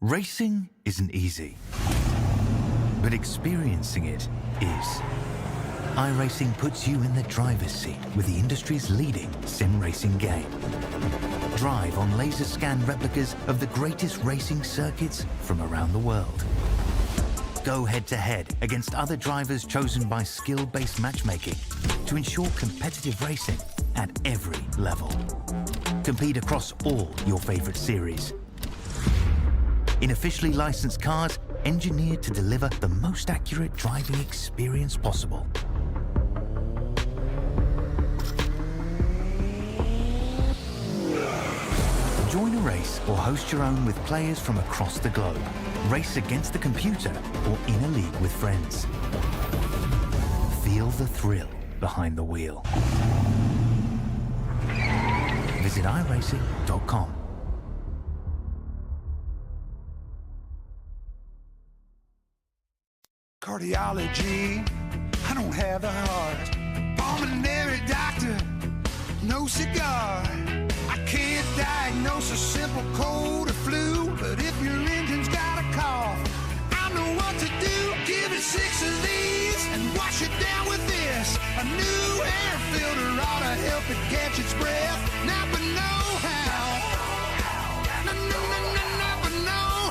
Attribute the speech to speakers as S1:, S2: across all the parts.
S1: Racing isn't easy, but experiencing it is. iRacing puts you in the driver's seat with the industry's leading sim racing game. Drive on laser scan replicas of the greatest racing circuits from around the world. Go head-to-head against other drivers chosen by skill-based matchmaking to ensure competitive racing at every level. Compete across all your favorite series. In officially licensed cars, engineered to deliver the most accurate driving experience possible. Join a race or host your own with players from across the globe. Race against the computer or in a league with friends. Feel the thrill behind the wheel. Visit iRacing.com.
S2: Cardiology, I don't have the heart. Pulmonary doctor, no cigar. I can't diagnose a simple cold or flu, but if your engine's got a cough, I know what to do. Give it 6 of these and wash it down with this. A new air filter ought to help it catch its breath. Napa know-how. Napa know-how.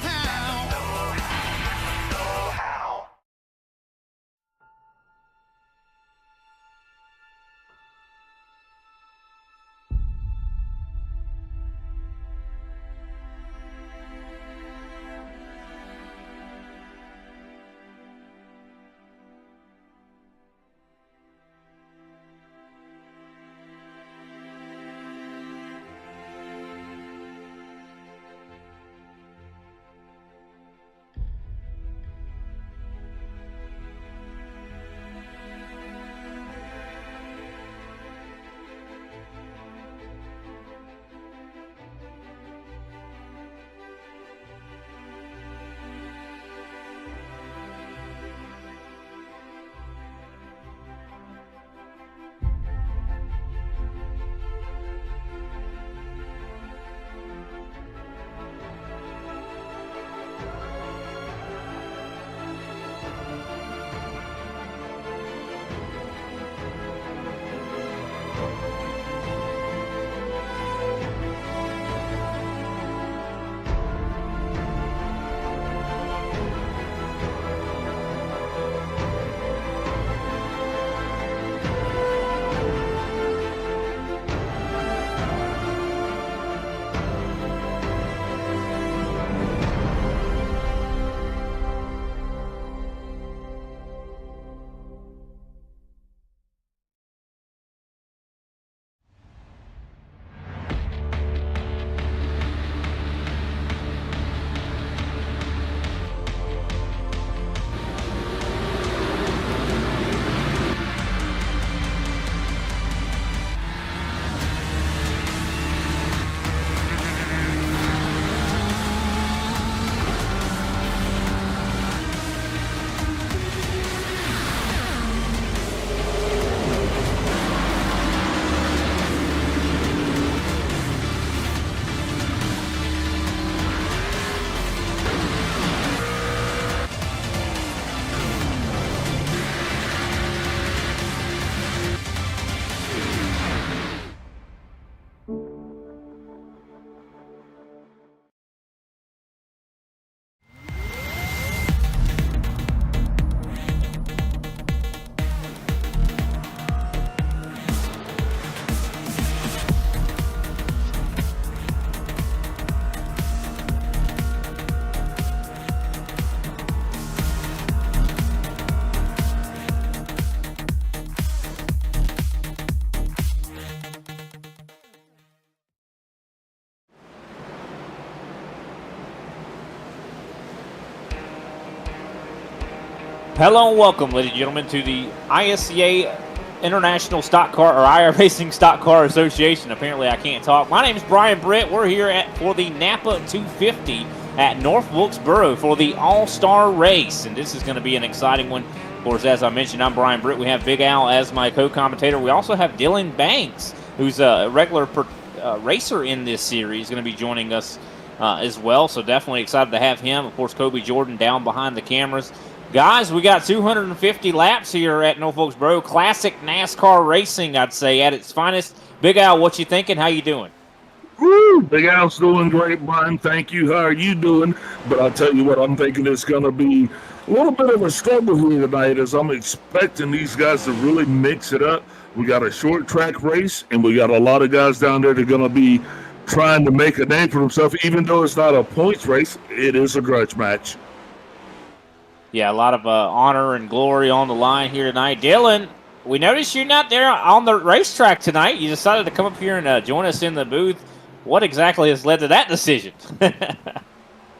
S3: Hello and welcome, ladies and gentlemen, to the ISCA International Stock Car, or iRacing Stock Car Association. Apparently I can't talk. My name is Brian Britt. We're here for the Napa 250 at North Wilkesboro for the AllStar race, and this is going to be an exciting one. Of course, as I mentioned, I'm Brian Britt. We have Big Al as my co-commentator. We also have Dylan Banks, who's a regular racer in this series, going to be joining us as well. So definitely excited to have him. Of course, Kobe Jordan down behind the cameras. Guys, we got 250 laps here at Wilkesboro. Classic NASCAR racing, I'd say, at its finest. Big Al, what you thinking? How you doing?
S4: Woo! Big Al's doing great, Brian. Thank you. How are you doing? But I'll tell you what, I'm thinking it's going to be a little bit of a struggle here tonight, as I'm expecting these guys to really mix it up. We got a short track race, and we got a lot of guys down there that are going to be trying to make a name for themselves. Even though it's not a points race, it is a grudge match.
S3: Yeah, a lot of honor and glory on the line here tonight. Dylan, we noticed you're not there on the racetrack tonight. You decided to come up here and join us in the booth. What exactly has led to that decision?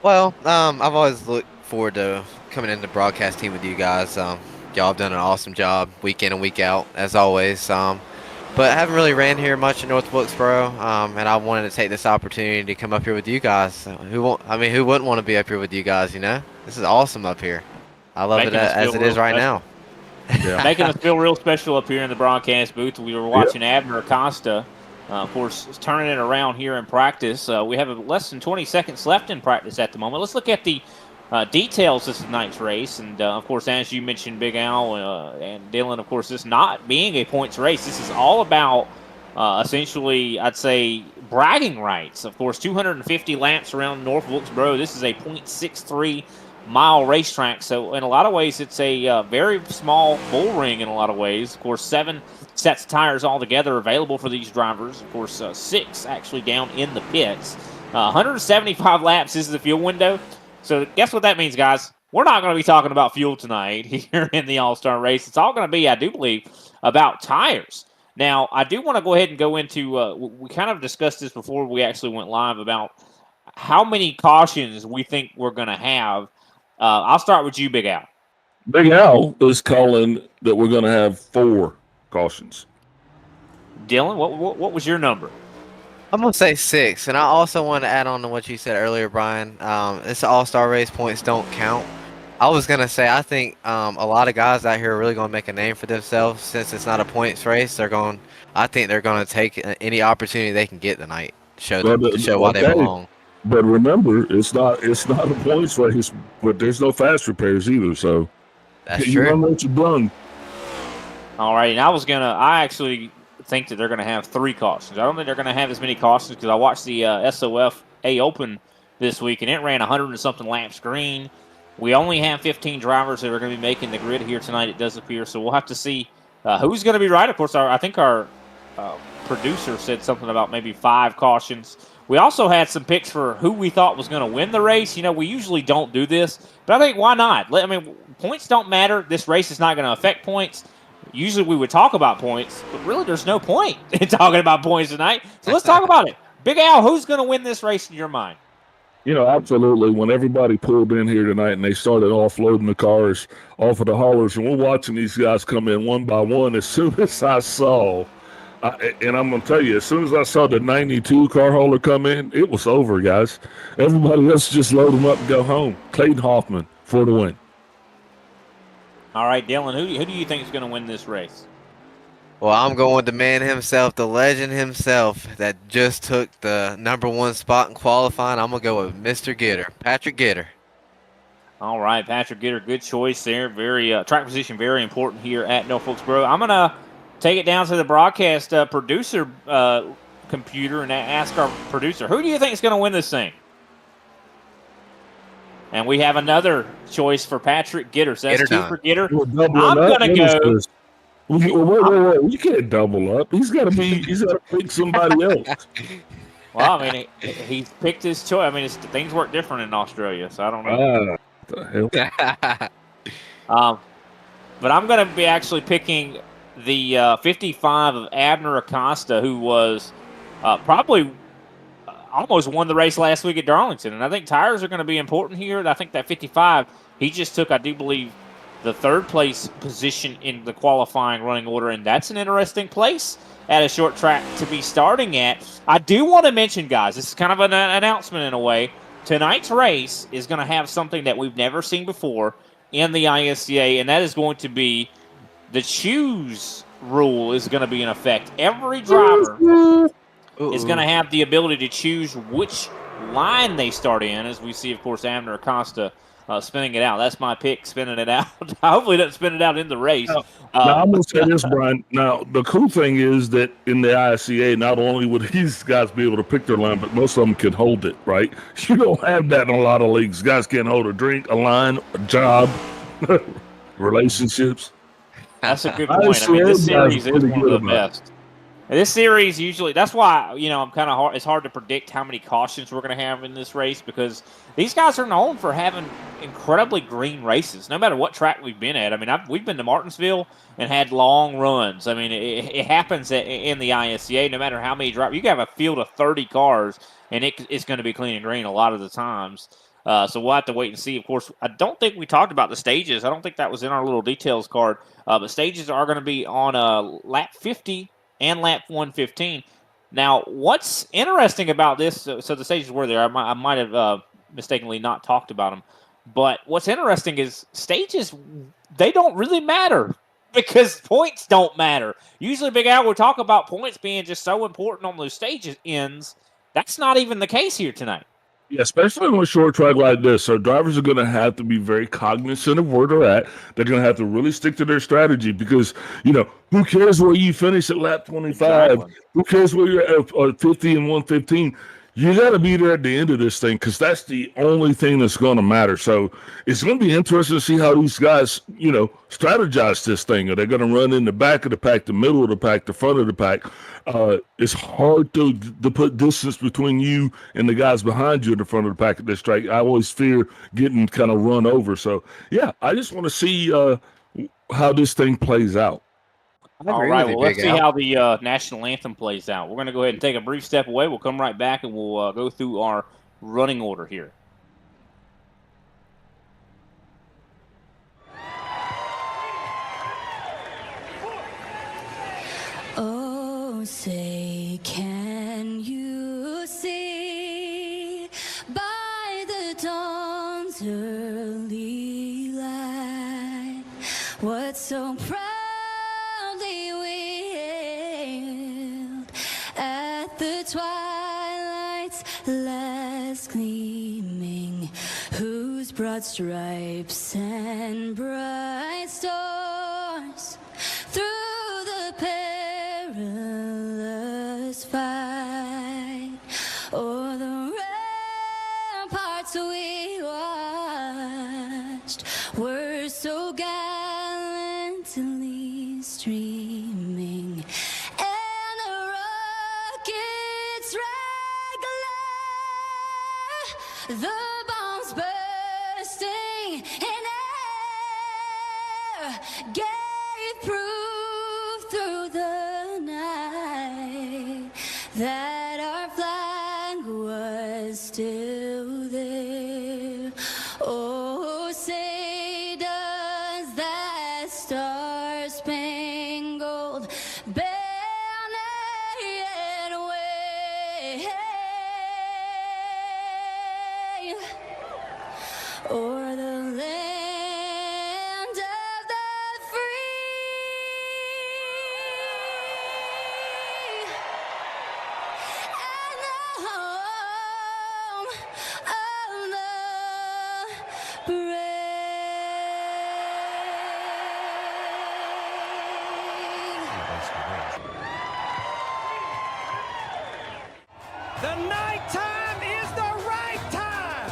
S5: Well, I've always looked forward to coming in the broadcast team with you guys. Y'all have done an awesome job week in and week out, as always. But I haven't really ran here much in North Wilkesboro, and I wanted to take this opportunity to come up here with you guys. Who wouldn't want to be up here with you guys, you know? This is awesome up here. I love it as it is right now.
S4: Yeah.
S3: Making us feel real special up here in the broadcast booth. We were watching Abner Acosta, of course, turning it around here in practice. We have less than 20 seconds left in practice at the moment. Let's look at the details of tonight's race. And, of course, as you mentioned, Big Al and Dylan, of course, this not being a points race. This is all about essentially, I'd say, bragging rights. Of course, 250 laps around North Wilkesboro. This is a .63-mile racetrack. So in a lot of ways, it's a very small bull ring in a lot of ways. Of course, 7 sets of tires altogether available for these drivers. Of course, 6 actually down in the pits. 175 laps is the fuel window. So guess what that means, guys? We're not going to be talking about fuel tonight here in the All-Star race. It's all going to be, I do believe, about tires. Now, I do want to go ahead and go into, we kind of discussed this before we actually went live about how many cautions we think we're going to have. I'll start with you, Big Al.
S4: Big Al is calling that we're going to have 4 cautions.
S3: Dylan, what was your number?
S5: I'm going to say 6, and I also want to add on to what you said earlier, Brian. It's an all-star race. Points don't count. I was going to say I think a lot of guys out here are really going to make a name for themselves. Since it's not a points race, I think they're going to take any opportunity they can get tonight to show why they belong.
S4: But remember, it's not a points race, but there's no fast repairs either. So
S5: That's
S4: you
S5: true.
S4: run what you brung.
S3: All right, and I actually think that they're going to have 3 cautions. I don't think they're going to have as many cautions because I watched the SOF A Open this week, and it ran 100 and something laps green. We only have 15 drivers that are going to be making the grid here tonight, it does appear. So we'll have to see who's going to be right. Of course, I think our producer said something about maybe 5 cautions. We also had some picks for who we thought was going to win the race. You know, we usually don't do this, but I think why not? I mean, points don't matter. This race is not going to affect points. Usually we would talk about points, but really there's no point in talking about points tonight. So let's talk about it. Big Al, who's going to win this race in your mind?
S4: You know, absolutely. When everybody pulled in here tonight and they started offloading the cars off of the haulers, and we're watching these guys come in one by one, as soon as I saw, and I'm going to tell you, as soon as I saw the 92 car hauler come in, it was over, guys. Everybody else just load them up and go home. Clayton Hoffman for the win.
S3: All right, Dylan, who do you think is going to win this race?
S5: Well, I'm going with the man himself, the legend himself, that just took the #1 spot in qualifying. I'm going to go with Mr. Gitter, Patrick Gitter.
S3: All right, Patrick Gitter, good choice there. Very track position, very important here at North Wilkesboro. I'm going to take it down to the broadcast producer computer and ask our producer, who do you think is going to win this thing? And we have another choice for Patrick Gitter. So that's
S5: Gitter
S3: 2
S5: done.
S3: for Gitter.
S4: I'm
S3: going to go.
S4: Wait. You can't double up. He's got to pick somebody else.
S3: Well, I mean, he's picked his choice. I mean, things work different in Australia, so I don't know.
S4: The hell?
S3: But I'm going to be actually picking the 55 of Abner Acosta, who was probably almost won the race last week at Darlington. And I think tires are going to be important here. I think that 55, he just took, I do believe, the 3rd place position in the qualifying running order, and that's an interesting place at a short track to be starting at. I do want to mention, guys, this is kind of an announcement in a way. Tonight's race is going to have something that we've never seen before in the ISCA, and that is going to be the choose rule is going to be in effect. Every driver is going to have the ability to choose which line they start in, as we see, of course, Abner Acosta spinning it out. That's my pick, spinning it out. Hopefully, it doesn't spin it out in the race.
S4: Now, I'm going to say this, Brian. Now, the cool thing is that in the ISCA, not only would these guys be able to pick their line, but most of them can hold it, right? You don't have that in a lot of leagues. Guys can't hold a drink, a line, a job, relationships.
S3: That's a good point. I mean, this series is one of the best. And this series usually, that's why, I'm kind of hard. It's hard to predict how many cautions we're going to have in this race because these guys are known for having incredibly green races, no matter what track we've been at. I mean, we've been to Martinsville and had long runs. I mean, it happens in the ISCA, no matter how many drivers. You can have a field of 30 cars, and it's going to be clean and green a lot of the times. So we'll have to wait and see. Of course, I don't think we talked about the stages. I don't think that was in our little details card. But stages are going to be on lap 50 and lap 115. Now, what's interesting about this, so the stages were there. I might have mistakenly not talked about them. But what's interesting is stages, they don't really matter because points don't matter. Usually, Big Al will talk about points being just so important on those stages ends. That's not even the case here tonight.
S4: Yeah, especially on a short track like this. So drivers are going to have to be very cognizant of where they're at. They're going to have to really stick to their strategy because, who cares where you finish at lap 25? Exactly. Who cares where you're at 50 and 115? You got to be there at the end of this thing because that's the only thing that's going to matter. So it's going to be interesting to see how these guys, strategize this thing. Are they going to run in the back of the pack, the middle of the pack, the front of the pack? It's hard to put distance between you and the guys behind you in the front of the pack at this track. I always fear getting kind of run over. So, yeah, I just want to see how this thing plays out.
S3: All right, well, let's see how the national anthem plays out. We're going to go ahead and take a brief step away. We'll come right back, and we'll go through our running order here.
S6: Oh, say, can you see by the dawn's early light what so proudly we hailed at the twilight's last gleaming, whose broad stripes and bright stars through the perilous fight o'er the ramparts we watched were so gallantly streaming, and the rockets regular, the bombs bursting in air gave proof through the night that our flag was still there. Oh, say does that star-spangled banner yet wave o'er the land of the free and the home of the brave.
S2: The night time is the right time.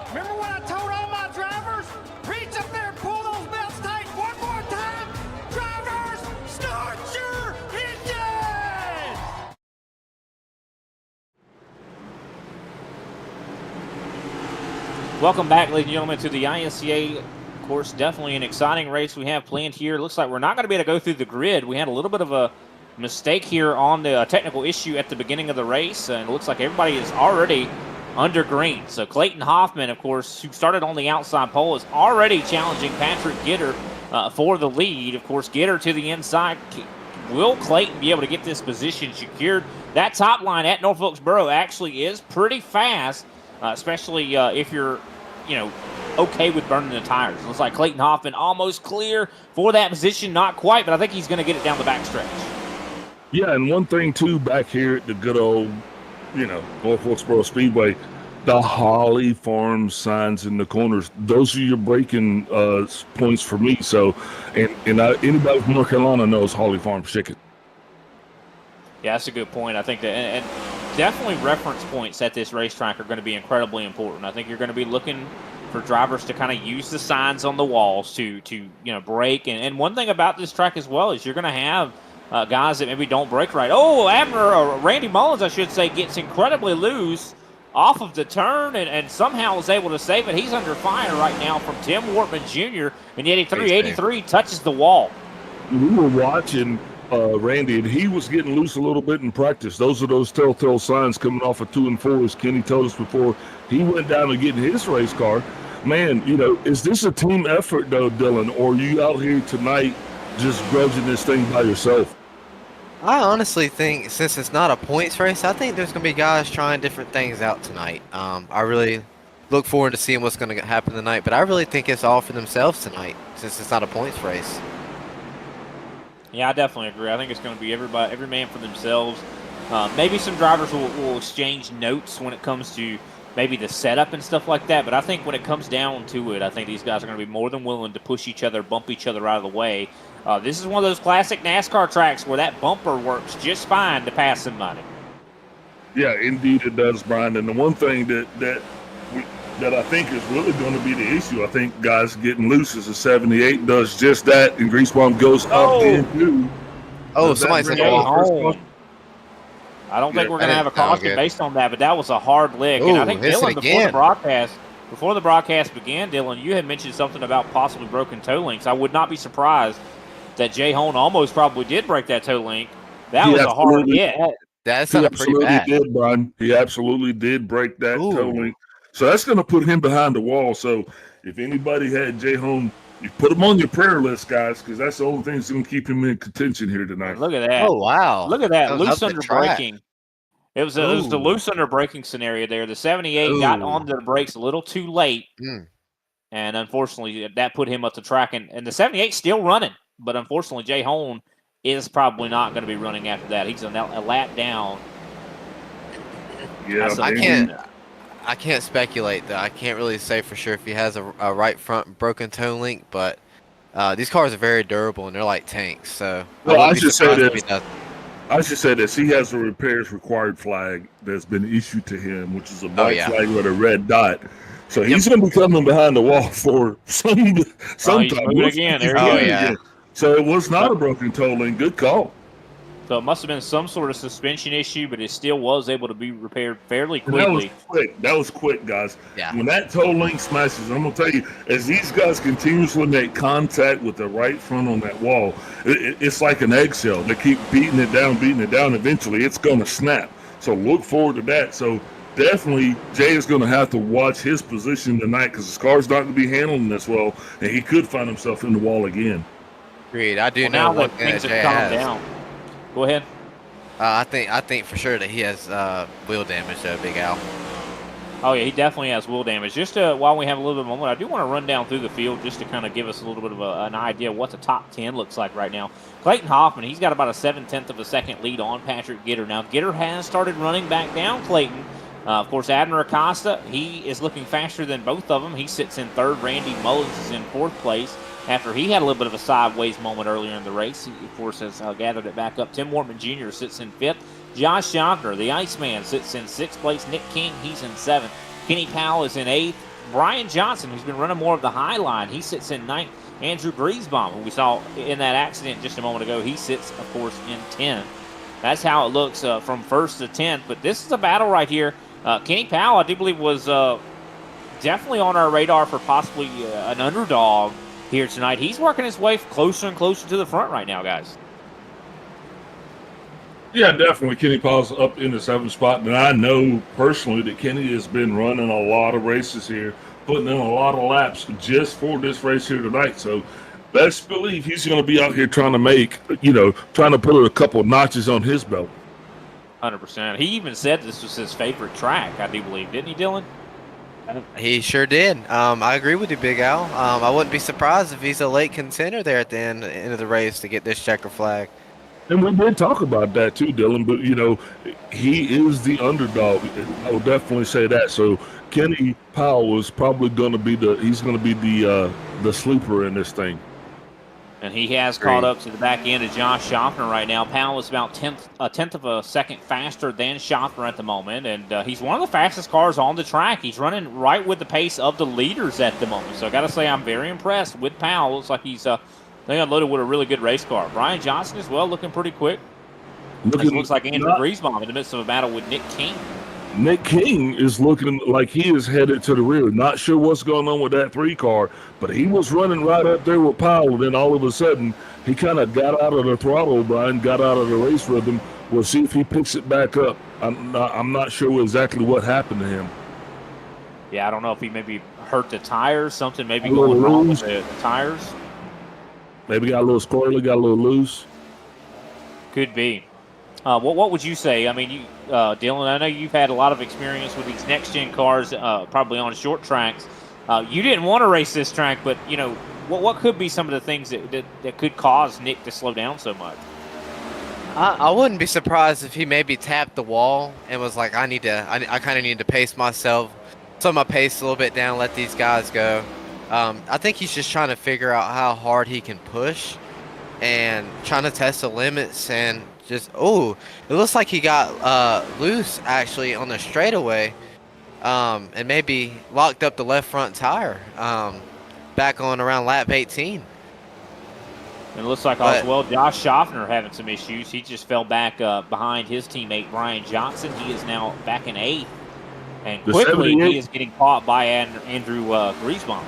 S2: Remember what I told all my drivers? Reach up there and pull those belts tight one more time. Drivers, start your engines!
S3: Welcome back, ladies and gentlemen, to the ISCA. Of course, definitely an exciting race we have planned here. Looks like we're not going to be able to go through the grid. We had a little bit of a mistake here on the technical issue at the beginning of the race, and it looks like everybody is already under green. So Clayton Hoffman, of course, who started on the outside pole, is already challenging Patrick Gitter for the lead. Of course, Gitter to the inside. Will Clayton be able to get this position secured? That top line at North Wilkesboro actually is pretty fast, especially if you're, okay with burning the tires. Looks like Clayton Hoffman almost clear for that position. Not quite, but I think he's going to get it down the backstretch.
S4: Yeah, and one thing, too, back here at the good old North Wilkesboro Speedway, the Holly Farm signs in the corners, those are your braking points for me. So, anybody from North Carolina knows Holly Farm chicken.
S3: Yeah, that's a good point. I think that, and definitely reference points at this racetrack are going to be incredibly important. I think you're going to be looking for drivers to kind of use the signs on the walls to brake. And one thing about this track as well is you're going to have guys that maybe don't brake right. Oh, Randy Mullins, I should say, gets incredibly loose off of the turn and somehow is able to save it. He's under fire right now from Tim Wortman Jr. and the 83 touches the wall.
S4: We were watching Randy, and he was getting loose a little bit in practice. Those are those telltale signs coming off of 2 and 4, as Kenny told us before he went down to get in his race car. Man, is this a team effort though, Dylan, or are you out here tonight just grudging this thing by yourself?
S5: I honestly think, since it's not a points race, I think there's going to be guys trying different things out tonight. I really look forward to seeing what's going to happen tonight, but I really think it's all for themselves tonight, since it's not a points race.
S3: Yeah, I definitely agree. I think it's going to be every man for themselves. Maybe some drivers will exchange notes when it comes to maybe the setup and stuff like that, but I think when it comes down to it, I think these guys are going to be more than willing to push each other, bump each other out of the way. This is one of those classic NASCAR tracks where that bumper works just fine to pass somebody.
S4: Yeah, indeed it does, Brian. And the one thing that I think is really going to be the issue, I think guys getting loose, is the 78 does just that, and Grease Bomb goes up into.
S5: Oh, somebody's in the wall.
S3: I don't think we're going to have a caution based on that, but that was a hard lick. And I think Dylan, before the broadcast began, Dylan, you had mentioned something about possibly broken toe links. I would not be surprised that Jay Hone almost probably did break that toe link. That was a hard hit.
S5: That sounded pretty bad.
S4: He absolutely did, Brian. He absolutely did break that toe link. So that's going to put him behind the wall. So if anybody had Jay Hone, you put him on your prayer list, guys, because that's the only thing that's going to keep him in contention here tonight.
S3: Look at that.
S5: Oh, wow.
S3: Look at that. Loose under braking. It was the loose under braking scenario there. The 78 got onto the brakes a little too late. And unfortunately, that put him up the track. And the 78's still running. But unfortunately, Jay Hone is probably not going to be running after that. He's a lap down.
S4: Yeah,
S5: I can't speculate, though. I can't really say for sure if he has a right front broken toe link, but these cars are very durable and they're like tanks. So
S4: I should say this. He has a repairs required flag that's been issued to him, which is a white flag with a red dot. So he's going to be coming behind the wall for some time.
S3: Again. There he goes.
S4: So it was not a broken toe link. Good call.
S3: So it must have been some sort of suspension issue, but it still was able to be repaired fairly quickly.
S4: That was quick, guys.
S5: Yeah.
S4: When that toe link smashes, I'm going to tell you, as these guys continuously make contact with the right front on that wall, it's like an eggshell. They keep beating it down. Eventually, it's going to snap. So look forward to that. So definitely, Jay is going to have to watch his position tonight because his car's not going to be handling this well, and he could find himself in the wall again.
S5: Agreed. I do know
S3: that things have calmed down. Go ahead.
S5: I think for sure that he has wheel damage, Big Al.
S3: Oh, yeah, he definitely has wheel damage. Just while we have a little bit of a moment, I do want to run down through the field just to kind of give us a little bit of an idea of what the top 10 looks like right now. Clayton Hoffman, he's got about a 7/10 of a second lead on Patrick Gitter. Now, Gitter has started running back down Clayton. Of course, Abner Acosta, he is looking faster than both of them. He sits in third. Randy Mullins is in fourth place after he had a little bit of a sideways moment earlier in the race. He, of course, has gathered it back up. Tim Wortman Jr. sits in fifth. Josh Schockner, the Iceman, sits in sixth place. Nick King, he's in seventh. Kenny Powell is in eighth. Brian Johnson, who's been running more of the high line, he sits in ninth. Andrew Griesbaum, who we saw in that accident just a moment ago, he sits, of course, in 10th. That's how it looks from first to 10th. But this is a battle right here. Kenny Powell, I do believe, was definitely on our radar for possibly an underdog here tonight. He's working his way closer and closer to the front right now, guys.
S4: Yeah, definitely. Kenny Powell's up in the 7th spot. And I know personally that Kenny has been running a lot of races here, putting in a lot of laps just for this race here tonight. So best believe he's going to be out here trying to put a couple notches on his belt.
S3: 100%. He even said this was his favorite track, I do believe. Didn't he, Dylan?
S5: He sure did. I agree with you, Big Al. I wouldn't be surprised if he's a late contender there at the end of the race to get this checker flag.
S4: And we did talk about that too, Dylan. But he is the underdog. I would definitely say that. So Kenny Powell is probably going to be the sleeper in this thing.
S3: And he has caught up to the back end of Josh Schaffner right now. Powell is about a tenth of a second faster than Schaffner at the moment, and he's one of the fastest cars on the track. He's running right with the pace of the leaders at the moment. So I got to say, I'm very impressed with Powell. Looks like he's they unloaded with a really good race car. Brian Johnson as well, looking pretty quick. It looks like Andrew Griesbaum in the midst of a battle with Nick King.
S4: Nick King is looking like he is headed to the rear. Not sure what's going on with that 3 car, but he was running right up there with Powell. Then all of a sudden, he kind of got out of the throttle, Brian, got out of the race rhythm. We'll see if he picks it back up. I'm not sure exactly what happened to him.
S3: Yeah, I don't know if he maybe hurt the tires, something maybe going wrong with the tires.
S4: Maybe got a little squirrely, got a little loose.
S3: Could be. What would you say? I mean, Dylan, I know you've had a lot of experience with these next-gen cars, probably on short tracks. You didn't want to race this track, but, what could be some of the things that could cause Nick to slow down so much?
S5: I wouldn't be surprised if he maybe tapped the wall and was like, I kind of need to pace myself, slow my pace a little bit down, let these guys go. I think he's just trying to figure out how hard he can push and trying to test the limits and it looks like he got loose actually on the straightaway and maybe locked up the left front tire back on around lap 18.
S3: And it looks like as well Josh Schaffner having some issues. He just fell back behind his teammate Brian Johnson. He is now back in 8th. And quickly he is getting caught by Andrew Griesbaum.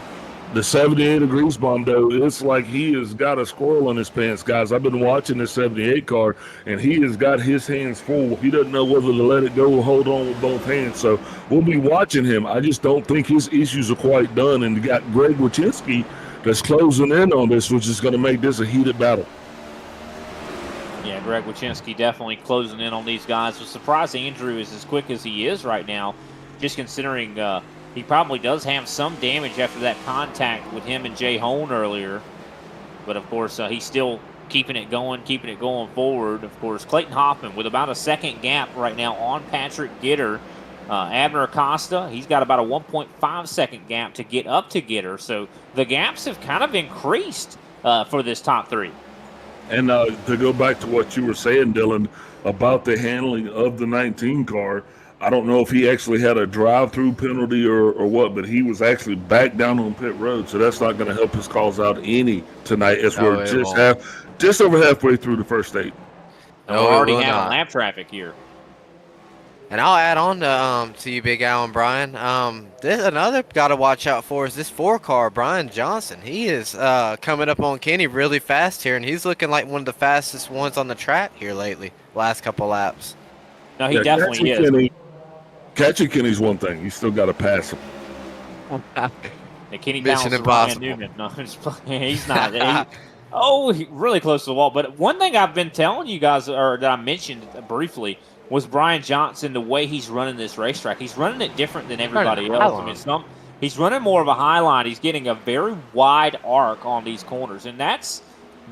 S4: The 78 of Griesbaum, though, it's like he has got a squirrel in his pants, guys. I've been watching this 78 car, and he has got his hands full. He doesn't know whether to let it go or hold on with both hands. So we'll be watching him. I just don't think his issues are quite done. And you got Greg Wachinski that's closing in on this, which is going to make this a heated battle.
S3: Yeah, Greg Wachinski definitely closing in on these guys. I'm surprised Andrew is as quick as he is right now, just considering he probably does have some damage after that contact with him and Jay Hone earlier. But, of course, he's still keeping it going forward. Of course, Clayton Hoffman with about a second gap right now on Patrick Gitter. Abner Acosta, he's got about a 1.5 second gap to get up to Gitter. So the gaps have kind of increased for this top 3.
S4: And to go back to what you were saying, Dylan, about the handling of the 19 car, I don't know if he actually had a drive-through penalty or what, but he was actually back down on pit road, so that's not going to help his cause out any tonight as we're just over halfway through the first 8.
S3: We're already having lap traffic here.
S5: And I'll add on to you, Big Al and Brian. There's another guy to watch out for is this 4 car, Brian Johnson. He is coming up on Kenny really fast here, and he's looking like one of the fastest ones on the track here lately, last couple laps.
S3: No, he definitely is.
S4: Catching Kenny's one thing. You still got to pass him.
S3: Kenny Mission Ryan Newman. No, he's not. He's really close to the wall. But one thing I've been telling you guys, or that I mentioned briefly, was Brian Johnson, the way he's running this racetrack. He's running it different than everybody else. I mean, he's running more of a high line. He's getting a very wide arc on these corners, and that's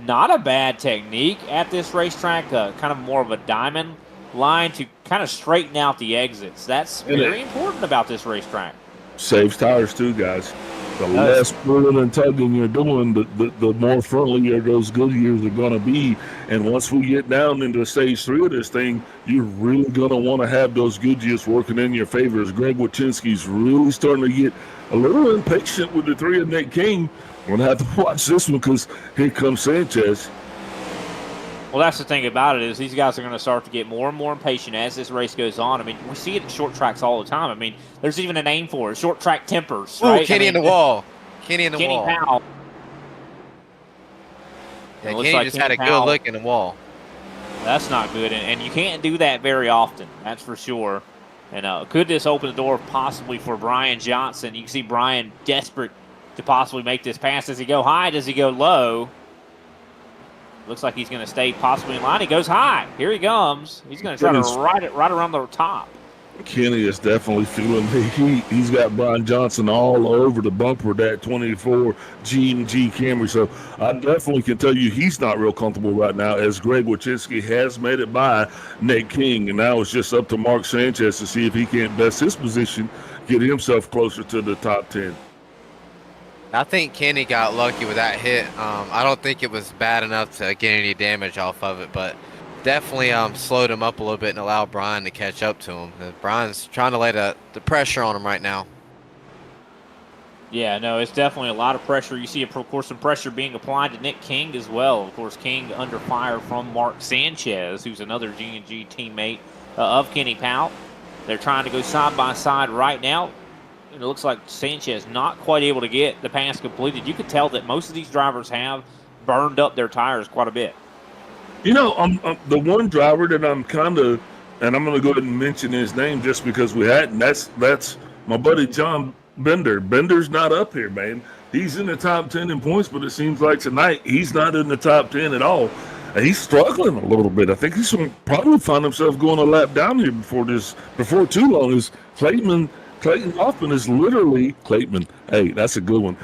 S3: not a bad technique at this racetrack, kind of more of a diamond line to kind of straighten out the exits. That's very important about this racetrack.
S4: Saves tires too, guys. The less pulling and tugging you're doing, the more friendlier those Goodyears are going to be. And once we get down into stage 3 of this thing, you're really going to want to have those Goodyears working in your favor. As Greg Wachinski's really starting to get a little impatient with the 3 of Nick King. We're going to have to watch this one because here comes Sanchez.
S3: Well, that's the thing about it is these guys are going to start to get more and more impatient as this race goes on. I mean, we see it at short tracks all the time. I mean, there's even a name for it, short track tempers, right?
S5: Kenny in the wall. Kenny in the wall.
S3: Kenny Powell.
S5: Yeah, Kenny just had a good look in the wall.
S3: That's not good, and you can't do that very often, that's for sure. And could this open the door possibly for Brian Johnson? You can see Brian desperate to possibly make this pass. Does he go high? Does he go low? Looks like he's going to stay possibly in line. He goes high. Here he comes. He's going to try to ride it right around the top.
S4: Kenny is definitely feeling the heat. He's got Brian Johnson all over the bumper of that 24 G&G Camry. So I definitely can tell you he's not real comfortable right now, as Greg Wachitsky has made it by Nate King. And now it's just up to Mark Sanchez to see if he can't best his position, get himself closer to the top 10.
S5: I think Kenny got lucky with that hit. I don't think it was bad enough to get any damage off of it, but definitely slowed him up a little bit and allowed Brian to catch up to him. Brian's trying to lay the pressure on him right now.
S3: Yeah, no, it's definitely a lot of pressure. You see, of course, some pressure being applied to Nick King as well. Of course, King under fire from Mark Sanchez, who's another G&G teammate of Kenny Powell. They're trying to go side by side right now. It looks like Sanchez not quite able to get the pass completed. You could tell that most of these drivers have burned up their tires quite a bit.
S4: You know, the one driver that I'm kind of, and I'm going to go ahead and mention his name just because we hadn't, that's my buddy John Bender. Bender's not up here, man. He's in the top 10 in points, but it seems like tonight he's not in the top 10 at all. And he's struggling a little bit. I think he's going to probably find himself going a lap down here before too long. Is Clayton Hoffman is literally Clayton. Hey, that's a good one.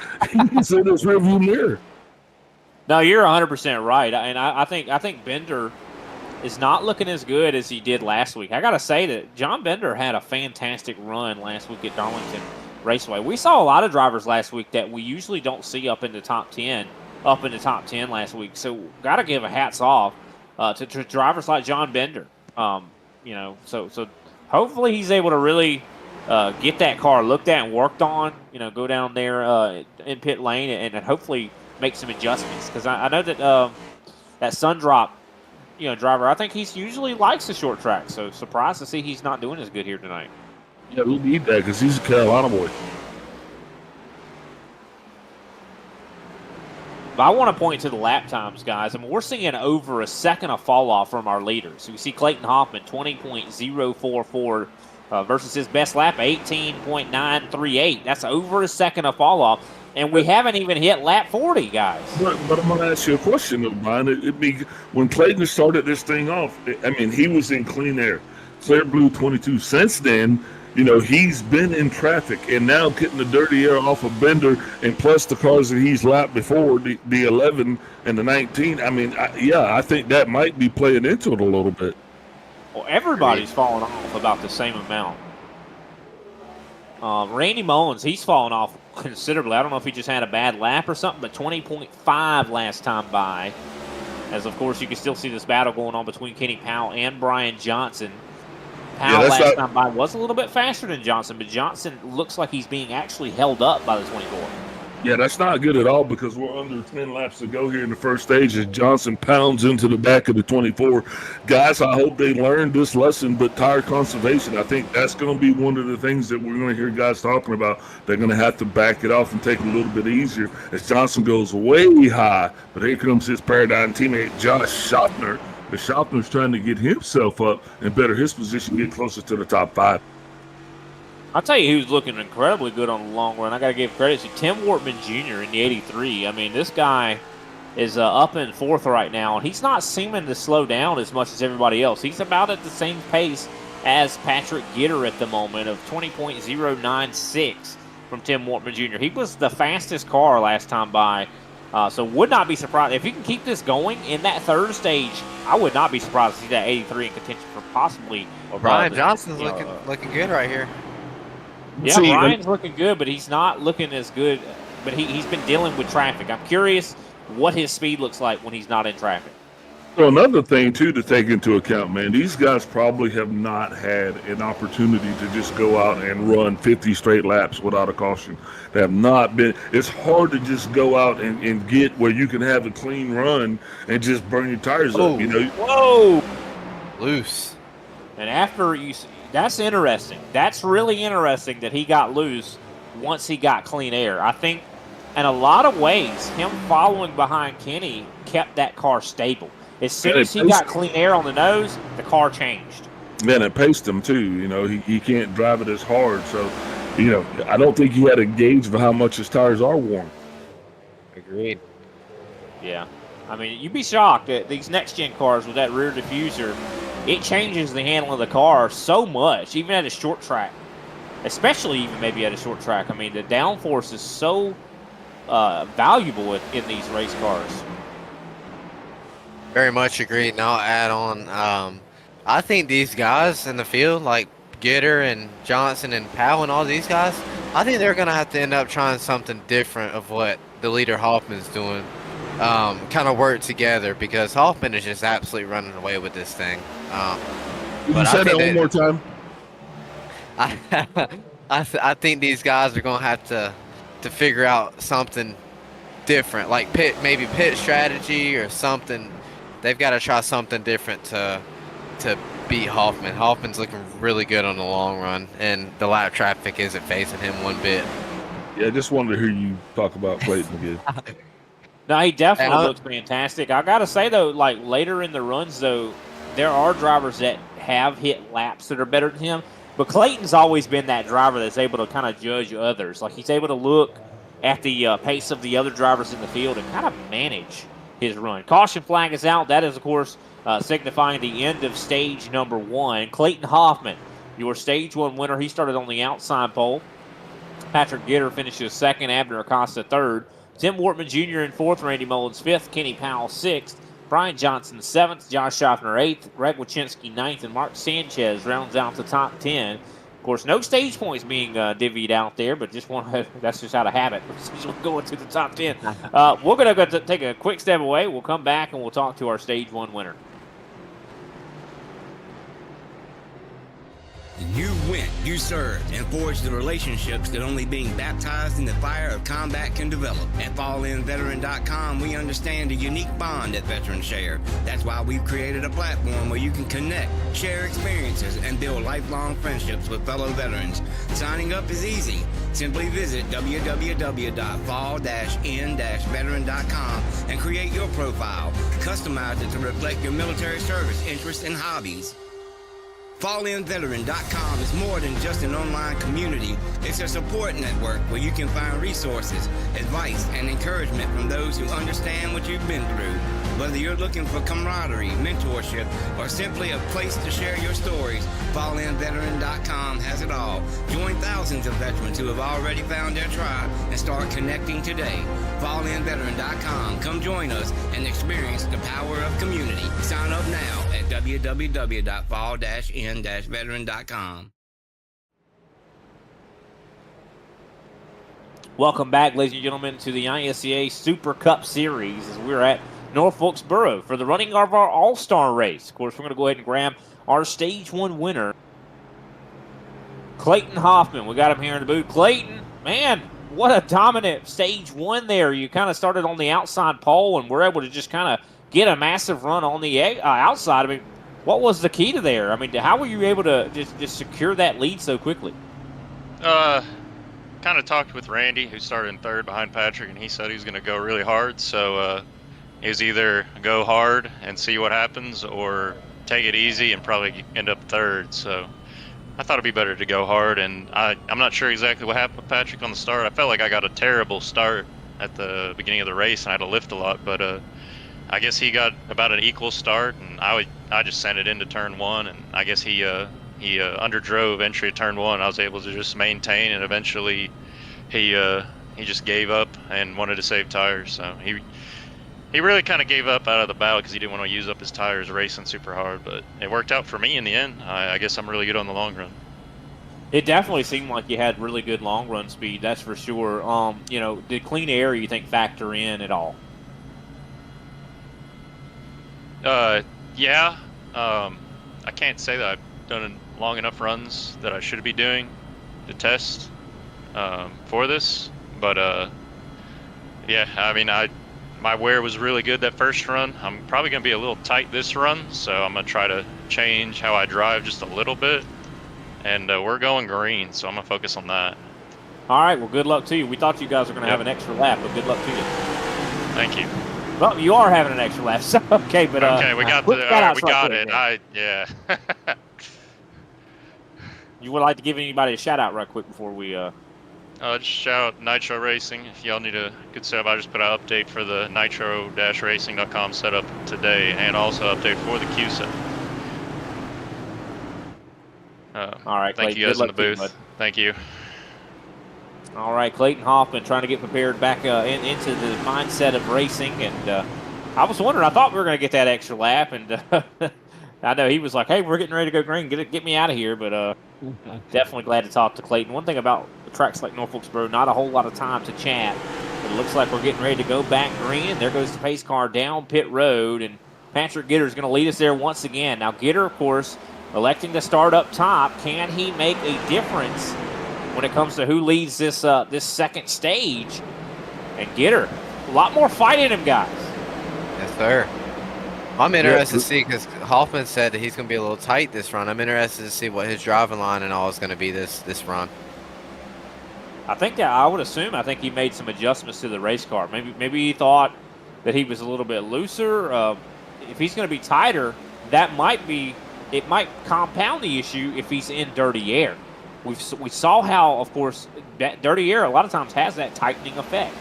S4: He's in his rearview mirror.
S3: No, you're 100% right, and I think Bender is not looking as good as he did last week. I got to say that John Bender had a fantastic run last week at Darlington Raceway. We saw a lot of drivers last week that we usually don't see up in the top 10 last week. So got to give a hats off to drivers like John Bender. So hopefully he's able to really get that car looked at and worked on. Go down there in pit lane and hopefully make some adjustments, because I know that that Sundrop, driver, I think he's usually likes the short track. So surprised to see he's not doing as good here tonight.
S4: Yeah, we need that because he's a Carolina boy.
S3: But I want to point to the lap times, guys. I mean, we're seeing over a second of fall off from our leaders. So we see Clayton Hoffman 20.044 versus his best lap 18.938. That's over a second of fall off. And we haven't even hit lap 40, guys. But
S4: I'm going to ask you a question, though, Brian. When Clayton started this thing off, he was in clean air, clear blue 22. Since then, he's been in traffic, and now getting the dirty air off of Bender, and plus the cars that he's lapped before, the 11 and the 19. I think that might be playing into it a little bit.
S3: Well, everybody's falling off about the same amount. Randy Mullins, he's fallen off considerably. I don't know if he just had a bad lap or something, but 20.5 last time by. As, of course, you can still see this battle going on between Kenny Powell and Brian Johnson. Powell last time by was a little bit faster than Johnson, but Johnson looks like he's being actually held up by the 24.
S4: Yeah, that's not good at all because we're under 10 laps to go here in the first stage as Johnson pounds into the back of the 24. Guys, I hope they learned this lesson, but tire conservation, I think that's going to be one of the things that we're going to hear guys talking about. They're going to have to back it off and take it a little bit easier as Johnson goes way high. But here comes his Paradigm teammate, Josh Schaffner. The Schaffner's trying to get himself up and better his position, get closer to the top 5.
S3: I'll tell you who's looking incredibly good on the long run. I got to give credit to Tim Wortman Jr. in the 83. This guy is up in 4th right now, and he's not seeming to slow down as much as everybody else. He's about at the same pace as Patrick Gitter at the moment of 20.096 from Tim Wortman Jr. He was the fastest car last time by, so would not be surprised. If he can keep this going in that third stage, I would not be surprised to see that 83 in contention for possibly.
S5: Brian Johnson's looking good right here.
S3: Yeah, Ryan's looking good, but he's not looking as good. But he's been dealing with traffic. I'm curious what his speed looks like when he's not in traffic.
S4: So another thing, too, to take into account, man, these guys probably have not had an opportunity to just go out and run 50 straight laps without a caution. They have not been. It's hard to just go out and get where you can have a clean run and just burn your tires up,
S3: Whoa!
S5: Loose.
S3: And after that's interesting. That's really interesting that he got loose once he got clean air. I think in a lot of ways, him following behind Kenny kept that car stable. As soon as he got clean air on the nose, the car changed.
S4: Man, it paced him too. He can't drive it as hard. So, I don't think he had a gauge for how much his tires are worn.
S5: Agreed.
S3: Yeah. You'd be shocked at these next-gen cars with that rear diffuser. it changes the handling of the car so much, even at a short track, especially even maybe at a short track. I mean, the downforce is so valuable in these race cars.
S5: Very much agree. And I'll add on. I think these guys in the field, like Gitter and Johnson and Powell and all these guys, I think they're going to have to end up trying something different of what the leader Hoffman's doing. Kind of work together, because Hoffman is just absolutely running away with this thing.
S4: You said that one more time.
S5: I think these guys are going to have to figure out something different, like maybe pit strategy or something. They've got to try something different to beat Hoffman. Hoffman's looking really good on the long run, and the lap traffic isn't facing him one bit.
S4: Yeah, I just wanted to hear you talk about Clayton again.
S3: No, he definitely looks fantastic. I got to say, though, like later in the runs, though, there are drivers that have hit laps that are better than him. But Clayton's always been that driver that's able to kind of judge others. Like, he's able to look at the pace of the other drivers in the field and kind of manage his run. Caution flag is out. That is, of course, signifying the end of stage number 1. Clayton Hoffman, your stage 1 winner. He started on the outside pole. Patrick Gitter finishes second. Abner Acosta third. Tim Wortman Jr. in fourth. Randy Mullins fifth. Kenny Powell sixth. Brian Johnson seventh. Josh Schaffner eighth. Greg Wachinski ninth. And Mark Sanchez rounds out the top 10. Of course, no stage points being divvied out there, but just that's just out of habit. We're going to the top 10. We're going to take a quick step away. We'll come back and we'll talk to our stage 1 winner.
S7: You went, you served, and forged the relationships that only being baptized in the fire of combat can develop. At FallInVeteran.com, we understand the unique bond that veterans share. That's why we've created a platform where you can connect, share experiences, and build lifelong friendships with fellow veterans. Signing up is easy. Simply visit www.fall-in-veteran.com and create your profile. Customize it to reflect your military service, interests, and hobbies. FallInVeteran.com is more than just an online community. It's a support network where you can find resources, advice, and encouragement from those who understand what you've been through. Whether you're looking for camaraderie, mentorship, or simply a place to share your stories, FallInVeteran.com has it all. Join thousands of veterans who have already found their tribe and start connecting today. FallInVeteran.com. Come join us and experience the power of community. Sign up now at www.fall-in-veteran.com.
S3: Welcome back, ladies and gentlemen, to the ISCA Super Cup Series as we're at North Wilkesboro for the running of our All-Star race. Of course, we're going to go ahead and grab our Stage 1 winner, Clayton Hoffman. We got him here in the booth. Clayton, man, what a dominant Stage 1 there. You kind of started on the outside pole and were able to just kind of get a massive run on the outside. I mean, what was the key to there? I mean, how were you able to just secure that lead so quickly?
S8: Kind of talked with Randy, who started in third behind Patrick, and he said he was going to go really hard. So it was either go hard and see what happens or take it easy and probably end up third. So I thought it'd be better to go hard, and I'm not sure exactly what happened with Patrick on the start. I felt like I got a terrible start at the beginning of the race, and I had to lift a lot, but I guess he got about an equal start, and I just sent it into turn 1, and I guess he underdrove entry of turn 1. I was able to just maintain, and eventually he just gave up and wanted to save tires. So he really kind of gave up out of the battle because he didn't want to use up his tires racing super hard. But it worked out for me in the end. I guess I'm really good on the long run.
S3: It definitely seemed like you had really good long run speed, that's for sure. Did clean air, you think, factor in at all?
S8: Yeah. I can't say that I've done long enough runs that I should be doing to test for this, but yeah, I mean, my wear was really good that first run. I'm probably going to be a little tight this run, so I'm going to try to change how I drive just a little bit, and we're going green, so I'm going to focus on that.
S3: All right, well, good luck to you. We thought you guys were going to have an extra lap, but good luck to you.
S8: Thank you.
S3: Well, you are having an extra lap, so okay, but
S8: okay, we got it. Yeah.
S3: You would like to give anybody a shout out right quick before we
S8: just shout out Nitro Racing. If y'all need a good setup, I just put out an update for the nitro-racing.com setup today, and also update for the Q set.
S3: All right,
S8: Thank
S3: Clayton,
S8: you guys
S3: good
S8: in the
S3: luck to you,
S8: booth.
S3: bud.
S8: Thank you.
S3: All right, Clayton Hoffman trying to get prepared back into the mindset of racing. And I was wondering, I thought we were going to get that extra lap. And I know he was like, hey, we're getting ready to go green. Get me out of here. But definitely glad to talk to Clayton. One thing about tracks like Wilkesboro, not a whole lot of time to chat. But it looks like we're getting ready to go back green. And there goes the pace car down pit road. And Patrick Gitter is going to lead us there once again. Now, Gitter, of course, electing to start up top. Can he make a difference when it comes to who leads this this second stage? And Gitter, a lot more fight in him, guys.
S5: Yes, sir. I'm interested to see, because Hoffman said that he's going to be a little tight this run. I'm interested to see what his driving line and all is going to be this run.
S3: I think that I would assume. I think he made some adjustments to the race car. Maybe he thought that he was a little bit looser. If he's going to be tighter, that might compound the issue if he's in dirty air. We saw how, of course, that dirty air a lot of times has that tightening effect.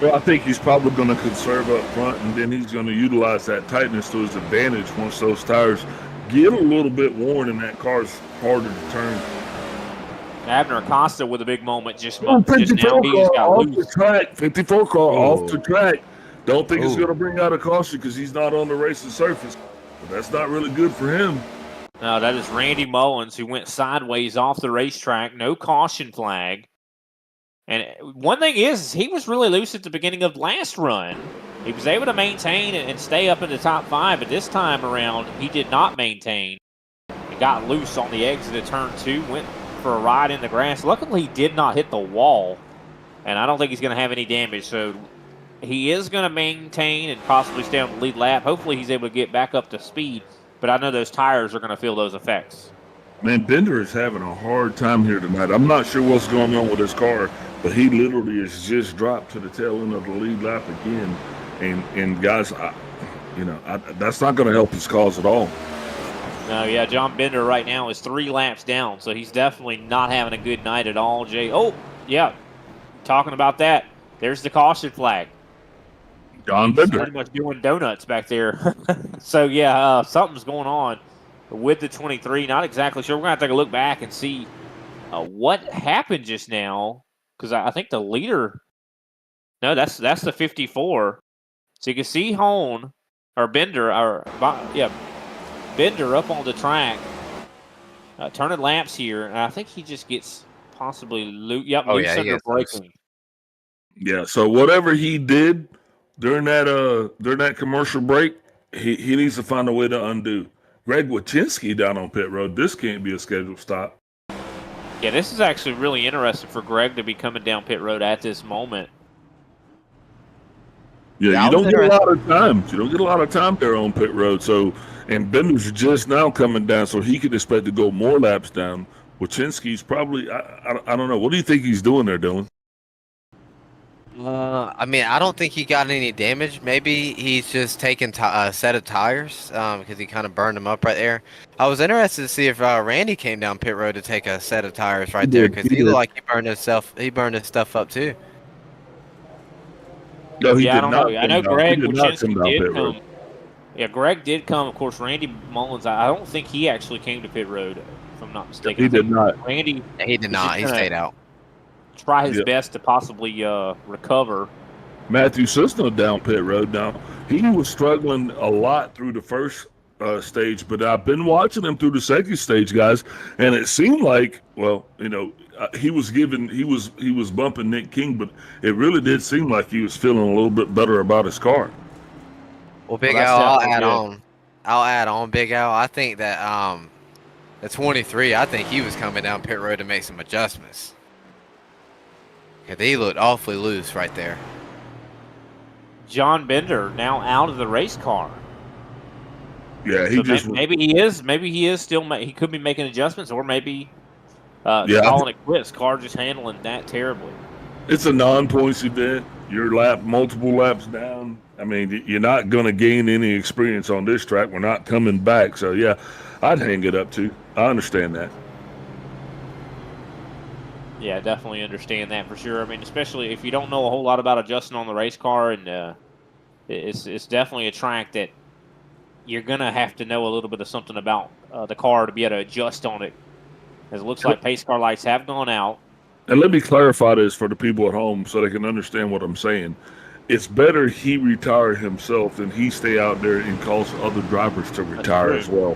S4: Well, I think he's probably going to conserve up front, and then he's going to utilize that tightness to his advantage once those tires get a little bit worn and that car's harder to turn.
S3: Abner Acosta with a big moment just
S4: Oh,
S3: now.
S4: 54
S3: He
S4: car
S3: just got
S4: off
S3: loose.
S4: the track. 54 car off the track. Don't think it's going to bring out a caution because he's not on the racing surface. But that's not really good for him.
S3: No, that is Randy Mullins, who went sideways off the racetrack. No caution flag. And one thing is, he was really loose at the beginning of last run. He was able to maintain and stay up in the top 5, but this time around, he did not maintain. He got loose on the exit of turn 2, went for a ride in the grass. Luckily, he did not hit the wall, and I don't think he's going to have any damage. So he is going to maintain and possibly stay on the lead lap. Hopefully, he's able to get back up to speed, but I know those tires are going to feel those effects.
S4: Man, Bender is having a hard time here tonight. I'm not sure what's going on with his car, but he literally has just dropped to the tail end of the lead lap again. And guys, that's not going to help his cause at all.
S3: No, yeah, John Bender right now is 3 laps down, so he's definitely not having a good night at all, Jay. Oh, yeah, talking about that, there's the caution flag.
S4: John Bender.
S3: Pretty much doing donuts back there. So, yeah, something's going on with the 23. Not exactly sure. We're going to take a look back and see what happened just now, because I think the leader – no, that's the 54. So you can see Bender up on the track, turning laps here, and I think he just gets possibly loose under braking.
S4: Yeah, so whatever he did during that commercial break, he needs to find a way to undo. Greg Wachinski down on pit road. This can't be a scheduled stop.
S3: Yeah, this is actually really interesting for Greg to be coming down pit road at this moment.
S4: Yeah, you don't get a lot of time. You don't get a lot of time there on pit road. So, and Bender's just now coming down, so he could expect to go more laps down. Wachinski's probably, I don't know. What do you think he's doing there, Dylan?
S5: I don't think he got any damage. Maybe he's just taking a set of tires because he kind of burned them up right there. I was interested to see if Randy came down pit road to take a set of tires right there, because he looked like he burned his stuff up too.
S4: No, he did
S3: I don't
S4: not.
S3: know. I know Greg Wachinski did come.
S4: Road.
S3: Yeah, Greg did come. Of course, Randy Mullins, I don't think he actually came to pit road, if I'm not mistaken.
S4: He did not.
S3: Randy.
S5: Yeah, he did not. He stayed out.
S3: Try his best to possibly recover.
S4: Matthew Cisno down pit road. Now, he was struggling a lot through the first stage, but I've been watching him through the second stage, guys, and it seemed like, he was bumping Nick King, but it really did seem like he was feeling a little bit better about his car.
S5: Well, Big Al, I'll add on, Big Al. I think that the 23, I think he was coming down pit road to make some adjustments. Because he looked awfully loose right there.
S3: John Bender now out of the race car.
S4: Yeah,
S3: maybe he is still. He could be making adjustments, or maybe calling it quits. Car just handling that terribly.
S4: It's a non-points event. You're multiple laps down. I mean, you're not going to gain any experience on this track. We're not coming back. So, yeah, I'd hang it up too. I understand that.
S3: Yeah, definitely understand that for sure. I mean, especially if you don't know a whole lot about adjusting on the race car, and it's definitely a track that you're going to have to know a little bit of something about the car to be able to adjust on it As it looks like pace car lights have gone out.
S4: And let me clarify this for the people at home so they can understand what I'm saying. It's better he retire himself than he stay out there and cause other drivers to retire as well.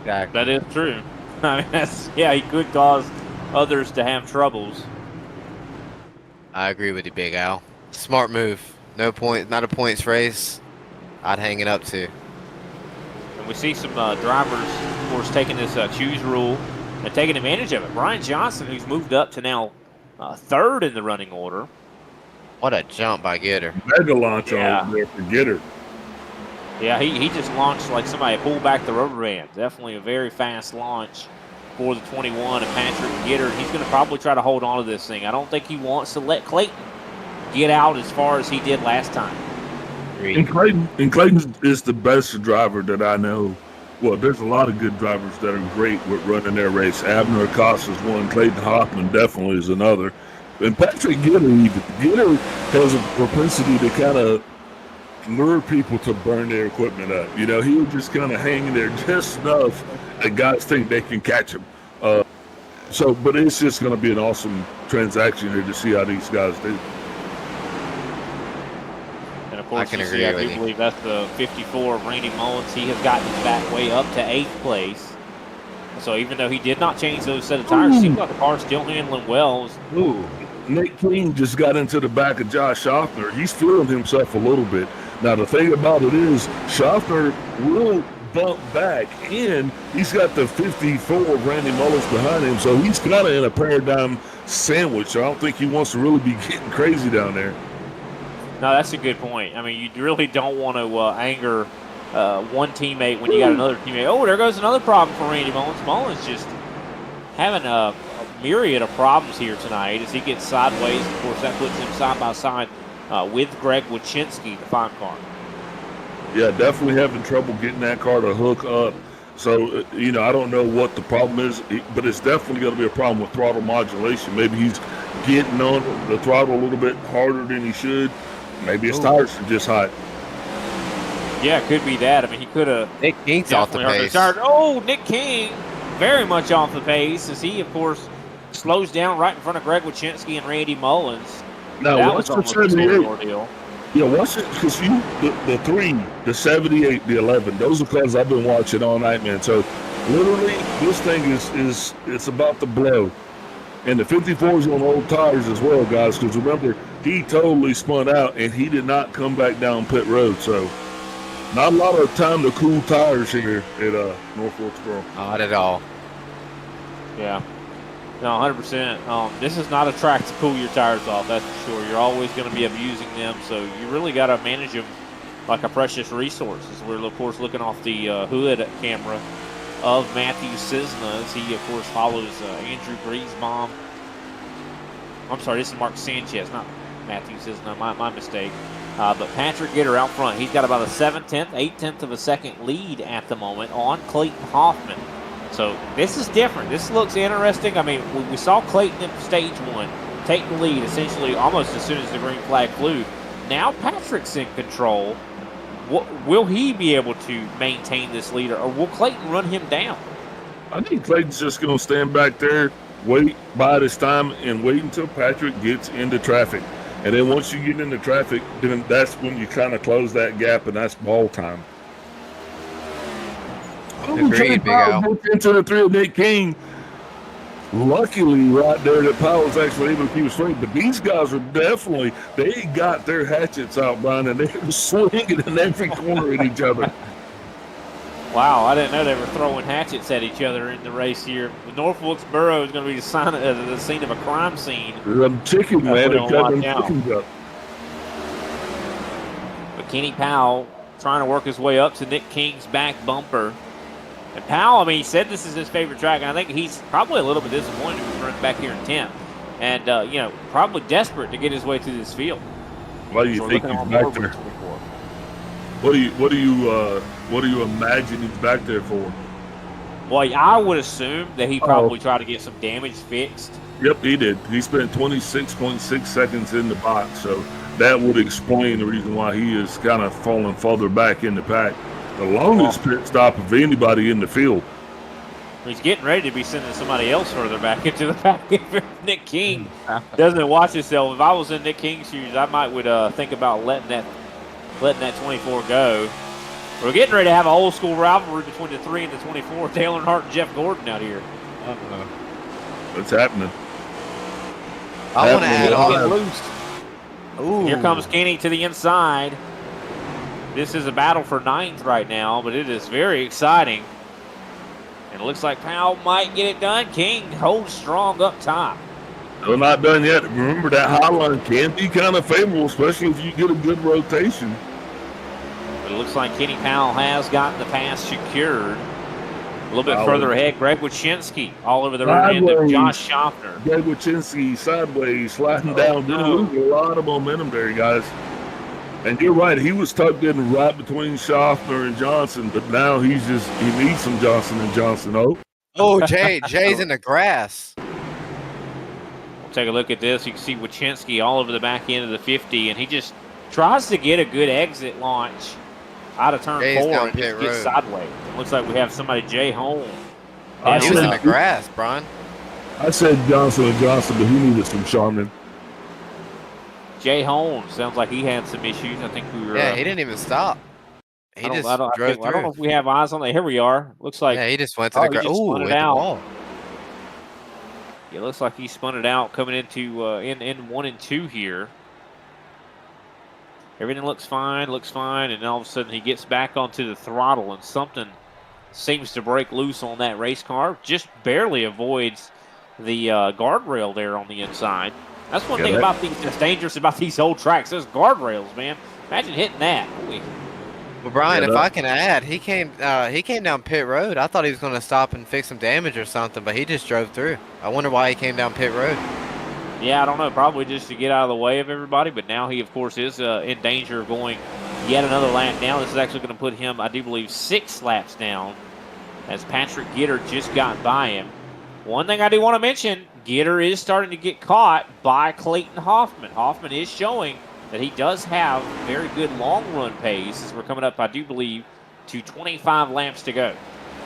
S5: Exactly.
S3: That is true. I mean, he could cause others to have troubles.
S5: I agree with you, Big Al. Smart move. No point, not a points race. I'd hang it up too.
S3: And we see some drivers, of course, taking this choose rule and taking advantage of it. Brian Johnson, who's moved up to now third in the running order.
S5: What a jump by Gitter.
S4: Mega launch on there for Gitter.
S3: Yeah, he just launched like somebody pulled back the rubber band. Definitely a very fast launch for the 21 and Patrick Gitter. He's going to probably try to hold on to this thing. I don't think he wants to let Clayton get out as far as he did last time.
S4: And Clayton is the best driver that I know. Well, there's a lot of good drivers that are great with running their race. Abner Acosta is one. Clayton Hoffman definitely is another. And Patrick Gitter has a propensity to kind of lure people to burn their equipment up. You know, he'll just kind of hang in there just enough that guys think they can catch him. But it's just going to be an awesome transaction here to see how these guys do.
S3: And of course,
S5: I can agree
S3: I
S5: with
S3: do
S5: you.
S3: believe that's the 54 of Randy Mullins. He has gotten his back way up to 8th place. So even though he did not change those set of tires, it seems like the car's still handling well.
S4: Nick King just got into the back of Josh Schaffner. He's feeling himself a little bit. Now, the thing about it is, Schaffner will bump back, and he's got the 54 of Randy Mullins behind him, so he's kind of in a paradigm sandwich. I don't think he wants to really be getting crazy down there.
S3: No, that's a good point. I mean, you really don't want to anger one teammate when you got another teammate. Oh, there goes another problem for Randy Mullins. Mullins just having a myriad of problems here tonight as he gets sideways. Of course, that puts him side by side with Greg Wachinski, the 5 car.
S4: Yeah, definitely having trouble getting that car to hook up. So, I don't know what the problem is, but it's definitely going to be a problem with throttle modulation. Maybe he's getting on the throttle a little bit harder than he should. Maybe his tires are just hot.
S3: Yeah, it could be that. I mean, he could have.
S5: Nick King's off the pace.
S3: Oh, Nick King, very much off the pace as he, of course, slows down right in front of Greg Wachinski and Randy Mullins.
S4: Now,
S3: that
S4: what's
S3: was
S4: the
S3: almost a
S4: 78?
S3: ordeal.
S4: Yeah, what's it? Because the 3, the 78, the 11, those are cars I've been watching all night, man. So, literally, this thing is it's about to blow. And the 54 is on old tires as well, guys, because remember, he totally spun out, and he did not come back down pit road. So, not a lot of time to cool tires here at North Wilkesboro.
S5: Not at all.
S3: Yeah. No, 100%. This is not a track to cool your tires off, that's for sure. You're always going to be abusing them, so you really got to manage them like a precious resource. As we're, of course, looking off the hood camera of Matthew Cisna as he, of course, follows Andrew Griesbaum. I'm sorry, this is Mark Sanchez, not Matthew Cisna, my mistake. But Patrick Gitter out front. He's got about a 7/10, 8/10 of a second lead at the moment on Clayton Hoffman. So this is different. This looks interesting. I mean, we saw Clayton in stage 1 take the lead essentially almost as soon as the green flag flew. Now Patrick's in control. Will he be able to maintain this lead, or will Clayton run him down?
S4: I think Clayton's just going to stand back there, wait, bide his time, and wait until Patrick gets into traffic. And then once you get into traffic, then that's when you kind of close that gap, and that's ball time.
S5: Agreed, Big Al.
S4: Into the 3 of Nick King. Luckily, right there, that Powell's actually able to keep it straight. But these guys are definitely, they got their hatchets out, Brian, and they're swinging in every corner at each other.
S3: Wow, I didn't know they were throwing hatchets at each other in the race here. The North Wilkesboro is going to be the scene of a crime scene.
S4: Them chickens, man, they're cutting them chickens up.
S3: But Kenny Powell trying to work his way up to Nick King's back bumper. And Powell, I mean, he said this is his favorite track, and I think he's probably a little bit disappointed with running back here in 10th. And, probably desperate to get his way through this field.
S4: Why do you think he's back there? What do you imagine he's back there for?
S3: Well, I would assume that he probably tried to get some damage fixed.
S4: Yep, he did. He spent 26.6 seconds in the box, so that would explain the reason why he is kind of falling further back in the pack. The longest pit stop of anybody in the field.
S3: He's getting ready to be sending somebody else further back into the pack. If Nick King doesn't watch himself, if I was in Nick King's shoes, I might would think about letting that 24 go. We're getting ready to have an old school rivalry between the 3 and the 24. Dale Earnhardt and Jeff Gordon out here.
S4: What's happening?
S5: I want to add on.
S3: Loose.
S5: Ooh.
S3: Here comes Kenny to the inside. This is a battle for 9th right now, but it is very exciting. And it looks like Powell might get it done. King holds strong up top.
S4: They're not done yet. Remember, that high line can be kind of favorable, especially if you get a good rotation.
S3: But it looks like Kenny Powell has gotten the pass secured. A little bit further ahead, Greg Wyszynski all over the rear end of Josh Schaffner.
S4: Greg Wyszynski sideways, sliding down. Losing a lot of momentum there, guys. And you're right, he was tucked in right between Schaffner and Johnson, but now he needs some Johnson and Johnson.
S5: Oh, Jay's in the grass.
S3: We'll take a look at this. You can see Wyszynski all over the back end of the 50, and he just tries to get a good exit launch out of turn 4 and just gets sideways. It looks like we have somebody, Jay Holmes.
S5: He was in the grass, Brian.
S4: I said Johnson and Johnson, but he needed some Charmin.
S3: Jay Holmes sounds like he had some issues. I think we were.
S5: Yeah, he didn't even stop. He just drove through.
S3: I don't know if we have eyes on that. Here we are. Looks like.
S5: Yeah, he just went to the grass.
S3: Ooh, hit the wall. It looks like he spun it out coming into in 1 and 2 here. Everything looks fine, and all of a sudden he gets back onto the throttle, and something seems to break loose on that race car. Just barely avoids the guardrail there on the inside. That's one thing about that's dangerous about these old tracks. Those guardrails, man. Imagine hitting that. Holy.
S5: Well, Brian, if I can add, he came down pit road. I thought he was going to stop and fix some damage or something, but he just drove through. I wonder why he came down pit road.
S3: Yeah, I don't know. Probably just to get out of the way of everybody. But now he, of course, is in danger of going yet another lap down. This is actually going to put him, I do believe, 6 laps down as Patrick Gitter just got by him. One thing I do want to mention, Gitter is starting to get caught by Clayton Hoffman. Hoffman is showing that he does have very good long-run pace as we're coming up, I do believe, to 25 laps to go.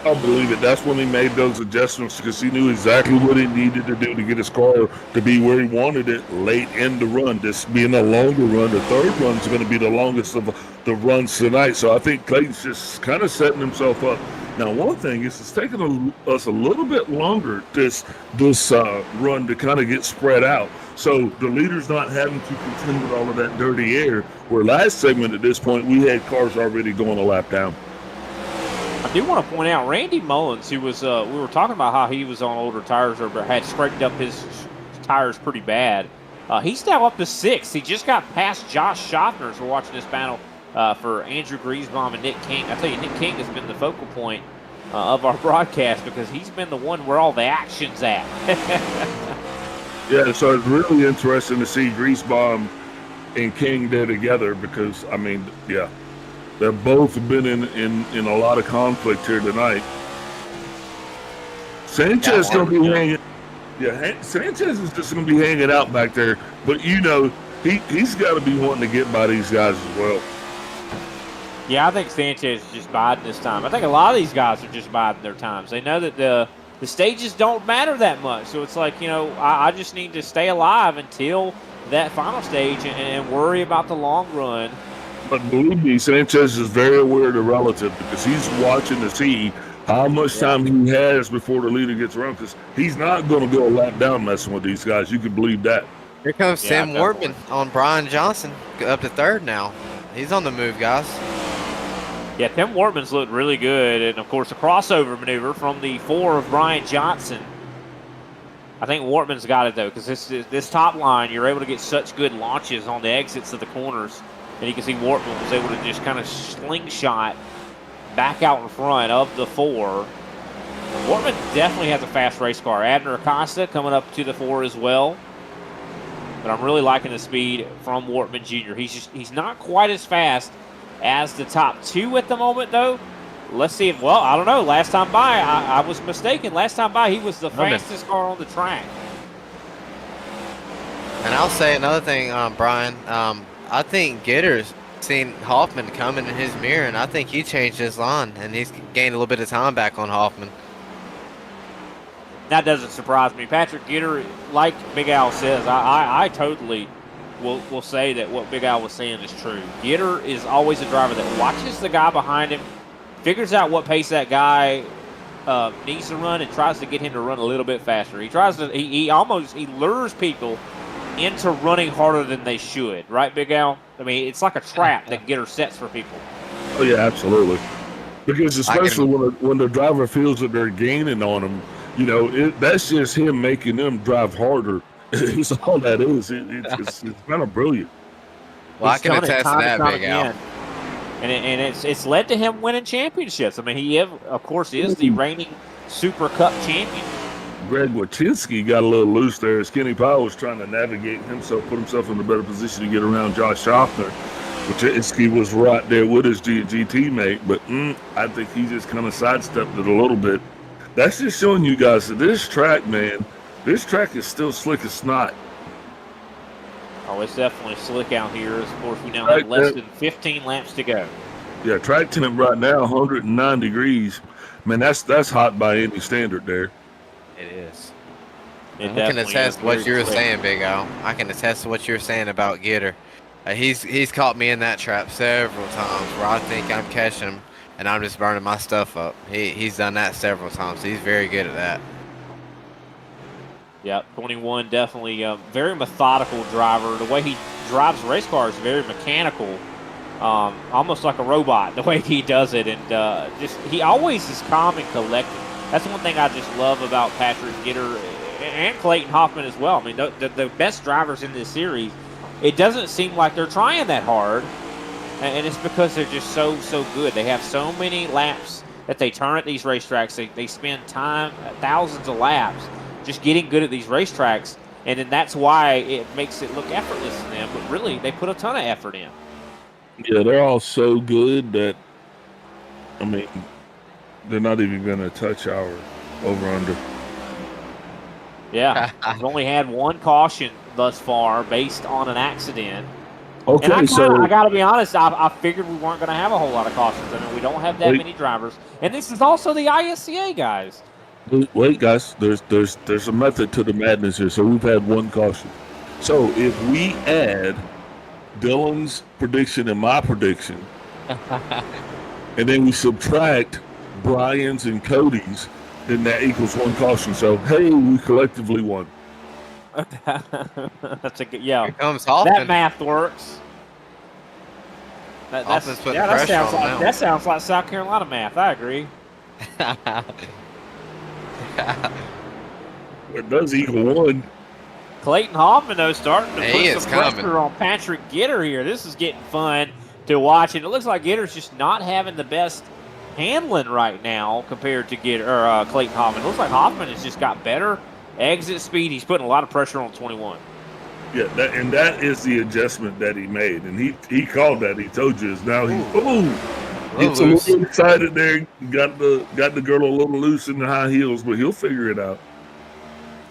S4: I believe it. That's when he made those adjustments because he knew exactly what he needed to do to get his car to be where he wanted it late in the run. This being a longer run, the third run is going to be the longest of the runs tonight. So I think Clayton's just kind of setting himself up. Now, one thing is it's taking us a little bit longer this run to kind of get spread out. So the leader's not having to contend with all of that dirty air. Where last segment at this point, we had cars already going a lap down.
S3: I do want to point out Randy Mullins, who was, we were talking about how he was on older tires or had scraped up his tires pretty bad. He's now up to 6th. He just got past Josh Schaffner as we're watching this battle for Andrew Griesbaum and Nick King. I tell you, Nick King has been the focal point of our broadcast because he's been the one where all the action's at.
S4: Yeah, so it's really interesting to see Griesbaum and King there together because, I mean, yeah. They've both been in a lot of conflict here tonight. Sanchez going to be hanging. Yeah, Sanchez is just going to be hanging out back there. But you know, he's got to be wanting to get by these guys as well.
S3: Yeah, I think Sanchez is just biding this time. I think a lot of these guys are just biding their times. They know that the stages don't matter that much. So it's like, you know, I just need to stay alive until that final stage and worry about the long run.
S4: But believe me, Sanchez is very aware of the relative because he's watching to see how much time he has before the leader gets around because he's not going to go a lap down messing with these guys. You can believe that.
S5: Here comes Sam Wortman on Brian Johnson, up to 3rd now. He's on the move, guys.
S3: Yeah, Tim Wortman's looked really good. And, of course, a crossover maneuver from the 4 of Brian Johnson. I think Wortman's got it, though, because this top line, you're able to get such good launches on the exits of the corners. And you can see Wortman was able to just kind of slingshot back out in front of the 4. Wortman definitely has a fast race car. Abner Acosta coming up to the 4 as well. But I'm really liking the speed from Wortman Jr. He's not quite as fast as the top 2 at the moment, though. Let's see if, well, I don't know. Last time by, I was mistaken. Last time by, he was the fastest car on the track.
S5: And I'll say another thing, Brian. I think Gitter's seen Hoffman coming in his mirror, and I think he changed his line, and he's gained a little bit of time back on Hoffman.
S3: That doesn't surprise me. Patrick Gitter, like Big Al says, I totally will say that what Big Al was saying is true. Gitter is always a driver that watches the guy behind him, figures out what pace that guy needs to run, and tries to get him to run a little bit faster. He tries to he lures people into running harder than they should, right, Big Al? I mean, it's like a trap that Gitter sets for people.
S4: Oh yeah, absolutely. Because especially when the driver feels that they're gaining on them, you know, that's just him making them drive harder. It's all that is. It's kind of brilliant.
S5: Well, I can attest to that, Big Al.
S3: And it's led to him winning championships. I mean, he, of course, is the reigning Super Cup champion.
S4: Greg Wachinski got a little loose there. Skinny Powell was trying to navigate himself, put himself in a better position to get around Josh Schaffner. Wachinski was right there with his GT teammate, but I think he just kind of sidestepped it a little bit. That's just showing you guys that this track, man, this track is still slick as snot.
S3: Oh, it's definitely slick out here. Of course, we now have less than 15 laps to go.
S4: Yeah, track temp right now, 109 degrees. Man, that's hot by any standard there.
S5: It is.
S3: It
S5: I can attest to what you were saying, Big Al. I can attest to what you were saying about Gitter. He's caught me in that trap several times where I think I'm catching him and I'm just burning my stuff up. He's done that several times. He's very good at that.
S3: Yeah, 21, definitely a very methodical driver. The way he drives race cars is very mechanical, almost like a robot, the way he does it. And he always is calm and collected. That's one thing I just love about Patrick Gitter and Clayton Hoffman as well. I mean, the best drivers in this series, it doesn't seem like they're trying that hard, and it's because they're just so good. They have so many laps that they turn at these racetracks. They spend time, thousands of laps, just getting good at these racetracks, and then that's why it makes it look effortless to them. But really, they put a ton of effort in.
S4: Yeah, they're all so good that, I mean, they're not even going to touch our over-under.
S3: Yeah, we've only had one caution thus far based on an accident.
S4: Okay,
S3: and
S4: so
S3: I got to be honest, I figured we weren't going to have a whole lot of cautions. I mean, we don't have that many drivers, and this is also the ISCA, guys.
S4: Wait, guys, there's a method to the madness here. So we've had one caution. So if we add Dylan's prediction and my prediction, and then we subtract Brian's and Cody's, then that equals one caution. So hey, we collectively won.
S3: That's a good, yeah.
S5: Here comes Hoffman.
S3: That math works. That sounds like South Carolina math. I agree.
S4: It does equal one.
S3: Clayton Hoffman, though, starting to put some pressure
S5: coming
S3: on Patrick Gitter here. This is getting fun to watch, and it looks like Gitter's just not having the best handling right now compared to Clayton Hoffman. It looks like Hoffman has just got better exit speed. He's putting a lot of pressure on 21.
S4: Yeah, that is the adjustment that he made, and he called that. He told you is now he's gets a little excited there. Got the girl a little loose in the high heels, but he'll figure it out.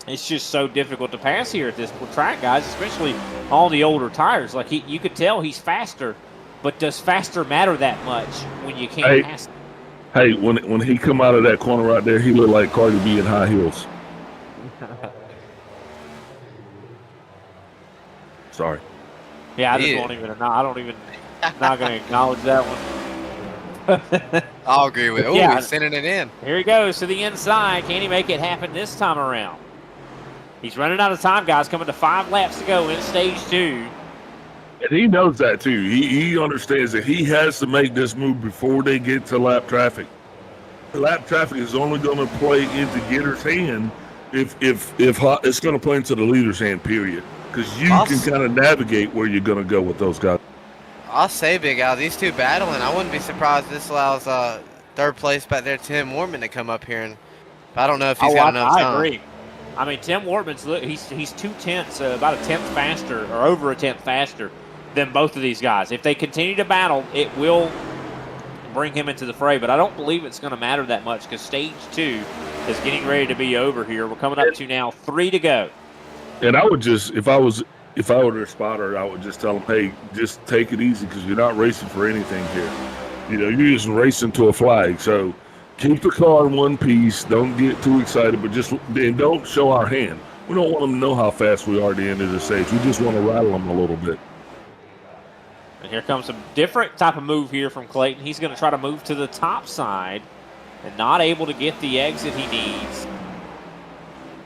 S3: It's just so difficult to pass here at this track, guys, especially on the older tires. Like you could tell he's faster, but does faster matter that much when you can't pass him?
S4: Hey, when he come out of that corner right there, he looked like Cardi B in high heels. Sorry.
S3: Yeah, I just won't even. I don't even. Not going to acknowledge that one.
S5: I'll agree with it. Oh, he's sending it in.
S3: Here he goes to the inside. Can he make it happen this time around? He's running out of time, guys. Coming to 5 laps to go in stage 2.
S4: And he knows that, too. He understands that he has to make this move before they get to lap traffic. Lap traffic is only going to play into Gitter's hand if it's going to play into the leader's hand, period. Because you can kind of navigate where you're going to go with those guys.
S5: I'll say, Big Al, these two battling. I wouldn't be surprised if this allows third place back there, Tim Wortman, to come up here. And I don't know if he's got enough time.
S3: I agree. I mean, Tim Wortman's he's 2/10, about a 10th faster, or over a 10th faster than both of these guys. If they continue to battle, it will bring him into the fray. But I don't believe it's going to matter that much because stage 2 is getting ready to be over here. We're coming up to now 3 to go.
S4: And I would just, if I were their spotter, I would just tell them, hey, just take it easy because you're not racing for anything here. You know, you're just racing to a flag. So Keep the car in one piece. Don't get too excited, but and don't show our hand. We don't want them to know how fast we are at the end of the stage. We just want to rattle them a little bit.
S3: And here comes a different type of move here from Clayton. He's going to try to move to the top side and not able to get the exit he needs.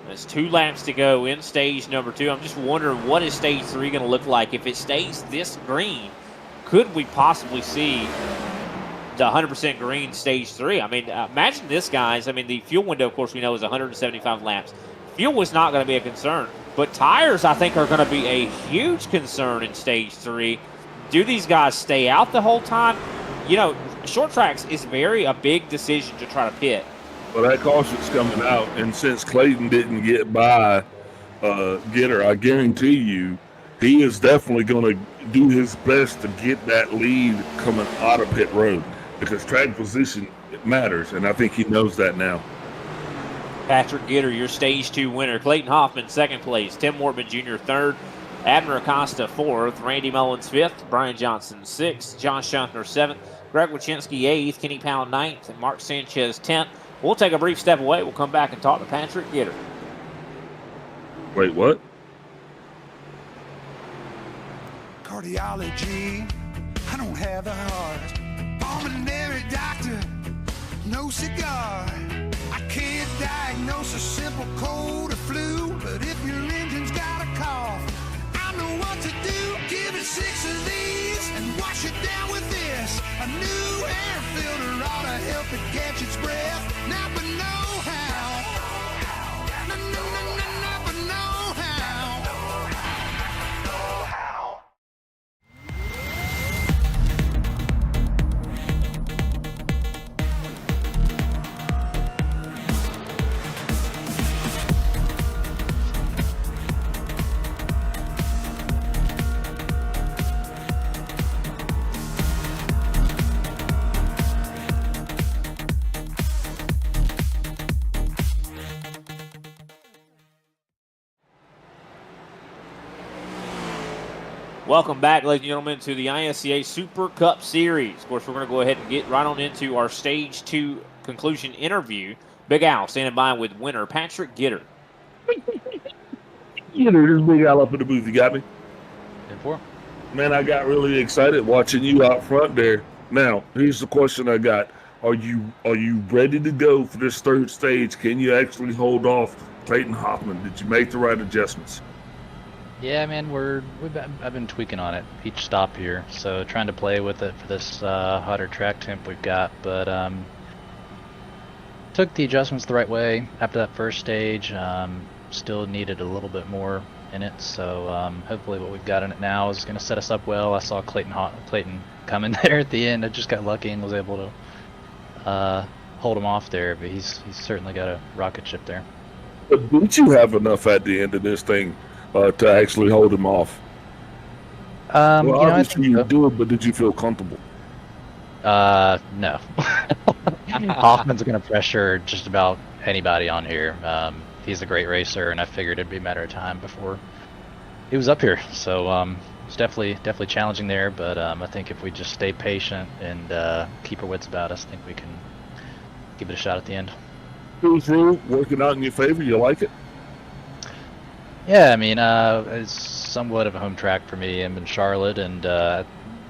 S3: There's 2 laps to go in stage number 2. I'm just wondering, what is stage 3 going to look like? If it stays this green, could we possibly see the 100% green stage 3? I mean, imagine this, guys. I mean, the fuel window, of course, we know is 175 laps. Fuel was not going to be a concern, but tires, I think, are going to be a huge concern in stage 3. Do these guys stay out the whole time? You know, short tracks is a big decision to try to pit.
S4: Well, that caution's coming out, and since Clayton didn't get by Gitter, I guarantee you he is definitely going to do his best to get that lead coming out of pit road, because track position matters, and I think he knows that now.
S3: Patrick Gitter, your stage 2 winner. Clayton Hoffman, 2nd place. Tim Mortman Jr., 3rd. Abner Acosta, 4th. Randy Mullins, 5th. Brian Johnson, 6th. John Schuntner, 7th. Greg Wachinski, 8th. Kenny Powell, 9th. And Mark Sanchez, 10th. We'll take a brief step away. We'll come back and talk to Patrick Gitter.
S4: Wait, what?
S2: Cardiology, I don't have the heart. Pulmonary doctor, no cigar. I can't diagnose a simple cold or flu, but if your engine's got a cough, I know what to do. Give it 6 of these and wash it down with this. A new air filter ought to help it catch its breath. Napa know-how. Napa know-how.
S3: Welcome back, ladies and gentlemen, to the ISCA Super Cup Series. Of course, we're going to go ahead and get right on into our Stage 2 conclusion interview. Big Al standing by with winner Patrick Gitter.
S4: There's Big Al up in the booth. You got me?
S9: 10-4.
S4: Man, I got really excited watching you out front there. Now, here's the question I got. Are you ready to go for this 3rd stage? Can you actually hold off Clayton Hoffman? Did you make the right adjustments?
S9: Yeah, man, I've been tweaking on it each stop here, so trying to play with it for this hotter track temp we've got. But took the adjustments the right way after that 1st stage. Still needed a little bit more in it, so hopefully what we've got in it now is going to set us up well. I saw Clayton coming there at the end. I just got lucky and was able to hold him off there, but he's certainly got a rocket ship there.
S4: But didn't you have enough at the end of this thing to actually hold him off? Well, obviously you do it, but did you feel comfortable?
S9: No. Hoffman's going to pressure just about anybody on here. He's a great racer, and I figured it'd be a matter of time before he was up here. So it's definitely challenging there, but I think if we just stay patient and keep our wits about us, I think we can give it a shot at the end.
S4: Who's working out in your favor? You like it?
S9: Yeah, I mean, it's somewhat of a home track for me. I'm in Charlotte, and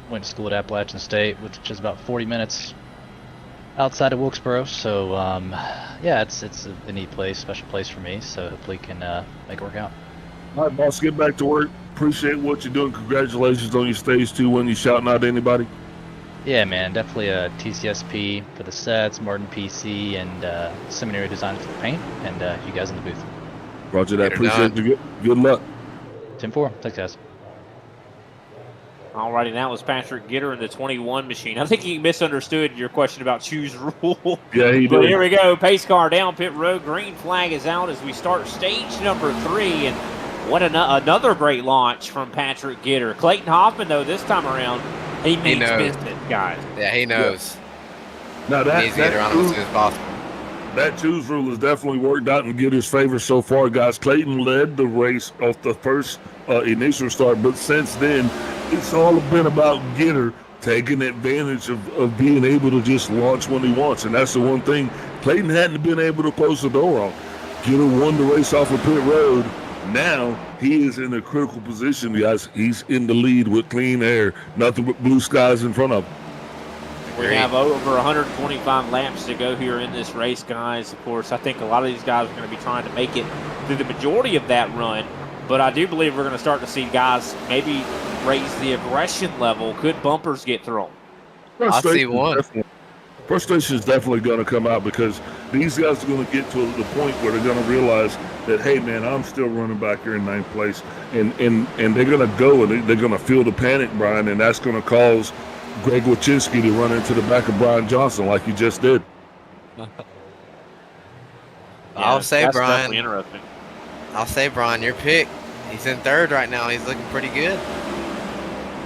S9: went to school at Appalachian State, which is about 40 minutes outside of Wilkesboro. So, yeah, it's a neat place, special place for me. So hopefully can make it work out.
S4: All right, boss, get back to work. Appreciate what you're doing. Congratulations on your stage 2 win. You shouting out to anybody?
S9: Yeah, man, definitely a TCSP for the sets, Martin PC, and Seminary Design for the paint, and you guys in the booth.
S4: Roger that. Appreciate you. Good luck.
S9: 10-4. Thanks, guys.
S3: Alrighty, now it's Patrick Gitter in the 21 machine. I think he misunderstood your question about choose rule.
S4: Yeah, he did.
S3: But here we go. Pace car down pit road. Green flag is out as we start stage number 3. And what another great launch from Patrick Gitter. Clayton Hoffman, though, this time around, he means business, guys.
S5: Yeah, he knows.
S4: Yeah. Now that,
S5: he needs to get around as soon as possible.
S4: That choose rule has definitely worked out in Gitter's favor so far, guys. Clayton led the race off the first initial start, but since then, it's all been about Gitter taking advantage of being able to just launch when he wants. And that's the one thing Clayton hadn't been able to close the door on. Gitter won the race off of pit road. Now he is in a critical position, guys. He's in the lead with clean air, nothing but blue skies in front of him.
S3: We have over 125 laps to go here in this race, guys. Of course, I think a lot of these guys are going to be trying to make it through the majority of that run, but I do believe we're going to start to see guys maybe raise the aggression level. Could bumpers get thrown?
S5: I see one.
S4: Frustration is definitely going to come out because these guys are going to get to the point where they're going to realize that, hey, man, I'm still running back here in ninth place, and they're going to go and they're going to feel the panic, Brian, and that's going to cause Greg Wachinski to run into the back of Brian Johnson like he just did.
S5: I'll say, Brian.
S3: Interesting.
S5: I'll say, Brian, your pick. He's in third right now. He's looking pretty good.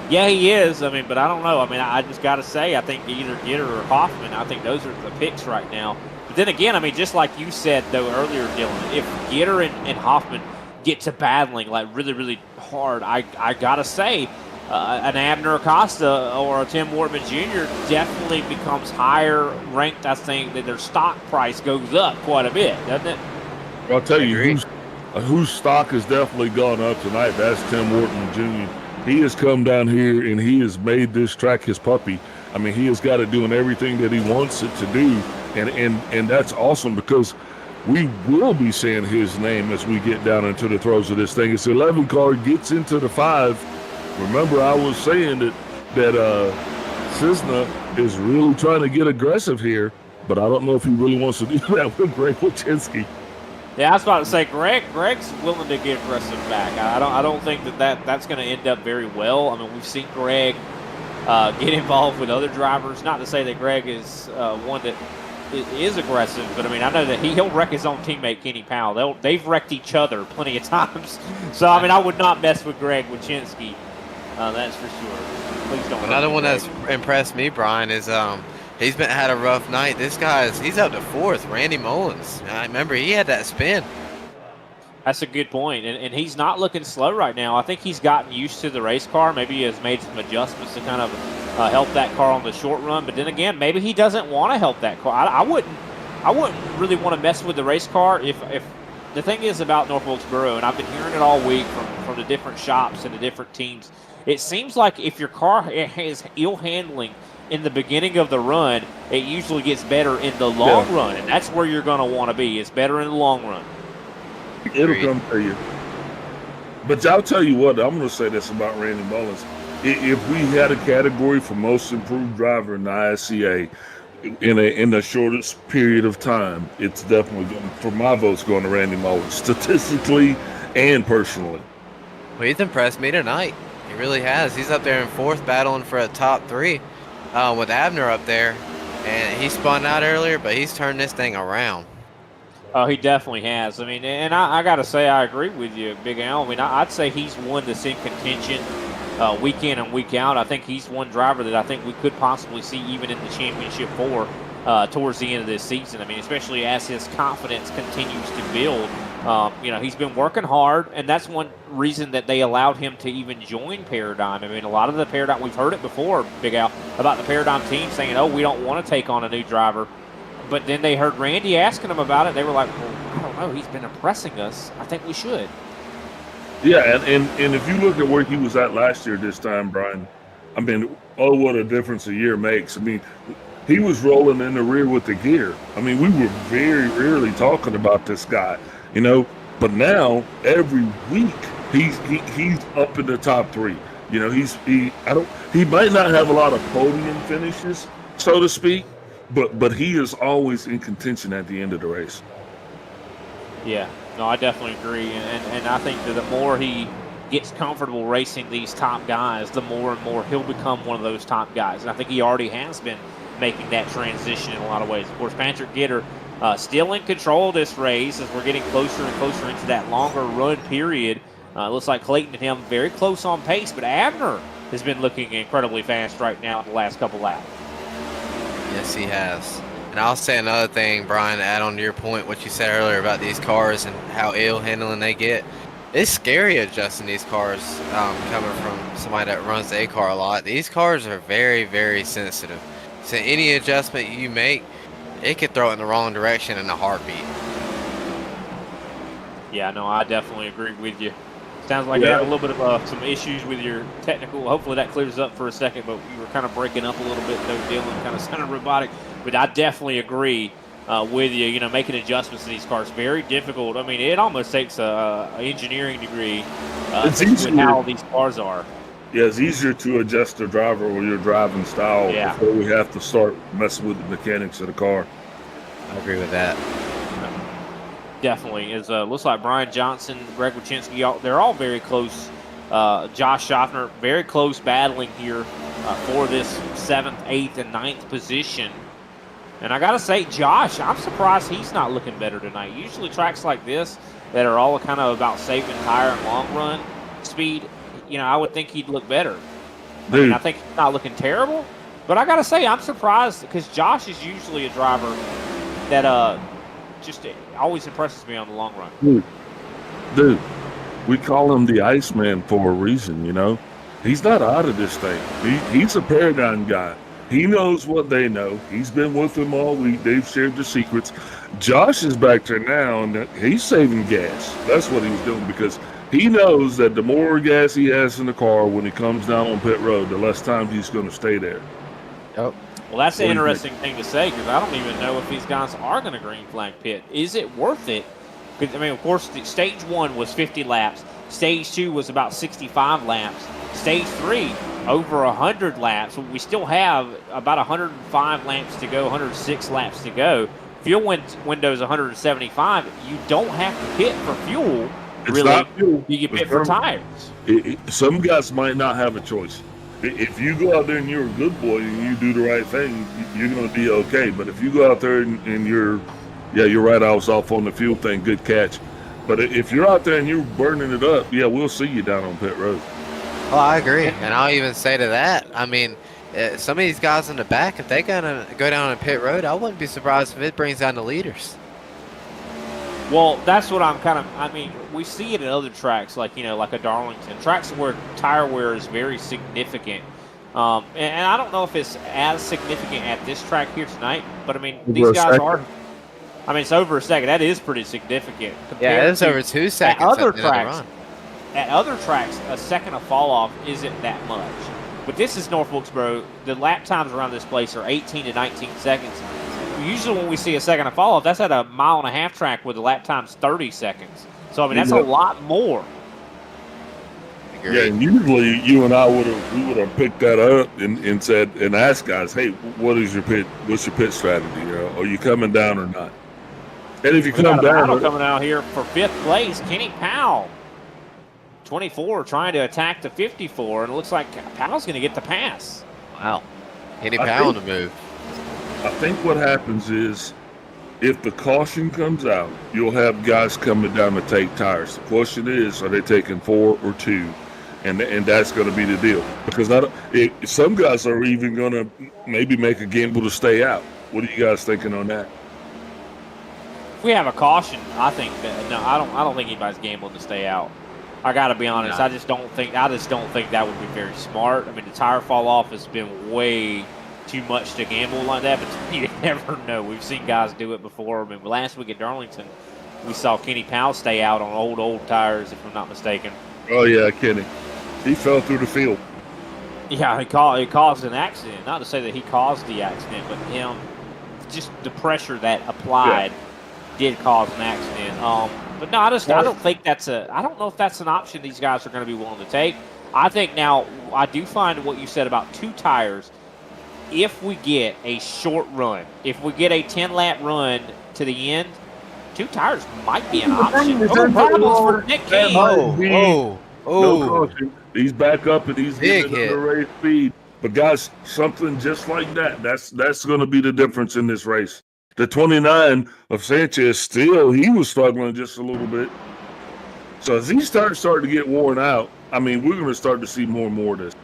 S3: Yeah, he is. I mean, but I don't know. I mean, I just got to say, I think either Gitter or Hoffman, I think those are the picks right now. But then again, I mean, just like you said, though, earlier, Dylan, if Gitter and Hoffman get to battling, like, really, really hard, I got to say, an Abner Acosta or a Tim Wortman Jr. definitely becomes higher ranked. I think that their stock price goes up quite a bit, doesn't it?
S4: Well, I'll tell you whose stock has definitely gone up tonight. That's Tim Wortman Jr. He has come down here and he has made this track his puppy. I mean, he has got it doing everything that he wants it to do, and that's awesome because we will be saying his name as we get down into the throes of this thing. It's 11 car gets into the 5. Remember, I was saying that Cisna is really trying to get aggressive here, but I don't know if he really wants to do that with Greg Wachinski.
S3: Yeah, I was about to say Greg's willing to get aggressive back. I don't think that's going to end up very well. I mean, we've seen Greg get involved with other drivers. Not to say that Greg is one that is aggressive, but I mean, I know that he'll wreck his own teammate Kenny Powell. They've wrecked each other plenty of times. So I mean, I would not mess with Greg Wachinski. That's for sure. Please don't.
S5: Another one that's impressed me, Brian, is he's had a rough night. This he's up to 4th. Randy Mullins. I remember he had that spin.
S3: That's a good point, and he's not looking slow right now. I think he's gotten used to the race car. Maybe he has made some adjustments to kind of help that car on the short run. But then again, maybe he doesn't want to help that car. I wouldn't really want to mess with the race car if the thing is about North Wilkesboro, and I've been hearing it all week from the different shops and the different teams. It seems like if your car has ill handling in the beginning of the run, it usually gets better in the long run, and that's where you're going to want to be. It's better in the long run.
S4: It'll come to you. But I'll tell you what, I'm going to say this about Randy Mullins. If we had a category for most improved driver in the ISCA in the shortest period of time, it's definitely going, for my votes, going to Randy Mullins, statistically and personally.
S5: Well, he's impressed me tonight. He really has. He's up there in 4th battling for a top 3 with Abner up there. And he spun out earlier, but he's turned this thing around.
S3: Oh, he definitely has. I mean, and I got to say, I agree with you, Big Al. I mean, I'd say he's one that's in contention week in and week out. I think he's one driver that I think we could possibly see even in the championship 4 towards the end of this season. I mean, especially as his confidence continues to build. He's been working hard, and that's one reason that they allowed him to even join Paradigm. I mean, a lot of the Paradigm, we've heard it before, Big Al, about the Paradigm team saying, oh, we don't want to take on a new driver. But then they heard Randy asking him about it. They were like, well, I don't know. He's been impressing us. I think we should.
S4: Yeah, and if you look at where he was at last year this time, Brian, I mean, oh, what a difference a year makes. I mean, he was rolling in the rear with the gear. I mean, we were very rarely talking about this guy, But now, every week, he's up in the top 3. He might not have a lot of podium finishes, so to speak, but he is always in contention at the end of the race.
S3: Yeah, no, I definitely agree, and I think that the more he gets comfortable racing these top guys, the more and more he'll become one of those top guys. And I think he already has been making that transition in a lot of ways. Of course, Patrick Gitter still in control of this race as we're getting closer and closer into that longer run period. It looks like Clayton and him very close on pace, but Abner has been looking incredibly fast right now in the last couple laps.
S5: Yes, he has. And I'll say another thing, Brian, to add on to your point, what you said earlier about these cars and how ill handling they get. It's scary adjusting these cars, coming from somebody that runs the A car a lot. These cars are very, very sensitive. So any adjustment you make, it could throw it in the wrong direction in a heartbeat.
S3: Yeah, no, I definitely agree with you. Sounds like you have a little bit of some issues with your technical. Hopefully that clears up for a second, but you were kind of breaking up a little bit, though, Dylan, kind of sounded robotic. But I definitely agree with you. You know, making adjustments to these cars very difficult. I mean, it almost takes a engineering degree
S4: It's
S3: with
S4: easier.
S3: how these cars are.
S4: Yeah, it's easier to adjust the driver or your driving style before we have to start messing with the mechanics of the car.
S5: I agree with that.
S3: Definitely. Looks like Brian Johnson, Greg Wachinski, they're all very close. Josh Schaffner, very close battling here for this 7th, 8th, and 9th position. And I got to say, Josh, I'm surprised he's not looking better tonight. Usually tracks like this that are all kind of about saving tire and long run speed, you know, I would think he'd look better.
S4: Dude.
S3: I think he's not looking terrible. But I got to say, I'm surprised because Josh is usually a driver that just always impresses me on the long run.
S4: Dude, we call him the Iceman for a reason, you know? He's not out of this thing. He's a paradigm guy. He knows what they know. He's been with them all week. They've shared the secrets. Josh is back there now, and he's saving gas. That's what he's doing because he knows that the more gas he has in the car when he comes down on pit road, the less time he's going to stay there.
S5: Yep.
S3: Well, that's an interesting thing to say because I don't even know if these guys are going to green flag pit. Is it worth it? Because, I mean, of course, stage 1 was 50 laps. Stage 2 was about 65 laps. Stage 3, over 100 laps. We still have about 105 laps to go, 106 laps to go. Fuel window's 175. You don't have to pit for fuel,
S4: It's
S3: really.
S4: not fuel.
S3: You can pit for tires.
S4: Some guys might not have a choice. If you go out there and you're a good boy and you do the right thing, you're going to be okay. But if you go out there and you're right, I was off on the fuel thing, good catch. But if you're out there and you're burning it up, we'll see you down on pit road.
S5: Oh, I agree. And I'll even say to that, I mean, some of these guys in the back, if they're going to go down on pit road, I wouldn't be surprised if it brings down the leaders.
S3: Well, that's what I mean, we see it in other tracks, like, you know, like a Darlington. Tracks where tire wear is very significant. And I don't know if it's as significant at this track here tonight, but, I mean, these guys are. I mean, it's over a second. That is pretty significant.
S5: Yeah, it's over 2 seconds.
S3: At other tracks, a second of fall off isn't that much. But this is North Wilkesboro. The lap times around this place are 18 to 19 seconds. Usually when we see a second of fall off, that's at a 1.5 mile track where the lap time's 30 seconds. So, I mean, that's a lot more.
S4: Yeah, and usually you and I would have picked that up and said and asked guys, hey, what's your pit strategy? You know, are you coming down or not? And if you come down,
S3: coming out here for 5th place, Kenny Powell, 24, trying to attack the 54, and it looks like Powell's going to get the pass.
S5: Wow, Kenny Powell on the move.
S4: I think what happens is, if the caution comes out, you'll have guys coming down to take tires. The question is, are they taking 4 or 2? And that's going to be the deal. Because some guys are even going to maybe make a gamble to stay out. What are you guys thinking on that?
S3: If we have a caution, I think that I don't think anybody's gambling to stay out. I got to be honest. No. I just don't think that would be very smart. I mean, the tire fall off has been way too much to gamble like that, but you never know. We've seen guys do it before. I mean, last week at Darlington, we saw Kenny Powell stay out on old tires, if I'm not mistaken.
S4: Oh yeah, Kenny. He fell through the field.
S3: Yeah, he caused an accident. Not to say that he caused the accident, but him, just the pressure that applied did cause an accident. But no, I don't know if that's an option these guys are going to be willing to take. I think now, I do find what you said about 2 tires. If we get a short run, if we get a 10-lap run to the end, 2 tires might be an option. No problems for Nick King.
S5: Oh.
S4: No caution. He's back up and he's getting the race speed. But guys, something just like that's going to be the difference in this race. The 29 of Sanchez he was struggling just a little bit. So as he starts to get worn out, I mean, we're going to start to see more and more of this.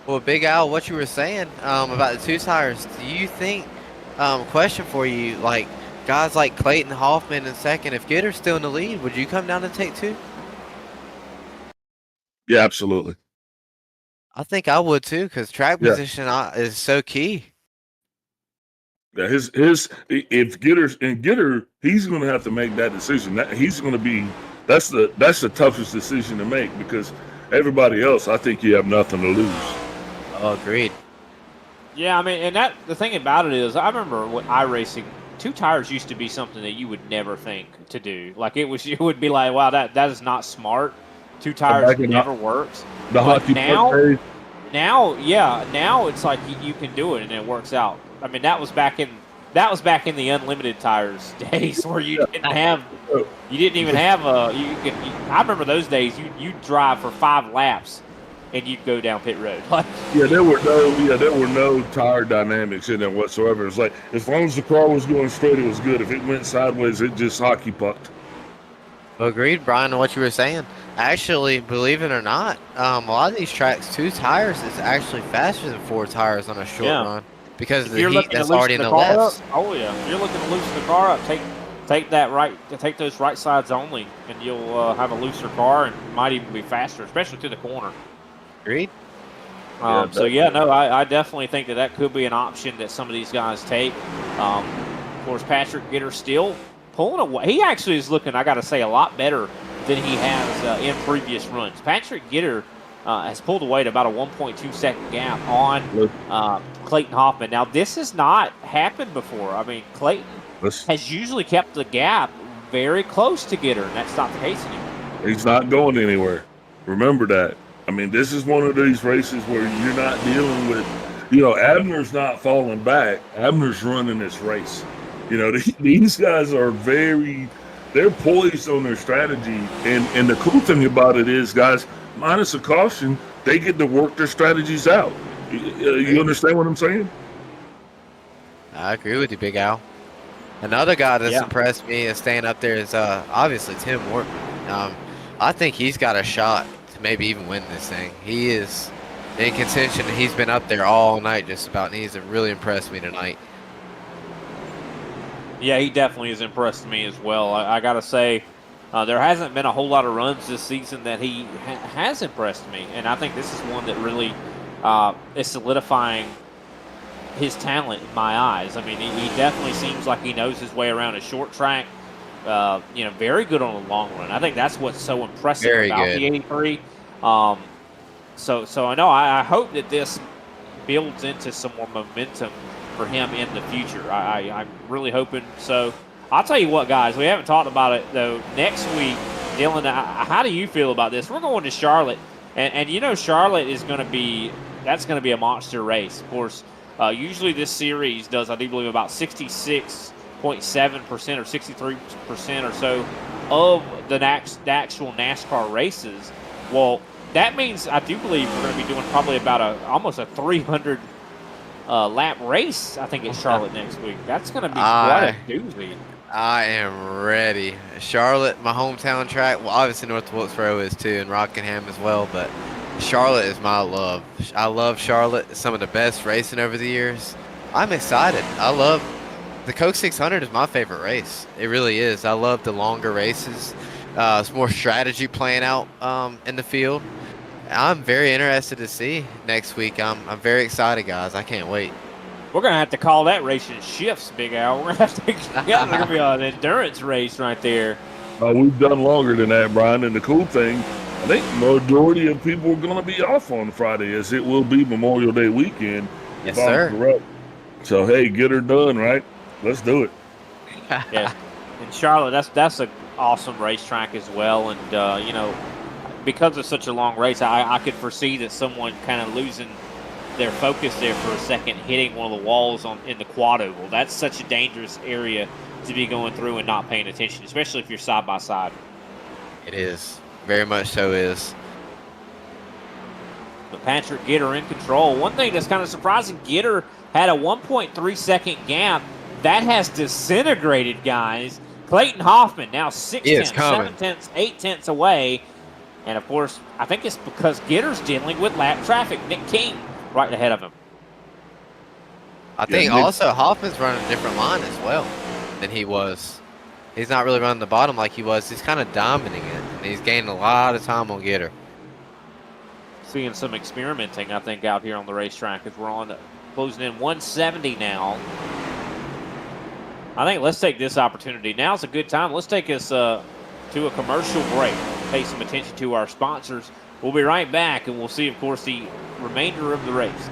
S5: Well, Big Al, what you were saying about the 2 tires, do you think, question for you, like guys like Clayton Hoffman in second, if Gitter's still in the lead, would you come down to take 2?
S4: Yeah, absolutely.
S5: I think I would too, because track
S4: Yeah.
S5: position is so key.
S4: Yeah, his if Gitter, he's going to have to make that decision. He's going to be that's the toughest decision to make because everybody else, I think you have nothing to lose.
S5: Oh, agreed.
S3: Yeah, I mean, and the thing about it is, I remember with iRacing, 2 tires used to be something that you would never think to do. Like it would be like, wow, that is not smart. 2 tires
S4: Back in
S3: never works.
S4: The
S3: But
S4: hockey puck days.
S3: now it's like you can do it and it works out. I mean, that was back in the unlimited tires days where you didn't even have I remember those days you drive for 5 laps and you'd go down pit road. Like
S4: there were no tire dynamics in there whatsoever. It's like as long as the car was going straight, it was good. If it went sideways, it just hockey pucked.
S5: Agreed, Brian, on what you were saying. Actually, believe it or not, a lot of these tracks, 2 tires is actually faster than 4 tires on a short run because of the heat that's already in the lefts.
S3: Oh yeah, if you're looking to loosen the car up, take those right sides only, and you'll have a looser car and might even be faster, especially to the corner.
S5: Agreed.
S3: I definitely think that could be an option that some of these guys take. Of course, Patrick Gitter still pulling away. He actually is looking, I got to say, a lot better than he has in previous runs. Patrick Gitter has pulled away at about a 1.2 second gap on Clayton Hoffman. Now, this has not happened before. I mean, Clayton has usually kept the gap very close to Gitter, and that's not the case anymore.
S4: He's not going anywhere. Remember that. I mean, this is one of these races where you're not dealing with, Abner's not falling back. Abner's running this race. These guys are they're poised on their strategy. And the cool thing about it is, guys, minus a caution, they get to work their strategies out. You understand what I'm saying?
S5: I agree with you, Big Al. Another guy that's impressed me is staying up there is obviously Tim Workman. I think he's got a shot to maybe even win this thing. He is in contention. He's been up there all night just about, and he's really impressed me tonight.
S3: Yeah, he definitely has impressed me as well. I got to say, there hasn't been a whole lot of runs this season that he has impressed me, and I think this is one that really is solidifying his talent in my eyes. I mean, he definitely seems like he knows his way around a short track. Very good on the long run. I think that's what's so impressive about the 83. So I know I hope that this builds into some more momentum for him in the future. I'm really hoping so. I'll tell you what, guys, we haven't talked about it though. Next week, Dylan, how do you feel about this? We're going to Charlotte, and Charlotte is going to be a monster race. Of course, usually this series does, I do believe, about 66.7% or 63% or so of the actual NASCAR races. Well, that means I do believe we're going to be doing probably about almost a 300 lap race, I think, at Charlotte next week. That's going to be quite a doozy.
S5: I am ready. Charlotte, my hometown track. Well, obviously North Wilkesboro is too, and Rockingham as well, but Charlotte is my love. I love Charlotte. It's some of the best racing over the years. I'm excited. I love the Coke 600 is my favorite race. It really is. I love the longer races. It's more strategy playing out in the field. I'm very interested to see next week. I'm very excited, guys. I can't wait.
S3: We're going to have to call that race in shifts, Big Al. We're going to be an endurance race right there.
S4: We've done longer than that, Brian. And the cool thing, I think majority of people are going to be off on Friday, as it will be Memorial Day weekend.
S5: Yes, sir.
S4: Correct. So, hey, get her done, right? Let's do it.
S3: Yeah. In Charlotte, that's an awesome racetrack as well. And, because it's such a long race, I could foresee that someone kind of losing their focus there for a second, hitting one of the walls in the quad oval. That's such a dangerous area to be going through and not paying attention, especially if you're side by side.
S5: It is. Very much so is.
S3: But Patrick Gitter in control. One thing that's kind of surprising, Gitter had a 1.3 second gap. That has disintegrated, guys. Clayton Hoffman now 6 tenths, 7 tenths, 8 tenths away. And, of course, I think it's because Gitter's dealing with lap traffic. Nick King right ahead of him.
S5: I think also Hoffman's running a different line as well than he was. He's not really running the bottom like he was. He's kind of dominating it, and he's gaining a lot of time on Gitter.
S3: seeing some experimenting, I think, out here on the racetrack as we're on closing in 170 now. I think let's take this opportunity. Now's a good time. Let's take us to a commercial break. Pay some attention to our sponsors. We'll be right back, and we'll see, of course, the remainder of the race.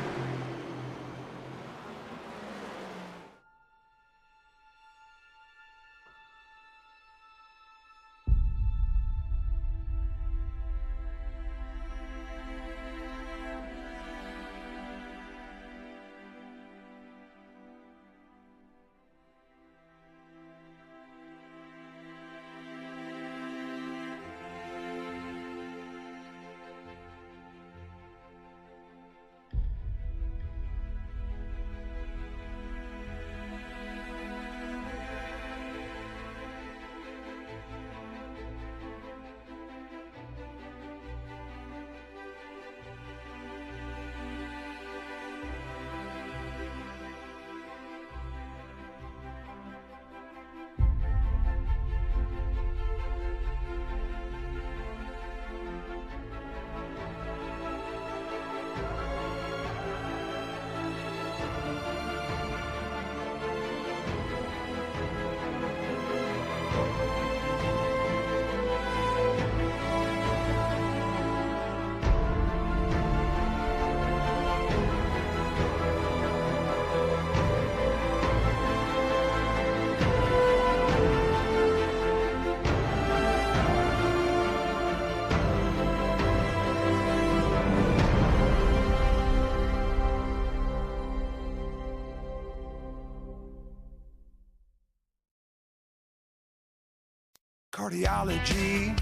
S2: Cardiology,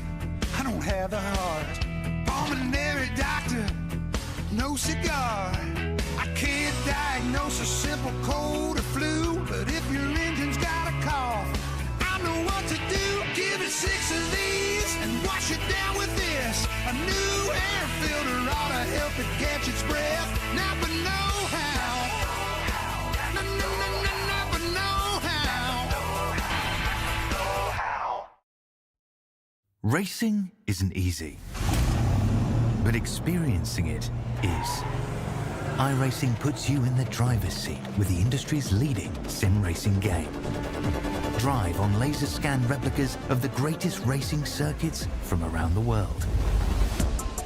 S2: I don't have the heart. Pulmonary doctor, no cigar. I can't diagnose a simple cold or flu, but if your engine's got a cough, I know what to do. Give it 6 of these and wash it down with this. A new air filter ought to help it catch its breath. Napa know-how. Napa know-how.
S1: Racing isn't easy, but experiencing it is. iRacing puts you in the driver's seat with the industry's leading sim racing game. Drive on laser scan replicas of the greatest racing circuits from around the world.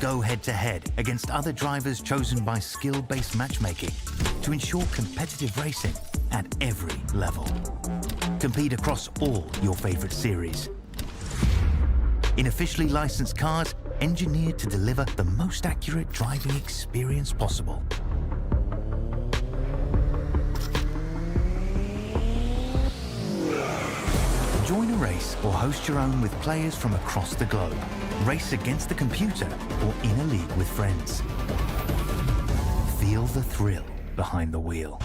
S1: Go head-to-head against other drivers chosen by skill-based matchmaking to ensure competitive racing at every level. Compete across all your favorite series. In officially licensed cars, engineered to deliver the most accurate driving experience possible. Join a race or host your own with players from across the globe. Race against the computer or in a league with friends. Feel the thrill behind the wheel.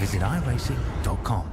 S1: Visit iRacing.com.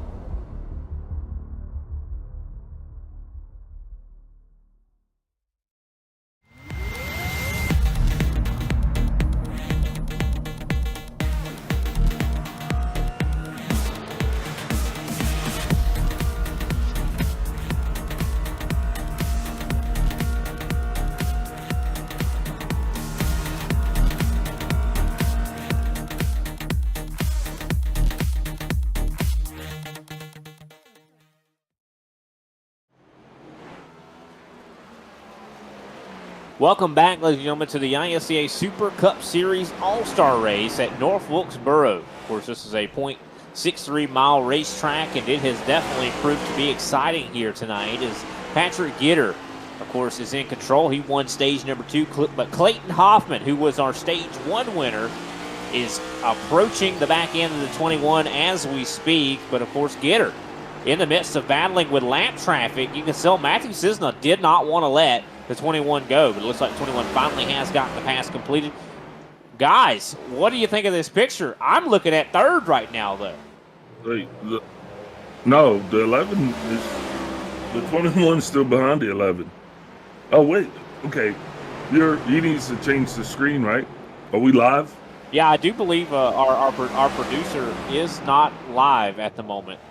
S3: Welcome back, ladies and gentlemen, to the ISCA Super Cup Series All-Star Race at North Wilkesboro. Of course, this is a .63-mile racetrack, and it has definitely proved to be exciting here tonight as Patrick Gitter, of course, is in control. He won stage number 2, but Clayton Hoffman, who was our stage 1 winner, is approaching the back end of the 21 as we speak. But, of course, Gitter, in the midst of battling with lap traffic, you can tell Matthew Cisna did not want to let the 21 go, but it looks like 21 finally has gotten the pass completed. Guys, what do you think of this picture? I'm looking at third right now, though.
S4: Wait, no, the 11 is the 21 is still behind the 11. Oh wait, okay, he needs to change the screen, right? Are we live?
S3: Yeah, I do believe our producer is not live at the moment.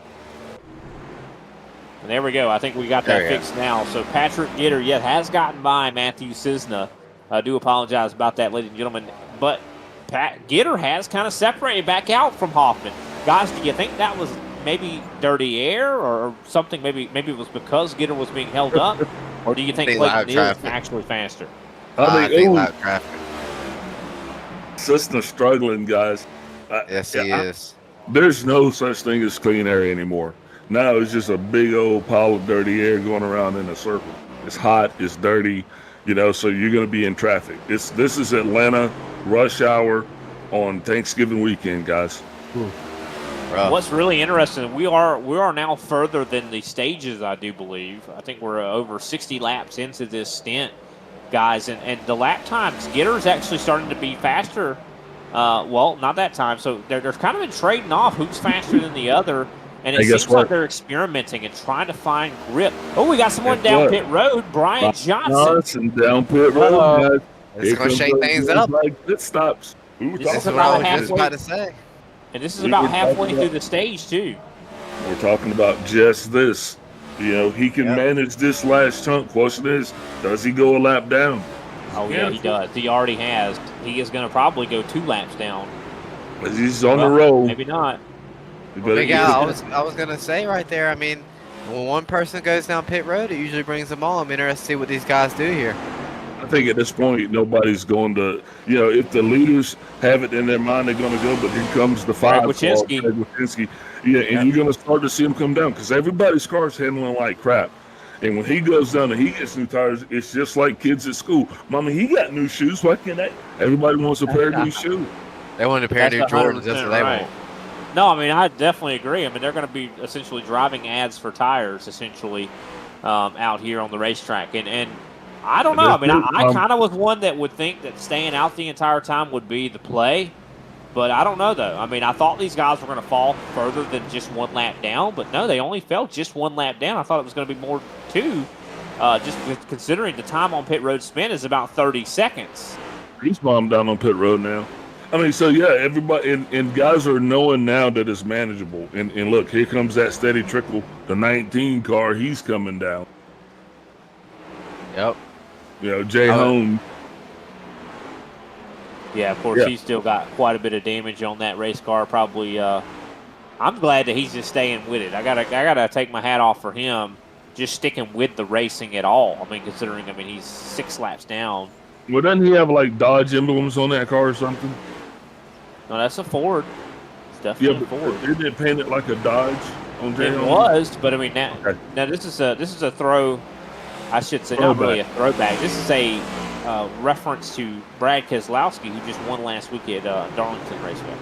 S3: And there we go. I think we got that fixed now. So Patrick Gitter, has gotten by Matthew Cisna. I do apologize about that, ladies and gentlemen. But Pat Gitter has kind of separated back out from Hoffman. Guys, do you think that was maybe dirty air or something? Maybe it was because Gitter was being held up? Or do you think Clayton is actually faster?
S4: I think
S5: loud traffic.
S4: Cisna's struggling, guys.
S5: Yes, he is.
S4: There's no such thing as clean air anymore. Now it's just a big old pile of dirty air going around in a circle. It's hot, it's dirty, so you're going to be in traffic. This is Atlanta rush hour on Thanksgiving weekend, guys.
S3: What's really interesting, we are now further than the stages, I do believe. I think we're over 60 laps into this stint, guys, and the lap times, Gitter's actually starting to be faster. Well, not that time. So they're kind of been trading off who's faster than the other. And it seems like they're experimenting and trying to find grip. Oh, we got someone down pit road, Brian Johnson.
S4: Down pit road, guys.
S5: It's going to shake things up.
S4: Like pit stops.
S3: This is about halfway.
S5: About to say.
S3: And this is about halfway through the stage, too.
S4: We're talking about just this. He can manage this last chunk. Question is, does he go a lap down?
S3: Oh, yeah, he does. He already has. He is going to probably go 2 laps down.
S4: He's on the roll.
S3: Maybe not.
S5: Big Al, I was going to say right there, I mean, when one person goes down pit road, it usually brings them all. I'm interested to see what these guys do here.
S4: I think at this point, nobody's going to, if the leaders have it in their mind, they're going to go, but here comes the 5.
S3: Wojcinski.
S4: Yeah, and you're going to start to see him come down because everybody's car's handling like crap. And when he goes down and he gets new tires, it's just like kids at school. Mommy, he got new shoes. Why can't they? Everybody wants a pair of new shoes.
S5: They want a pair of new Jordans. That's what they want.
S3: No, I mean, I definitely agree. I mean, they're going to be essentially driving ads for tires, essentially, out here on the racetrack. And I don't know. I mean, I kind of was one that would think that staying out the entire time would be the play. But I don't know, though. I mean, I thought these guys were going to fall further than just 1 lap down. But no, they only fell just 1 lap down. I thought it was going to be more 2, just considering the time on pit road spin is about 30 seconds.
S4: He's bombed down on pit road now. I mean, so yeah, everybody and guys are knowing now that it's manageable. And look, here comes that steady trickle. The 19 car, he's coming down.
S5: Yep.
S4: Jay Hone.
S3: Yeah, of course, he's still got quite a bit of damage on that race car. Probably, I'm glad that he's just staying with it. I gotta take my hat off for him, just sticking with the racing at all. I mean, considering, he's 6 laps down.
S4: Well, doesn't he have like Dodge emblems on that car or something?
S3: No, that's a Ford. It's definitely a Ford.
S4: Isn't it painted like a Dodge on Jay Hone?
S3: It was, but I mean now this is a throw. I should say not really a throwback. This is a reference to Brad Keselowski, who just won last week at Darlington Raceway.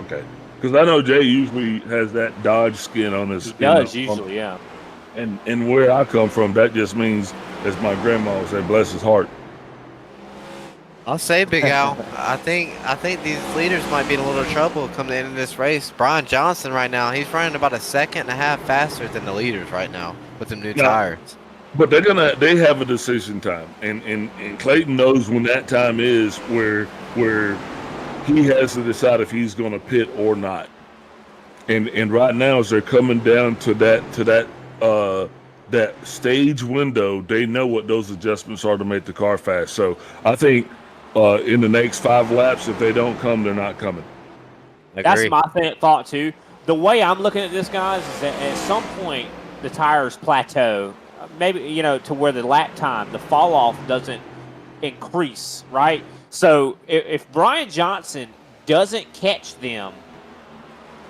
S4: Okay, because I know Jay usually has that Dodge skin on his.
S3: He does usually, yeah.
S4: And where I come from, that just means, as my grandma would say, bless his heart.
S5: I'll say, Big Al, I think these leaders might be in a little trouble come the end of this race. Brian Johnson right now, he's running about 1.5 seconds faster than the leaders right now with the new tires.
S4: But they have a decision time, and Clayton knows when that time is where he has to decide if he's going to pit or not. And right now, as they're coming down to that stage window, they know what those adjustments are to make the car fast. So I think in the next 5 laps, if they don't come, they're not coming.
S3: That's my thought too. The way I'm looking at this, guys, is that at some point the tires plateau. Maybe, to where the lap time, the fall off doesn't increase, right? So if Brian Johnson doesn't catch them,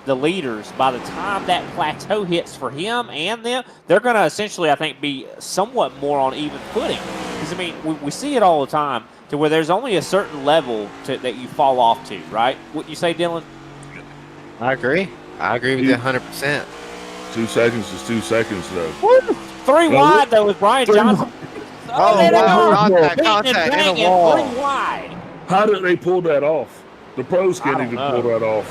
S3: the leaders, by the time that plateau hits for him and them, they're going to essentially, I think, be somewhat more on even footing. Because, we see it all the time to where there's only a certain level that you fall off to, right? What you say, Dylan?
S5: I agree with you 100%.
S4: 2 seconds is 2 seconds, though.
S3: Woo! 3 wide, though, with Brian Johnson.
S5: Wow. Contact in the wall.
S3: 3 wide.
S4: How did they pull that off? The pros can't even pull that off.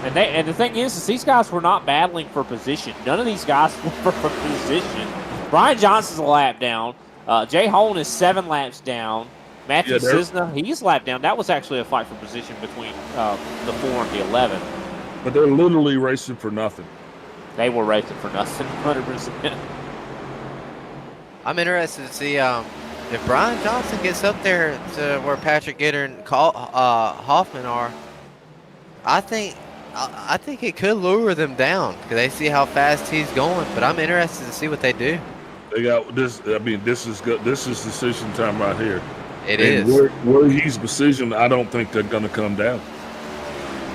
S3: And the thing is these guys were not battling for position. None of these guys were for position. Brian Johnson's a lap down. Jay Hone is 7 laps down. Matthew Cisna, he's a lap down. That was actually a fight for position between the 4 and the 11.
S4: But they're literally racing for nothing.
S3: They were racing for nothing, 100%.
S5: I'm interested to see if Brian Johnson gets up there to where Patrick Gitter and Hoffman are. I think it could lure them down because they see how fast he's going. But I'm interested to see what they do.
S4: They got this. I mean, this is good. This is decision time right here.
S5: It
S4: and
S5: is.
S4: Where he's positioned, I don't think they're going to come down.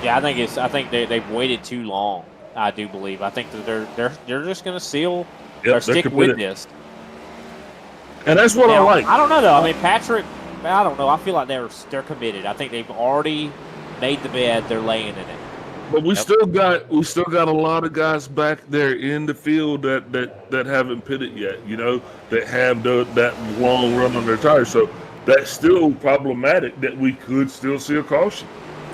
S3: Yeah, I think they've waited too long. I do believe. I think that they're just going to seal or stick with this.
S4: And that's what I like.
S3: I don't know though. I mean, Patrick. I don't know. I feel like they're committed. I think they've already made the bed. They're laying in it.
S4: But we still got a lot of guys back there in the field that haven't pitted yet. You know, that have that long run on their tires. So that's still problematic. That we could still see a caution.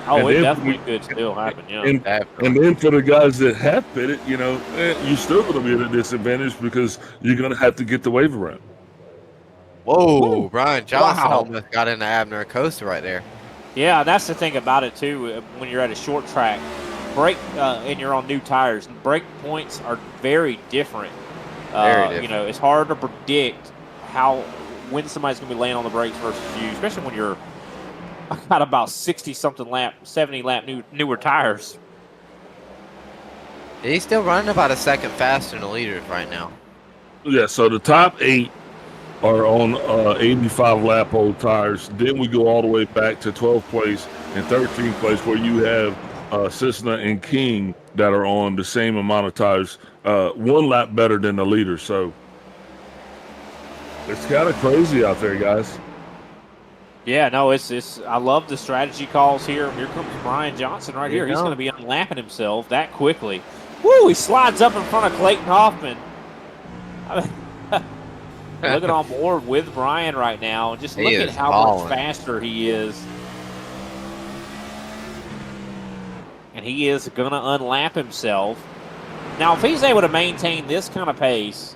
S3: Oh, it definitely could still happen. Yeah.
S4: And then for the guys that have pitted, you know, you're still going to be at a disadvantage because you're going to have to get the wave around.
S5: Whoa, Brian Johnson almost got into Abner Acosta right there.
S3: Yeah, that's the thing about it too. When you're at a short track, and you're on new tires, brake points are very different.
S5: Very different.
S3: You know, it's hard to predict when somebody's going to be laying on the brakes versus you, especially when you're got about 70 lap newer tires.
S5: He's still running about a second faster than the leaders right now.
S4: Yeah, so the top 8 are on 85 lap old tires. Then we go all the way back to 12th place and 13th place where you have Cessna and King that are on the same amount of tires, 1 lap better than the leader. So it's kind of crazy out there, guys.
S3: Yeah, no, it's. I love the strategy calls here. Here comes Brian Johnson right here. He's going to be unlapping himself that quickly. Woo! He slides up in front of Clayton Hoffman. Looking on board with Brian right now. Just look at how much faster he is. And he is going to unlap himself. Now, if he's able to maintain this kind of pace,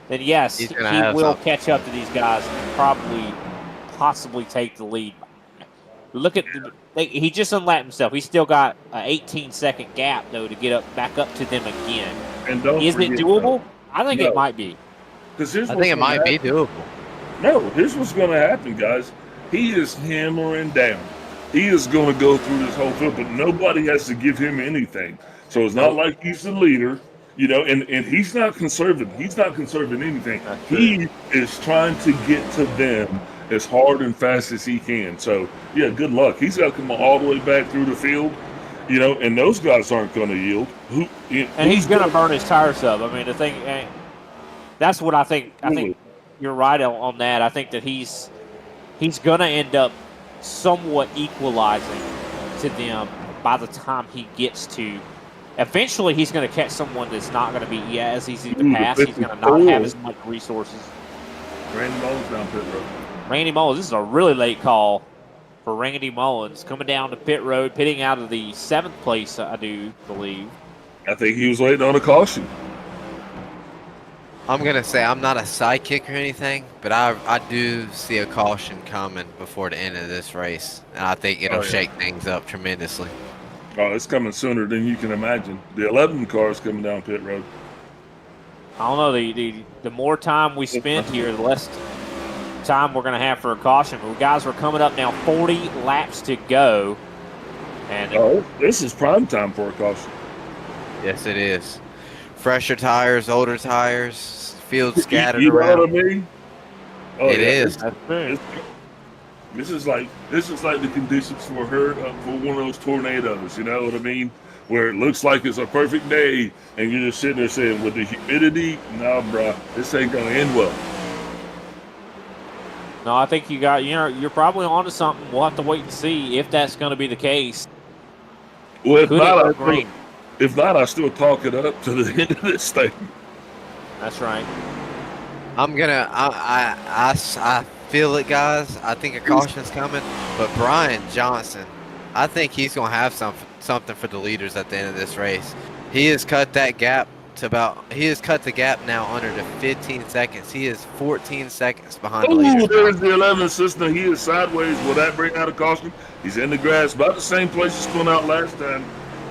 S3: then yes, he will catch up to these guys and possibly take the lead. Look at he just unlapped himself. He's still got an 18-second gap though to get back up to them again.
S4: And
S3: is it doable? I think it might be.
S5: I think it might be doable.
S4: No, here's what's going to happen, guys. He is hammering down. He is going to go through this whole field, but nobody has to give him anything. So it's not like he's the leader, you know, and he's not conserving. He's not conserving anything. He is trying to get to them as hard and fast as he can. So, yeah, good luck. He's got to come all the way back through the field, you know, and those guys aren't going to yield.
S3: And he's going to burn his tires up. I mean, the thing, that's what I think. I think you're right on that. I think that he's going to end up somewhat equalizing to them by the time he gets to. Eventually, he's going to catch someone that's not going to be as easy to pass. He's going to not have as much resources.
S4: Randy Mullins down pit road.
S3: Randy Mullins. This is a really late call for Randy Mullins coming down to pit road, pitting out of the 7th place, I do believe.
S4: I think he was waiting on a caution.
S5: I'm going to say I'm not a sidekick or anything, but I do see a caution coming before the end of this race. And I think it'll shake things up tremendously.
S4: Oh, it's coming sooner than you can imagine. The 11 car is coming down pit road.
S3: I don't know. The more time we spend here, the less time we're going to have for a caution. But guys, we're coming up now 40 laps to go. And
S4: this is prime time for a caution.
S5: Yes, it is. Fresher tires, older tires, field scattered
S4: you know
S5: around.
S4: What I mean?
S5: It is.
S4: This is like the conditions for one of those tornadoes. You know what I mean? Where it looks like it's a perfect day, and you're just sitting there saying, "With the humidity, nah, bro, this ain't gonna end well."
S3: No, I think you're probably onto something. We'll have to wait and see if that's going to be the case.
S4: Well, if not, I still talk it up to the end of this thing.
S3: That's right.
S5: I'm gonna. I feel it, guys. I think a caution's coming, but Brian Johnson, I think he's gonna have something for the leaders at the end of this race. He has cut that gap to He has cut the gap now under to 15 seconds. He is 14 seconds behind the leaders.
S4: There's the 11 system. He is sideways. Will that bring out a caution? He's in the grass, about the same place he spun out last time.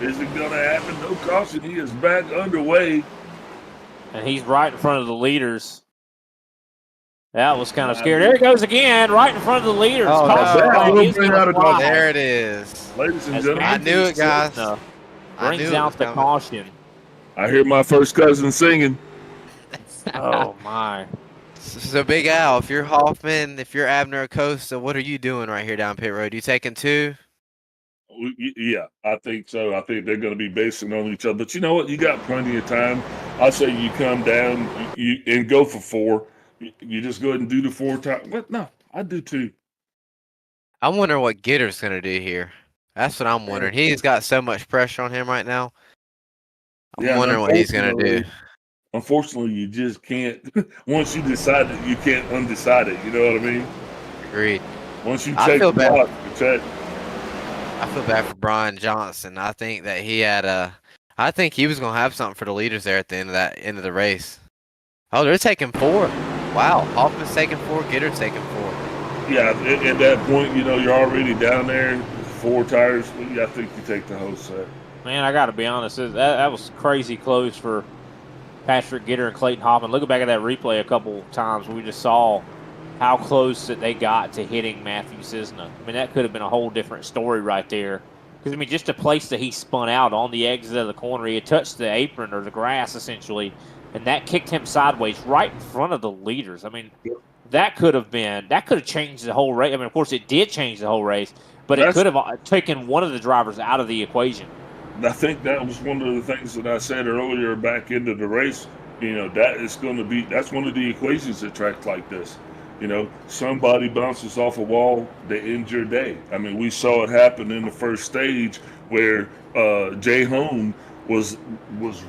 S4: Is it going to happen? No caution. He is back underway.
S3: And he's right in front of the leaders. That was kind of scary. There he goes again, right in front of the leaders.
S5: Oh,
S3: Caution
S5: no.
S3: flag is gonna fly.
S5: There it is.
S4: Ladies and
S3: As
S4: gentlemen,
S5: I knew it, guys.
S3: Cessna
S5: I knew
S3: brings
S5: it
S3: out
S5: was
S3: the
S5: coming.
S3: caution.
S4: I hear my first cousin singing.
S3: Oh, my.
S5: So, Big Al, if you're Hoffman, if you're Abner Acosta, what are you doing right here down pit road? You taking two?
S4: Yeah, I think so. I think they're going to be basing on each other. But you know what? You got plenty of time. I say you come down and go for 4. You just go ahead and do the 4 times. What? No, I do 2.
S5: I wonder what Gitter's going to do here. That's what I'm wondering. He's got so much pressure on him right now. I'm wondering what he's going to do.
S4: Unfortunately, you just can't. Once you decide it, you can't undecide it. You know what I mean?
S5: Agreed.
S4: Once you
S5: I
S4: take
S5: feel
S4: the
S5: bad.
S4: block, you check.
S5: I feel bad for Brian Johnson. I think that he had I think he was going to have something for the leaders there at the end of the race. Oh, they're taking 4. Wow, Hoffman's taking 4. Gitter's taking 4.
S4: Yeah, at that point, you know, you're already down there. 4 tires. I think you take the whole set.
S3: Man, I got to be honest. That was crazy close for Patrick Gitter and Clayton Hoffman. Looking back at that replay a couple times, we just saw how close that they got to hitting Matthew Cisna. I mean, that could have been a whole different story right there. Because, I mean, just a place that he spun out on the exit of the corner, he had touched the apron or the grass, essentially, and that kicked him sideways right in front of the leaders. I mean, that could have changed the whole race. I mean, of course, it did change the whole race, but it could have taken one of the drivers out of the equation.
S4: I think that was one of the things that I said earlier back into the race. You know, that's one of the equations at tracks like this. You know, somebody bounces off a wall, they end your day. I mean, we saw it happen in the first stage where Jay Hone was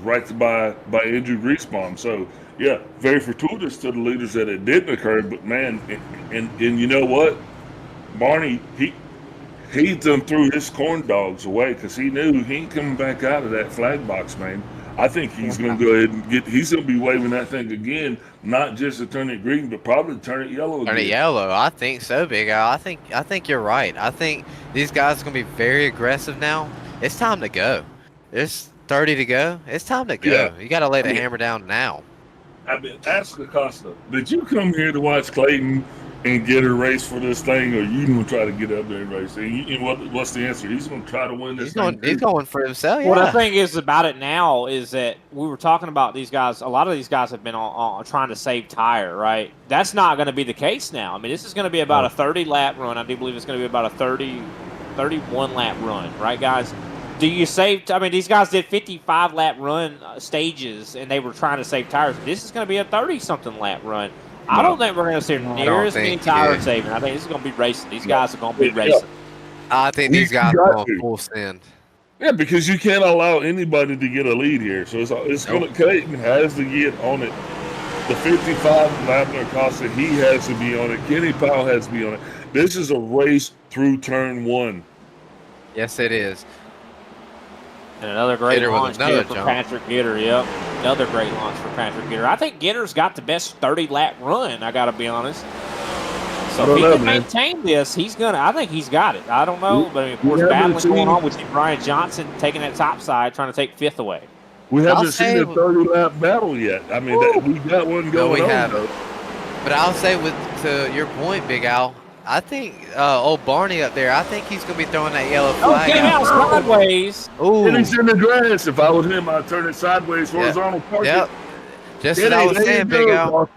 S4: wrecked by injured grease bomb. So yeah, very fortuitous to the leaders that it didn't occur. But man, and you know what, Barney, he done threw his corn dogs away because he knew he ain't coming back out of that flag box, man. I think he's going to go ahead and he's going to be waving that thing again, not just to turn it green, but probably turn it yellow again.
S5: Turn it yellow. I think so, Big Al. I think you're right. I think these guys are going to be very aggressive now. It's time to go. There's 30 to go. It's time to go.
S4: Yeah.
S5: You got to lay the hammer down now.
S4: I mean, ask Acosta, did you come here to watch Clayton and get a race for this thing, or you going to try to get up there and race? And what's the answer? He's going to try to win this thing.
S5: He's going for himself, yeah.
S3: What I think is about it now is that we were talking about these guys. A lot of these guys have been on trying to save tire, right? That's not going to be the case now. I mean, this is going to be about a 30-lap run. I do believe it's going to be about a 31-lap run, right, guys? Do you save? I mean, these guys did 55-lap run stages, and they were trying to save tires. This is going to be a 30-something lap run. I don't think we're going to see near as many tire saving. I think this is going to be racing. These guys are going to be racing.
S5: I think these guys are going full send.
S4: Yeah, because you can't allow anybody to get a lead here. So it's going to. Clayton has to get on it. The 55 Abner Acosta, he has to be on it. Kenny Powell has to be on it. This is a race through turn 1.
S5: Yes, it is.
S3: And another great
S5: Gitter with
S3: launch
S5: another
S3: here for
S5: jump.
S3: Patrick Gitter. Yep, another great launch for Patrick Gitter. I think Gitter's got the best 30-lap run. I got to be honest. So if he can maintain this, I think he's got it. I don't know, but I mean, of course, battling going on with Brian Johnson taking that top side, trying to take 5th away.
S4: We haven't seen a 30-lap battle yet. I mean, we got one going on.
S5: No, we haven't. But I'll say, to your point, Big Al, I think old Barney up there, I think he's going to be throwing that yellow flag.
S3: Get him out sideways.
S5: Ooh.
S4: And he's in the grass. If I was him, I'd turn it sideways, horizontal park.
S5: Yep. Just as I was saying, Big Al.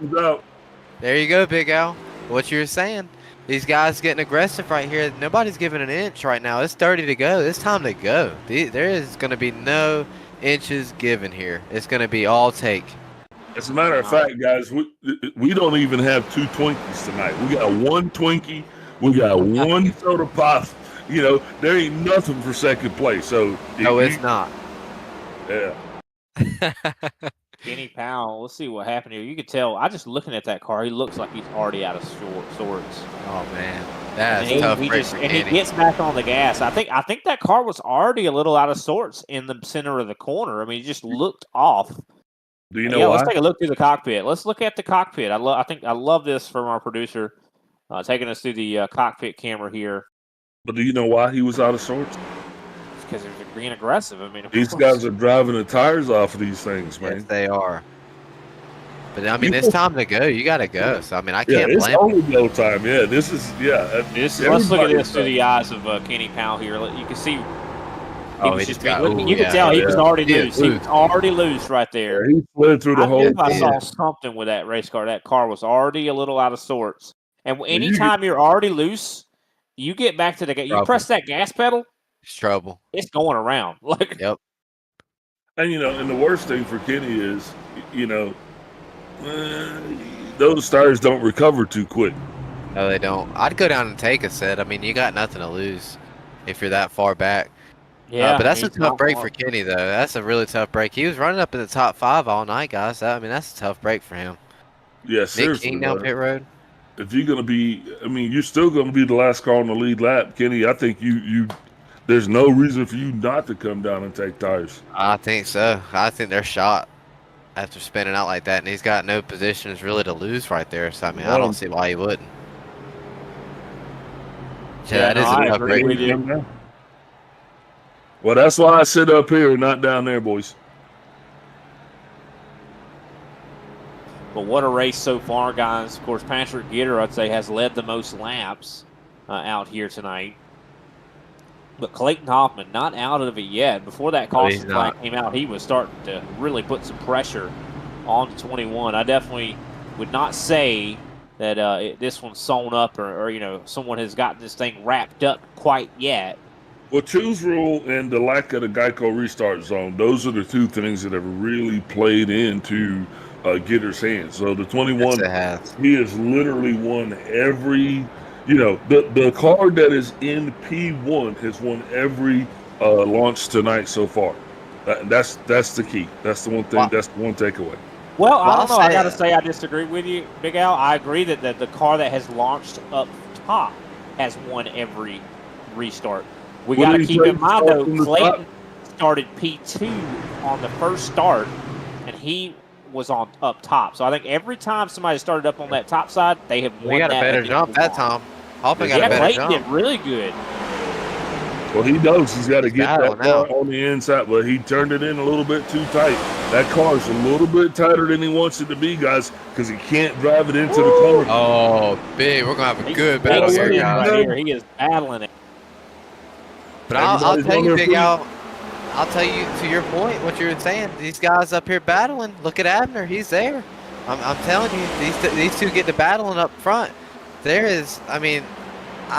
S5: There you go, Big Al. What you were saying. These guys getting aggressive right here. Nobody's giving an inch right now. It's 30 to go. It's time to go. There is going to be no inches given here. It's going to be all take.
S4: As a matter of fact, guys, we don't even have 2 Twinkies tonight. We got 1 Twinkie. We got 1 soda pop. You know, there ain't nothing for second place. So
S5: no, it's not.
S4: Yeah.
S3: Kenny Powell. Let's see what happened here. You could tell. I just looking at that car. He looks like he's already out of sorts.
S5: Oh man, that's tough.
S3: He gets back on the gas. I think that car was already a little out of sorts in the center of the corner. I mean, he just looked off.
S4: Do you know why?
S3: Let's take a look through the cockpit. Let's look at the cockpit. I love this from our producer, taking us through the cockpit camera here.
S4: But do you know why he was out of sorts?
S3: because they're being aggressive. I mean, of
S4: These
S3: course.
S4: guys are driving the tires off of these things, man.
S5: Yes, they are. But I mean, it's time to go. You got to go. So I mean, I can't
S4: it's
S5: blame
S4: only
S5: them.
S4: go time. Yeah, this is
S3: Let's look at this through the eyes of Kenny Powell here. You can see. You can tell he was already loose. He was already loose right there.
S4: Yeah, he slid through the whole
S3: thing. I saw something with that race car. That car was already a little out of sorts. And anytime you're already loose, you get back to the gas. You press that gas pedal.
S5: It's trouble.
S3: It's going around.
S5: Yep.
S4: And and the worst thing for Kenny is, those tires don't recover too quick.
S5: No, they don't. I'd go down and take a set. I mean, you got nothing to lose if you're that far back.
S3: Yeah,
S5: but that's a tough break for Kenny, though. That's a really tough break. He was running up in the top 5 all night, guys. that's a tough break for him.
S4: Yeah,
S5: Nick
S4: seriously.
S5: King down pit road.
S4: If you're gonna be, you're still gonna be the last car on the lead lap, Kenny. I think you. There's no reason for you not to come down and take tires.
S5: I think so. I think they're shot after spinning out like that, and he's got no positions really to lose right there. So I don't see why he wouldn't. Yeah, that is a tough break.
S3: With you.
S4: Well, that's why I sit up here and not down there, boys.
S3: But what a race so far, guys. Of course, Patrick Gitter, I'd say, has led the most laps out here tonight. But Clayton Hoffman, not out of it yet. Before that caution flag came out, he was starting to really put some pressure on 21. I definitely would not say that this one's sewn up or someone has gotten this thing wrapped up quite yet.
S4: Well, choose rule and the lack of the Geico restart zone, those are the two things that have really played into Gitter's hands. So the 21, he has literally won every, the car that is in P1 has won every launch tonight so far. That's the key. That's the one thing. Wow. That's the one takeaway.
S3: Well, I don't know. I got to say I disagree with you, Big Al. I agree that the car that has launched up top has won every restart. We got to keep in mind, though, Clayton started P2 on the first start, and he was on up top. So I think every time somebody started up on that top side, they have won.
S5: We got a better jump that time. Hoffman got a better
S3: Clayton
S5: jump.
S3: did really good.
S4: Well, he knows he's got to get that car on the inside, but he turned it in a little bit too tight. That car is a little bit tighter than he wants it to be, guys, because he can't drive it into the corner.
S5: Oh, big. We're going to have a good battle here, guys.
S3: Right here. He is battling it.
S5: But I'll tell you, Big Al, I'll tell you, to your point, what you were saying, these guys up here battling, look at Abner. He's there. I'm telling you, these two get to battling up front. There is, I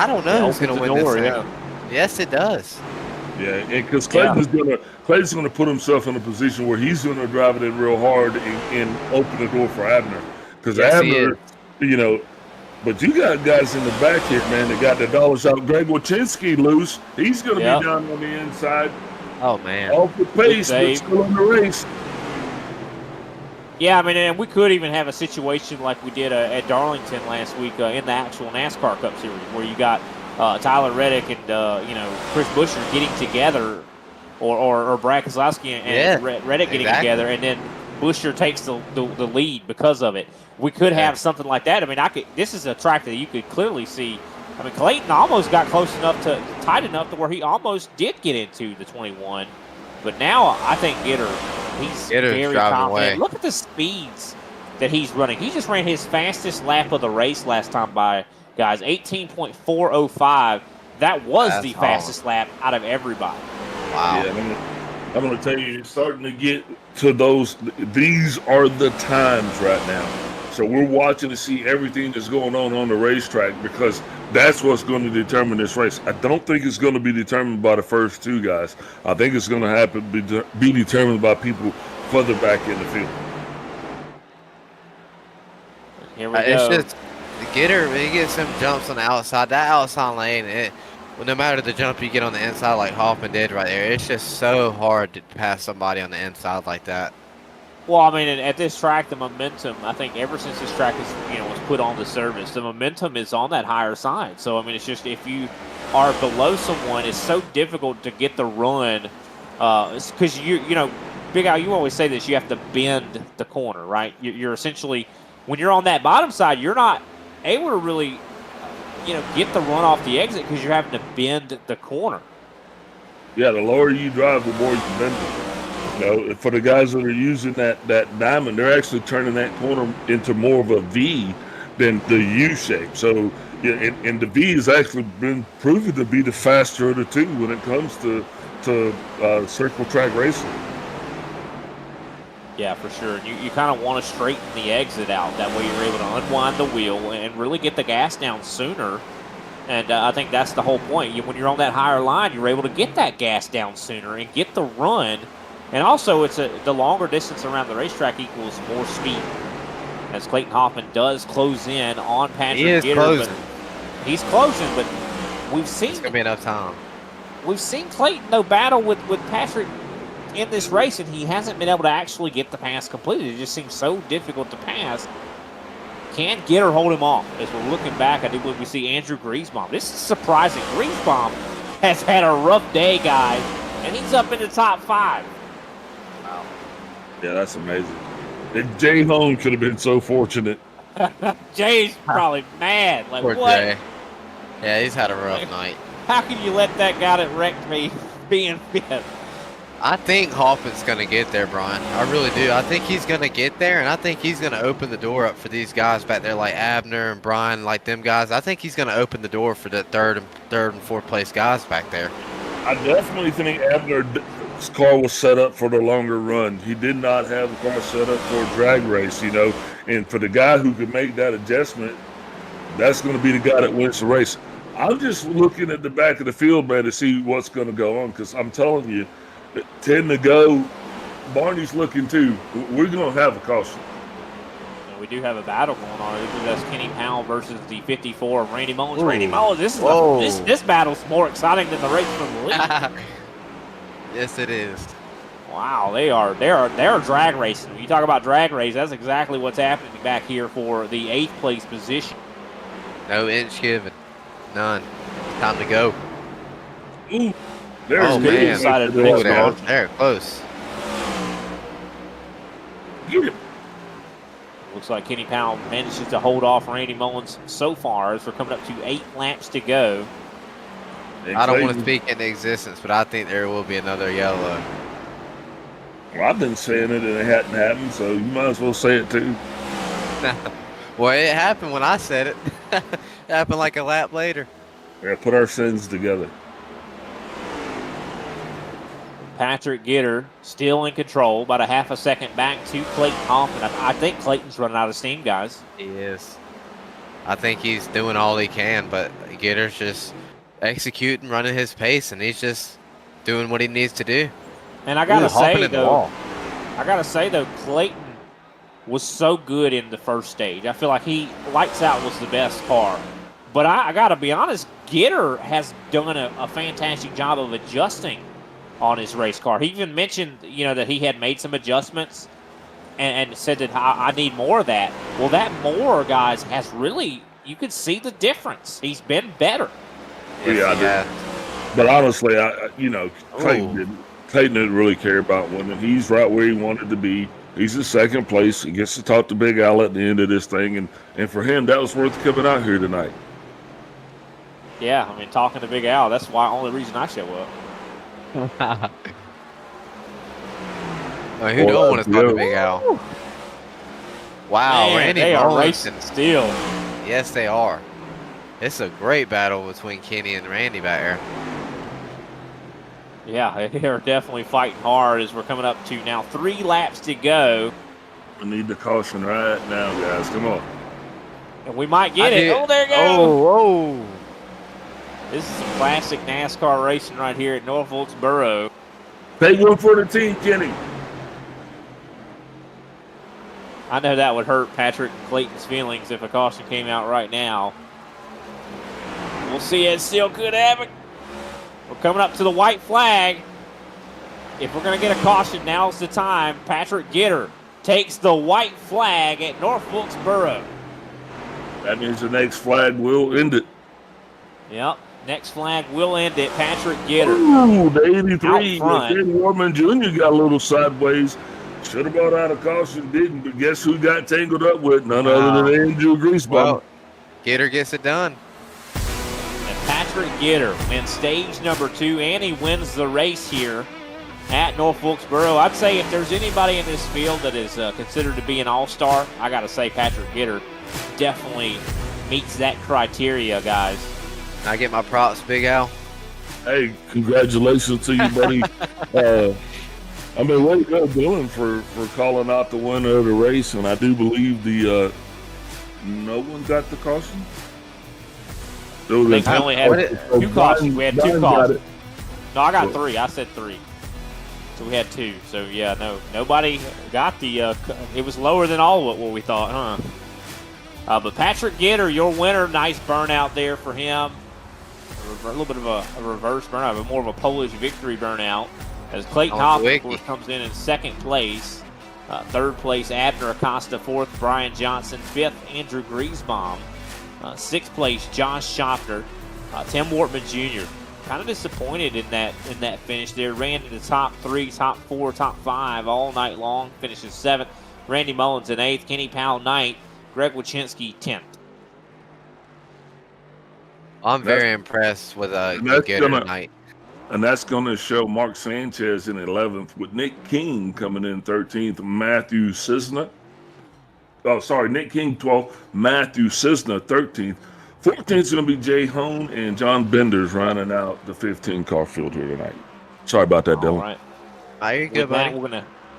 S5: don't know who's going to win this thing. Yeah. Yes, it does.
S4: Yeah, because Clayton's gonna put himself in a position where he's gonna drive it in real hard and open the door for Abner. Because Abner, but you got guys in the back here, man, that got the dollar shot. Greg Wachinski loose. He's gonna be down on the inside.
S5: Oh man.
S4: Off the pace, but still in the race.
S3: Yeah, and we could even have a situation like we did at Darlington last week in the actual NASCAR Cup Series, where you got Tyler Reddick and Chris Buescher getting together, or Brad Keselowski and Reddick getting together, and then Buescher takes the lead because of it. We could have something like that. This is a track that you could clearly see. Clayton almost got tight enough to where he almost did get into the 21, but now I think he's very confident. Look at the speeds that he's running. He just ran his fastest lap of the race last time by. Guys, 18.405. That was the fastest lap out of everybody.
S5: Wow.
S4: Yeah, I'm going to tell you, it's starting to get to those. These are the times right now. So we're watching to see everything that's going on the racetrack, because that's what's going to determine this race. I don't think it's going to be determined by the first two guys. I think it's going to be determined by people further back in the field.
S3: Here we go.
S5: It's just Gitter, when he gets some jumps on the outside, that outside lane, no matter the jump you get on the inside like Hoffman did right there, it's just so hard to pass somebody on the inside like that.
S3: Well, at this track, the momentum, I think ever since this track was put on the surface, the momentum is on that higher side. So, it's just if you are below someone, it's so difficult to get the run. Because, Big Al, you always say this, you have to bend the corner, right? You're essentially, when you're on that bottom side, you're not able to really, get the run off the exit because you're having to bend the corner.
S4: Yeah, the lower you drive, the more you can bend it. You know, for the guys that are using that diamond, they're actually turning that corner into more of a V than the U shape. So, yeah, and the V has actually been proven to be the faster of the two when it comes to circle track racing.
S3: Yeah, for sure. You kind of want to straighten the exit out. That way you're able to unwind the wheel and really get the gas down sooner. And I think that's the whole point. When you're on that higher line, you're able to get that gas down sooner and get the run. And also, the longer distance around the racetrack equals more speed. As Clayton Hoffman does close in on Patrick
S5: He is
S3: Gitter,
S5: closing.
S3: He's closing, but we've seen
S5: It's gonna be enough time.
S3: We've seen Clayton though battle with Patrick in this race, and he hasn't been able to actually get the pass completed. It just seems so difficult to pass. Can Gitter hold him off? As we're looking back, I do believe we see Andrew Griesbaum. This is surprising. Griesbaum has had a rough day, guys, and he's up in the top 5.
S5: Wow.
S4: Yeah, that's amazing. And Jay Hone could have been so fortunate.
S3: Jay's probably mad. Like,
S5: Poor
S3: what?
S5: Jay. Yeah, he's had a rough night.
S3: How can you let that guy that wrecked me be in 5th?
S5: I think Hoffman's going to get there, Brian. I really do. I think he's going to get there, and I think he's going to open the door up for these guys back there like Abner and Brian, like them guys. I think he's going to open the door for the third and fourth place guys back there.
S4: I definitely think Abner's car was set up for the longer run. He did not have the car set up for a drag race, you know. And for the guy who could make that adjustment, that's going to be the guy that wins the race. I'm just looking at the back of the field, man, to see what's going to go on, because I'm telling you, 10 to go. Barney's looking too. We're going to have a caution.
S3: We do have a battle going on. That's Kenny Powell versus the 54 of Randy Mullins.
S5: Ooh.
S3: Randy Mullins, this battle's more exciting than the race from the lead.
S5: Yes, it is.
S3: Wow, they are drag racing. When you talk about drag race, that's exactly what's happening back here for the 8th place position.
S5: No inch given. None. It's time to go.
S4: Ooh, there's
S5: Oh,
S4: Gitter.
S5: man.
S3: Decided to
S5: Oh,
S3: mix
S5: they're,
S3: margin.
S5: they're close.
S4: Get him.
S3: Looks like Kenny Powell manages to hold off Randy Mullins so far as we're coming up to 8 laps to go.
S4: And
S5: I don't want to
S4: Clayton-
S5: speak into existence, but I think there will be another yellow.
S4: Well, I've been saying it and it hadn't happened, so you might as well say it too.
S5: Well, it happened when I said it. It happened like a lap later.
S4: Yeah, put our sins together.
S3: Patrick Gitter still in control, about a half a second back to Clayton Hoffman. I think Clayton's running out of steam, guys.
S5: He is. I think he's doing all he can, but Gitter's just executing, running his pace, and he's just doing what he needs to do.
S3: And I gotta
S5: Hopping
S3: say
S5: in the wall.
S3: though, Clayton was so good in the first stage. I feel like Lights Out was the best car. But I gotta be honest, Gitter has done a fantastic job of adjusting on his race car. He even mentioned, that he had made some adjustments and said that I need more of that. Well, that more, guys, has really, you could see the difference. He's been better.
S4: Yeah, I did. But honestly, Clayton didn't really care about winning. He's right where he wanted to be. He's in second place. He gets to talk to Big Al at the end of this thing, and for him, that was worth coming out here tonight.
S3: Yeah, I mean, talking to Big Al, that's the only reason I show up.
S5: Well, who don't want to talk to Big Al? Wow,
S3: Man,
S5: Randy
S3: they are
S5: Mullins.
S3: racing still.
S5: Yes, they are. It's a great battle between Kenny and Randy back there.
S3: Yeah, they are definitely fighting hard as we're coming up to now 3 laps to go.
S4: We need the caution right now, guys. Come on.
S3: And we might get it. Oh, there you go.
S5: Oh.
S3: This is some classic NASCAR racing right here at North Wilkesboro.
S4: Take one for the team, Kenny.
S3: I know that would hurt Patrick and Clayton's feelings if a caution came out right now. We'll see. It still could happen. We're coming up to the white flag. If we're going to get a caution, now's the time. Patrick Gitter takes the white flag at North Wilkesboro.
S4: That means the next flag will end it.
S3: Yep. Next flag will end it. Patrick Gitter.
S4: Ooh, the 83.
S3: Out front.
S4: Ken Warman Jr. got a little sideways. Should have brought out a caution, didn't. But guess who got tangled up with? None other than Andrew Griesbaum.
S5: Well, Gitter gets it done.
S3: And Patrick Patrick Gitter wins stage number 2, and he wins the race here at North Wilkesboro. I'd say if there's anybody in this field that is considered to be an all-star, I got to say Patrick Gitter definitely meets that criteria, guys.
S5: Can I get my props, Big Al?
S4: Hey, congratulations to you, buddy. I mean, what you got doing for calling out the winner of the race, and I do believe no one got the caution.
S3: I think we only had 2 cautions. We had 2 cautions. No, I got 3. I said 3. So we had 2. So yeah, nobody got the. It was lower than all what we thought, huh? But Patrick Gitter, your winner, nice burnout there for him. A little bit of a reverse burnout, but more of a Polish victory burnout. As Clayton Hobbs, of course, comes in 2nd place. 3rd place, Abner Acosta. 4th, Brian Johnson. 5th, Andrew Griesbaum. 6th place, Josh Schaffner. Tim Wortman Jr. Kind of disappointed in that finish there. Ran in the top 3, top 4, top 5 all night long. Finishes 7th. Randy Mullins in 8th. Kenny Powell 9th. Greg Wachinski 10th.
S5: I'm very impressed with Gitter tonight.
S4: And that's going to show Mark Sanchez in 11th, with Nick King coming in 13th, Matthew Cisna. Oh, sorry, Nick King 12th, Matthew Cisna 13th. 14th is going to be Jay Hone, and John Benders rounding out the 15-car field here tonight. Sorry about that, Dylan.
S3: All right.
S5: You're good, buddy.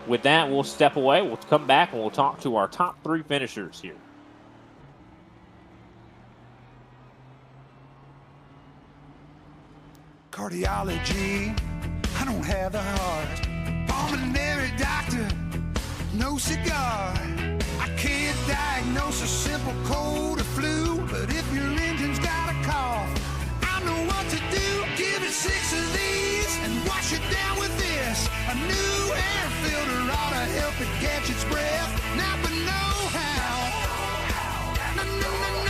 S3: With that, we'll step away. We'll come back, and we'll talk to our top 3 finishers here.
S2: Cardiology, I don't have the heart. Pulmonary doctor, no cigar. I can't diagnose a simple cold or flu, but if your engine's got a cough, I know what to do. Give it 6 of these and wash it down with this. A new air filter ought to help it catch its breath. Napa know-how. Napa know-how.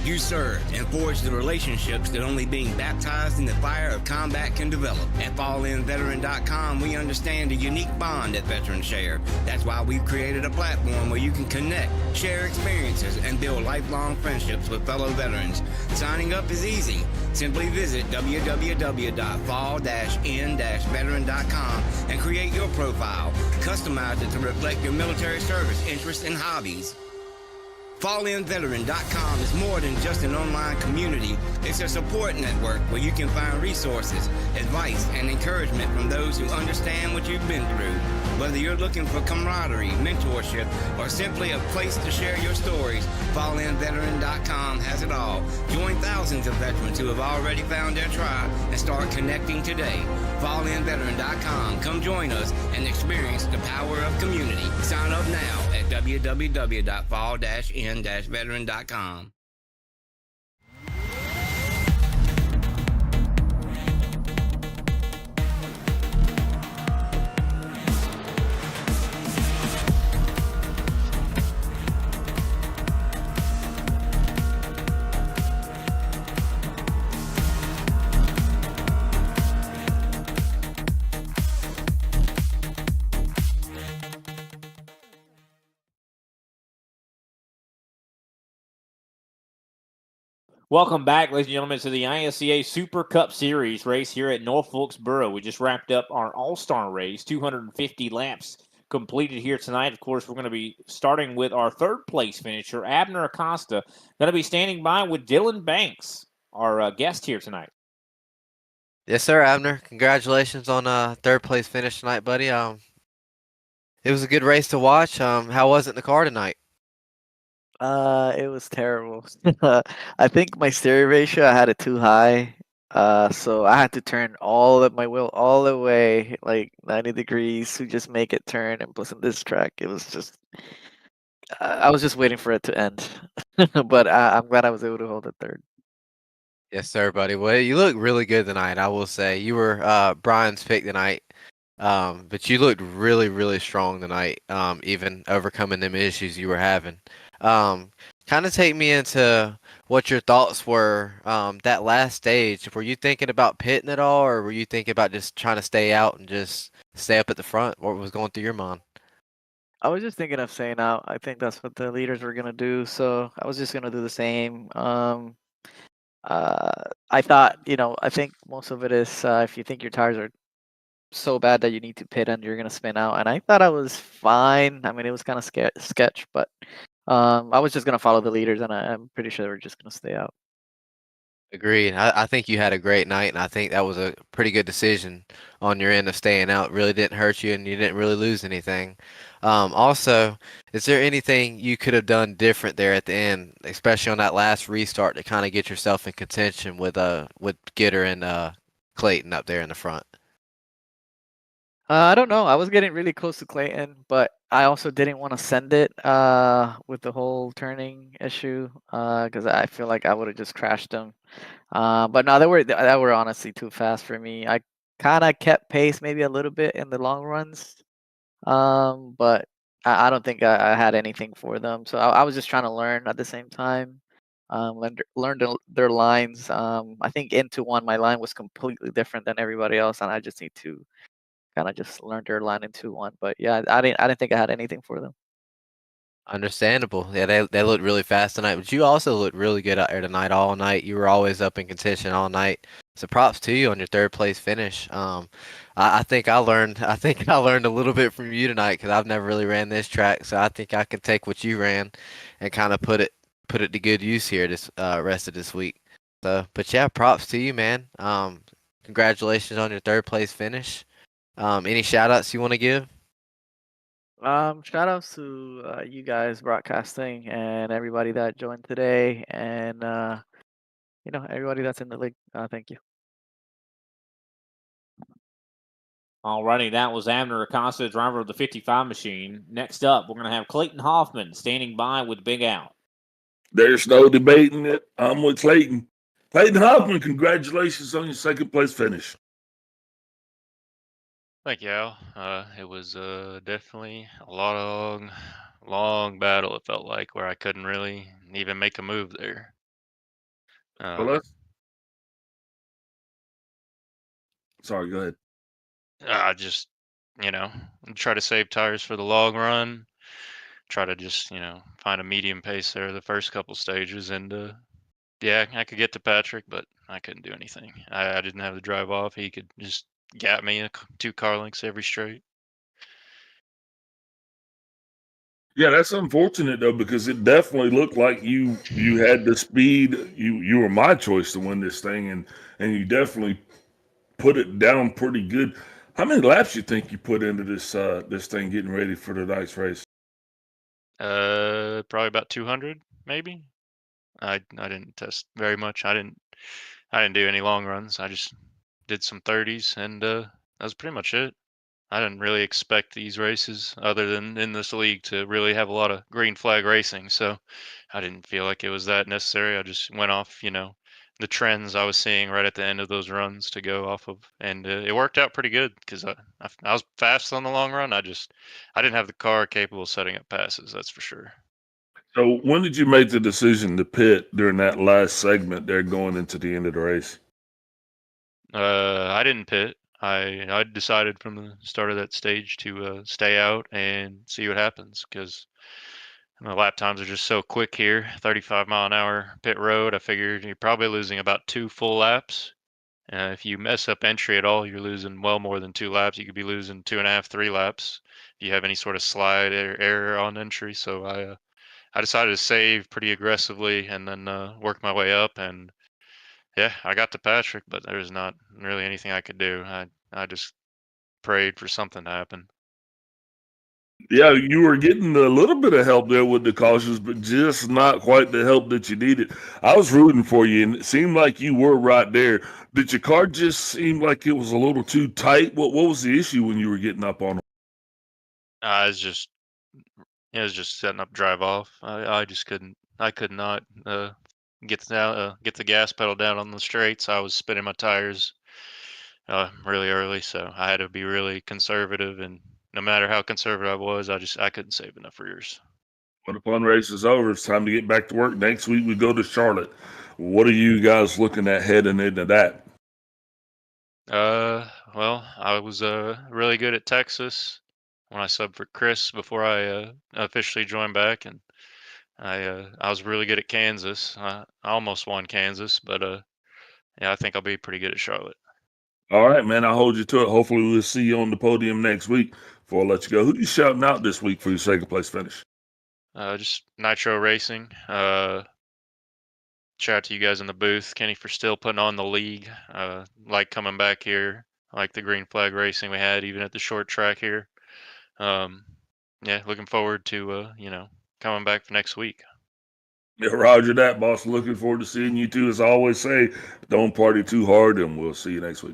S7: You served and forged the relationships that only being baptized in the fire of combat can develop. At FallInVeteran.com, we understand the unique bond that veterans share. That's why we've created a platform where you can connect, share experiences, and build lifelong friendships with fellow veterans. Signing up is easy. Simply visit www.fall-in-veteran.com and create your profile. Customize it to reflect your military service interests and hobbies. FallInVeteran.com is more than just an online community. It's a support network where you can find resources, advice, and encouragement from those who understand what you've been through. Whether you're looking for camaraderie, mentorship, or simply a place to share your stories, FallInVeteran.com has it all. Join thousands of veterans who have already found their tribe and start connecting today. FallInVeteran.com. Come join us and experience the power of community. Sign up now at www.fall-in-veteran.com.
S3: Welcome back, ladies and gentlemen, to the ISCA Super Cup Series race here at North Wilkesboro. We just wrapped up our All-Star race, 250 laps completed here tonight. Of course, we're going to be starting with our 3rd place finisher, Abner Acosta, going to be standing by with Dylan Banks, our guest here tonight.
S5: Yes, sir, Abner. Congratulations on third place finish tonight, buddy. It was a good race to watch. How was it in the car tonight?
S10: It was terrible. I think my stereo ratio, I had it too high. So I had to turn all of my wheel all the way, like 90 degrees to just make it turn. And plus, in this track, it was just, I was just waiting for it to end. But I'm glad I was able to hold it third.
S5: Yes, sir, buddy. Well, you look really good tonight. I will say you were Brian's pick tonight, but you looked really, really strong tonight. Even overcoming them issues you were having. Um, Kind of take me into what your thoughts were. That last stage. Were you thinking about pitting at all, or were you thinking about just trying to stay out and just stay up at the front? What was going through your mind?
S10: I was just thinking of staying out. I think that's what the leaders were gonna do. So I was just gonna do the same. I thought, I think most of it is if you think your tires are so bad that you need to pit and you're gonna spin out. And I thought I was fine. I mean, it was kind of sketch, but I was just gonna follow the leaders, and I'm pretty sure they were just gonna stay out.
S5: Agreed. I think you had a great night, and I think that was a pretty good decision on your end of staying out. Really didn't hurt you, and you didn't really lose anything. Also, is there anything you could have done different there at the end, especially on that last restart, to kind of get yourself in contention with Gitter and Clayton up there in the front?
S10: I don't know. I was getting really close to Clayton, but I also didn't want to send it with the whole turning issue because I feel like I would have just crashed them. But no, they were honestly too fast for me. I kind of kept pace maybe a little bit in the long runs, but I don't think I had anything for them. So I was just trying to learn at the same time. Their lines. I think into one, my line was completely different than everybody else, and I just need to kind of just learn their line into one. But yeah, I didn't think I had anything for them.
S5: Understandable. Yeah, they looked really fast tonight, but you also looked really good out there tonight all night. You were always up in contention all night. So props to you on your third place finish. I think I learned I think I learned a little bit from you tonight because I've never really ran this track. So I think I can take what you ran and kind of put it to good use here this rest of this week. So, but yeah, props to you, man. Congratulations on your third place finish. Any shout outs you want to give?
S10: Shout outs to you guys broadcasting and everybody that joined today, and everybody that's in the league. Thank you.
S3: Alrighty, that was Abner Acosta, driver of the 55 machine. Next up, we're going to have Clayton Hoffman standing by with Big Out.
S4: There's no debating it. I'm with Clayton. Clayton Hoffman, congratulations on your second place finish.
S8: Thank you, Al. It was definitely a long, long battle. It felt like where I couldn't really even make a move there.
S4: Well, sorry, go ahead.
S8: I just, you know, try to save tires for the long run. Try to just, find a medium pace there the first couple stages, and yeah, I could get to Patrick, but I couldn't do anything. I didn't have the drive off. He could just gap me 2 car lengths every straight.
S4: Yeah, that's unfortunate though, because it definitely looked like you had the speed. You were my choice to win this thing, and you definitely put it down pretty good. How many laps you think you put into this thing getting ready for the next race?
S8: Probably about 200, maybe. I didn't test very much. I didn't do any long runs. I just did some 30s, and that was pretty much it. I didn't really expect these races, other than in this league, to really have a lot of green flag racing. So I didn't feel like it was that necessary. I just went off, the trends I was seeing right at the end of those runs to go off of, and it worked out pretty good because I was fast on the long run. I didn't have the car capable of setting up passes. That's for sure.
S4: So when did you make the decision to pit during that last segment there going into the end of the race?
S8: I didn't pit. I decided from the start of that stage to stay out and see what happens because the lap times are just so quick here. 35-mile-an-hour pit road. I figured you're probably losing about 2 full laps. If you mess up entry at all, you're losing well more than 2 laps. You could be losing 2.5, 3 laps if you have any sort of slide or error on entry. So I decided to save pretty aggressively and then work my way up, and Yeah, I got to Patrick, but there's not really anything I could do. I just prayed for something to happen.
S4: Yeah, you were getting a little bit of help there with the cautions, but just not quite the help that you needed. I was rooting for you, and it seemed like you were right there. Did your car just seem like it was a little too tight? What was the issue when you were getting up on it?
S8: I was just it was just setting up drive off. I just couldn't. I could not get the gas pedal down on the straights. I was spinning my tires really early, so I had to be really conservative. And no matter how conservative I was, I couldn't save enough rears.
S4: When the fun race is over, it's time to get back to work. Next week we go to Charlotte. What are you guys looking at heading into that?
S8: Well, I was really good at Texas when I subbed for Chris before I officially joined back, and I was really good at Kansas. I almost won Kansas, but yeah, I think I'll be pretty good at Charlotte.
S4: All right, man. I'll hold you to it. Hopefully, we'll see you on the podium next week. Before I let you go, who you shouting out this week for your second place finish?
S8: Just Nitro Racing. Shout out to you guys in the booth, Kenny, for still putting on the league. Like coming back here, like the green flag racing we had, even at the short track here. Um, yeah, looking forward to coming back for next week.
S4: Yeah, Roger that, boss. Looking forward to seeing you too. As I always say, don't party too hard, and we'll see you next week.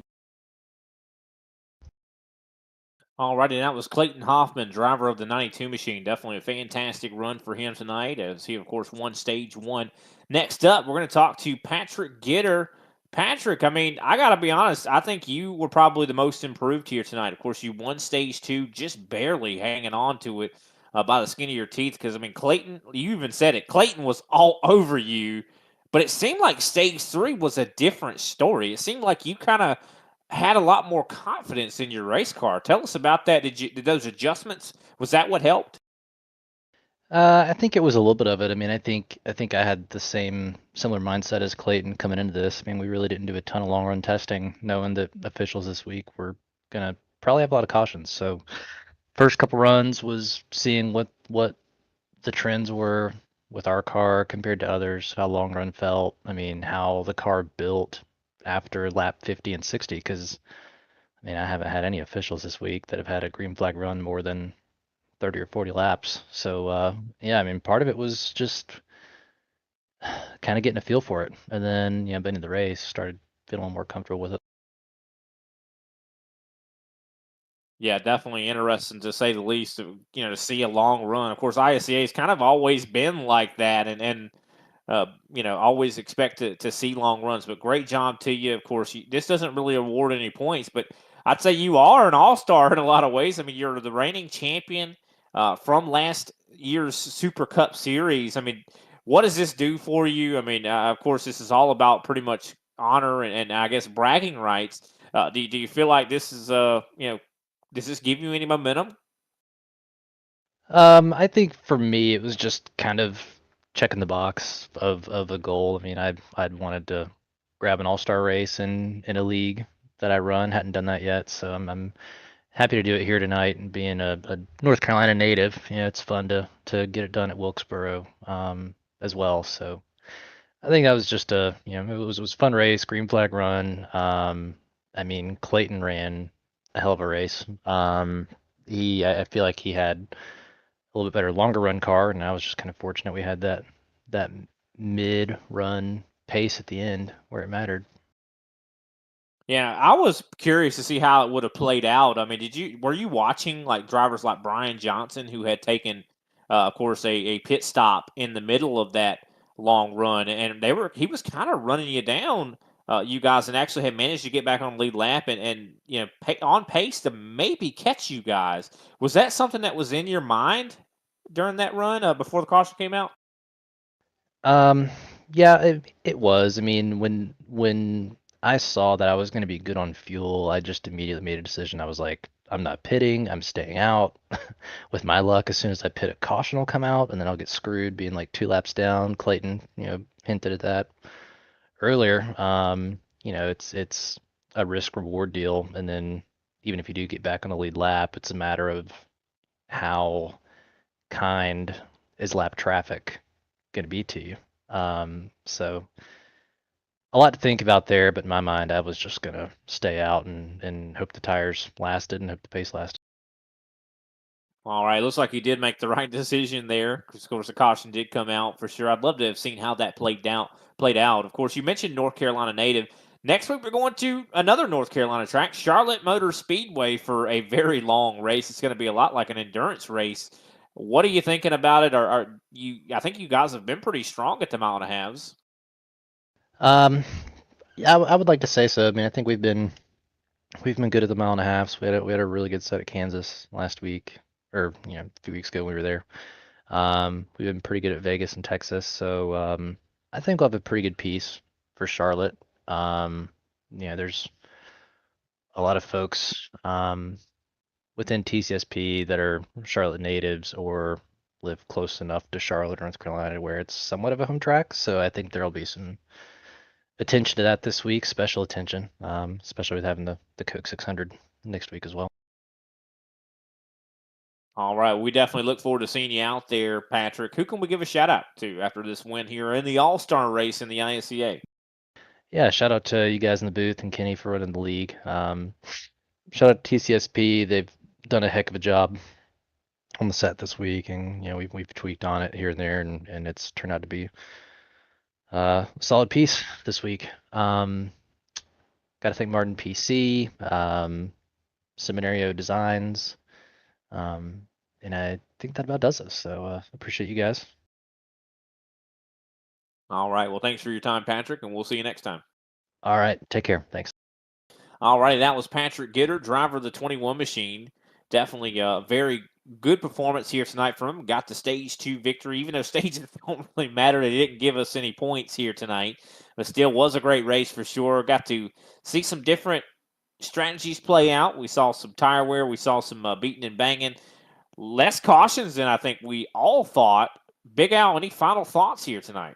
S3: Alrighty, that was Clayton Hoffman, driver of the 92 machine. Definitely a fantastic run for him tonight, as he, of course, won stage one. Next up, we're going to talk to Patrick Gitter. Patrick, I mean, I got to be honest, I think you were probably the most improved here tonight. Of course, you won stage two, just barely hanging on to it by the skin of your teeth. Because, I mean, Clayton, you even said it, Clayton was all over you. But it seemed like stage three was a different story. It seemed like you kind of had a lot more confidence in your race car. Tell us about that. Did those adjustments, was that what helped?
S9: I think it was a little bit of it. I mean, I think I had the similar mindset as Clayton coming into this. I mean, we really didn't do a ton of long run testing, knowing that officials this week were gonna probably have a lot of cautions. So first couple runs was seeing what the trends were with our car compared to others, how long run felt. I mean, how the car built after lap 50 and 60. Because I mean, I haven't had any officials this week that have had a green flag run more than 30 or 40 laps. So yeah, I mean, part of it was just kind of getting a feel for it, and then been in the race, started feeling more comfortable with it.
S3: Yeah, definitely interesting to say the least. To see a long run. Of course, ISCA has kind of always been like that, and always expect to see long runs. But great job to you. Of course, this doesn't really award any points, but I'd say you are an all-star in a lot of ways. I mean, you're the reigning champion from last year's Super Cup Series. I mean, what does this do for you? I mean, of course, this is all about pretty much honor and I guess bragging rights. Do you feel like this is does this give you any momentum?
S9: I think for me, it was just kind of checking the box of a goal. I mean, I'd wanted to grab an all-star race in a league that I run. Hadn't done that yet, so I'm happy to do it here tonight. And being a North Carolina native, it's fun to get it done at Wilkesboro as well. So I think that was just it was a fun race, green flag run. I mean, Clayton ran a hell of a race. I feel like he had a little bit better longer run car, and I was just kind of fortunate we had that mid run pace at the end where it mattered.
S3: Yeah, I was curious to see how it would have played out. I mean, were you watching like drivers like Brian Johnson who had taken, of course, a pit stop in the middle of that long run, and he was kind of running you down, you guys, and actually had managed to get back on the lead lap and on pace to maybe catch you guys. Was that something that was in your mind during that run before the caution came out?
S9: Um, yeah, it was. I mean, when I saw that I was going to be good on fuel, I just immediately made a decision. I was like, I'm not pitting. I'm staying out. With my luck, as soon as I pit, a caution will come out, and then I'll get screwed being like 2 laps down. Clayton, hinted at that earlier. It's a risk reward deal, and then even if you do get back on the lead lap, it's a matter of how kind is lap traffic going to be to you. So a lot to think about there, but in my mind, I was just gonna stay out and hope the tires lasted and hope the pace lasted.
S3: All right, looks like he did make the right decision there. 'Cause of course, the caution did come out for sure. I'd love to have seen how that played out. Played out. Of course, you mentioned North Carolina native. Next week, we're going to another North Carolina track, Charlotte Motor Speedway, for a very long race. It's going to be a lot like an endurance race. What are you thinking about it? Are you? I think you guys have been pretty strong at the mile and a halves.
S9: Yeah, I would like to say so. I mean, I think we've been good at the mile and a halves. We had a really good set at Kansas last week, or a few weeks ago when we were there. We've been pretty good at Vegas and Texas, so I think we'll have a pretty good piece for Charlotte. There's a lot of folks within TCSP that are Charlotte natives or live close enough to Charlotte, North Carolina, where it's somewhat of a home track. So I think there'll be some attention to that this week, special attention, especially with having the Coke 600 next week as well.
S3: All right, we definitely look forward to seeing you out there, Patrick. Who can we give a shout out to after this win here in the AllStar race in the ISCA?
S9: Yeah, shout out to you guys in the booth and Kenny for running the league. Shout out to TCSP. They've done a heck of a job on the set this week, and we've tweaked on it here and there, and it's turned out to be a solid piece this week. Got to thank Martin PC, Seminario Designs, and I think that about does it. So appreciate you guys.
S3: All right, well, thanks for your time, Patrick, and we'll see you next time.
S9: All right, take care. Thanks.
S3: All righty, that was Patrick Gitter, driver of the 21 machine. Definitely a very good performance here tonight from him. Got the stage 2 victory, even though stages don't really matter. They didn't give us any points here tonight, but still was a great race for sure. Got to see some different strategies play out. We saw some tire wear. We saw some beating and banging. Less cautions than I think we all thought. Big Al, any final thoughts here tonight?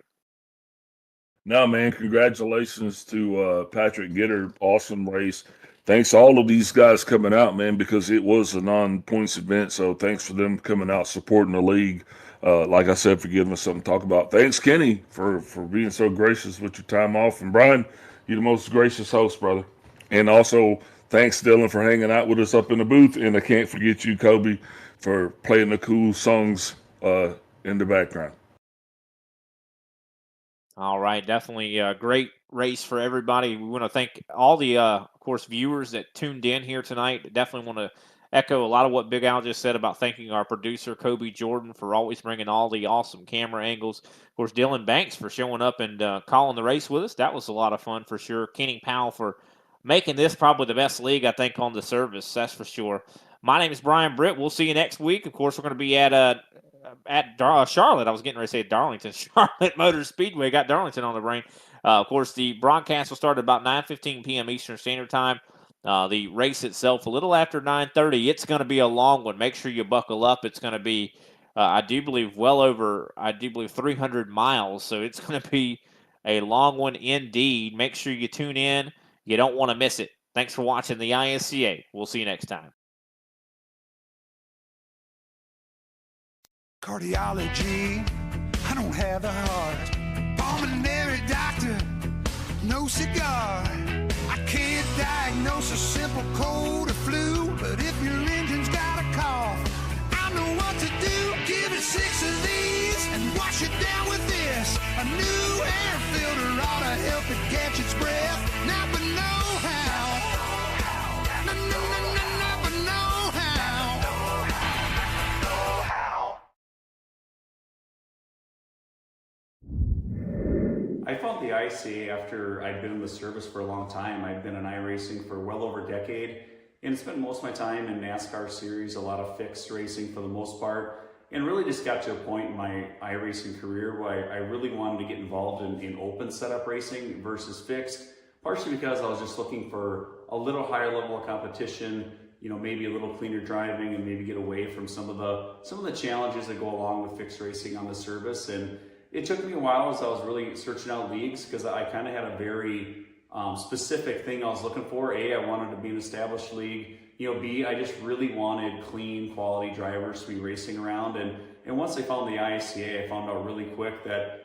S4: No, man, congratulations to Patrick Gitter. Awesome race. Thanks to all of these guys coming out, man, because it was a non-points event. So thanks for them coming out, supporting the league. Like I said, for giving us something to talk about. Thanks, Kenny, for being so gracious with your time off. And Brian, you're the most gracious host, brother. And also, thanks, Dylan, for hanging out with us up in the booth. And I can't forget you, Kobe, for playing the cool songs in the background.
S3: All right, definitely a great race for everybody. We want to thank all the, of course, viewers that tuned in here tonight. Definitely want to echo a lot of what Big Al just said about thanking our producer, Kobe Jordan, for always bringing all the awesome camera angles. Of course, Dylan Banks for showing up and calling the race with us. That was a lot of fun for sure. Kenny Powell for making this probably the best league, I think, on the service. That's for sure. My name is Brian Britt. We'll see you next week. Of course, we're going to be at Charlotte. I was getting ready to say Darlington. Charlotte Motor Speedway. Got Darlington on the brain. Of course, the broadcast will start at about 9:15 p.m. Eastern Standard Time. The race itself a little after 9:30. It's going to be a long one. Make sure you buckle up. It's going to be, I do believe, 300 miles. So it's going to be a long one indeed. Make sure you tune in. You don't want to miss it. Thanks for watching the ISCA. We'll see you next time.
S2: Cardiology, I don't have the heart. Pulmonary doctor, no cigar. I can't diagnose a simple cold or flu, but if your engine's got a cough, I know what to do. Give it 6 of these and wash it down with this. A new air filter ought to help it catch its breath. Napa know-how. Napa know-how.
S11: I found the ISCA after I'd been in the service for a long time. I'd been in iRacing for well over a decade and spent most of my time in NASCAR series, a lot of fixed racing for the most part, and really just got to a point in my iRacing career where I really wanted to get involved in open setup racing versus fixed, partially because I was just looking for a little higher level of competition, maybe a little cleaner driving and maybe get away from some of the challenges that go along with fixed racing on the service. And it took me a while as I was really searching out leagues because I kind of had a very specific thing I was looking for. A, I wanted to be an established league. B, I just really wanted clean, quality drivers to be racing around. And once I found the ISCA, I found out really quick that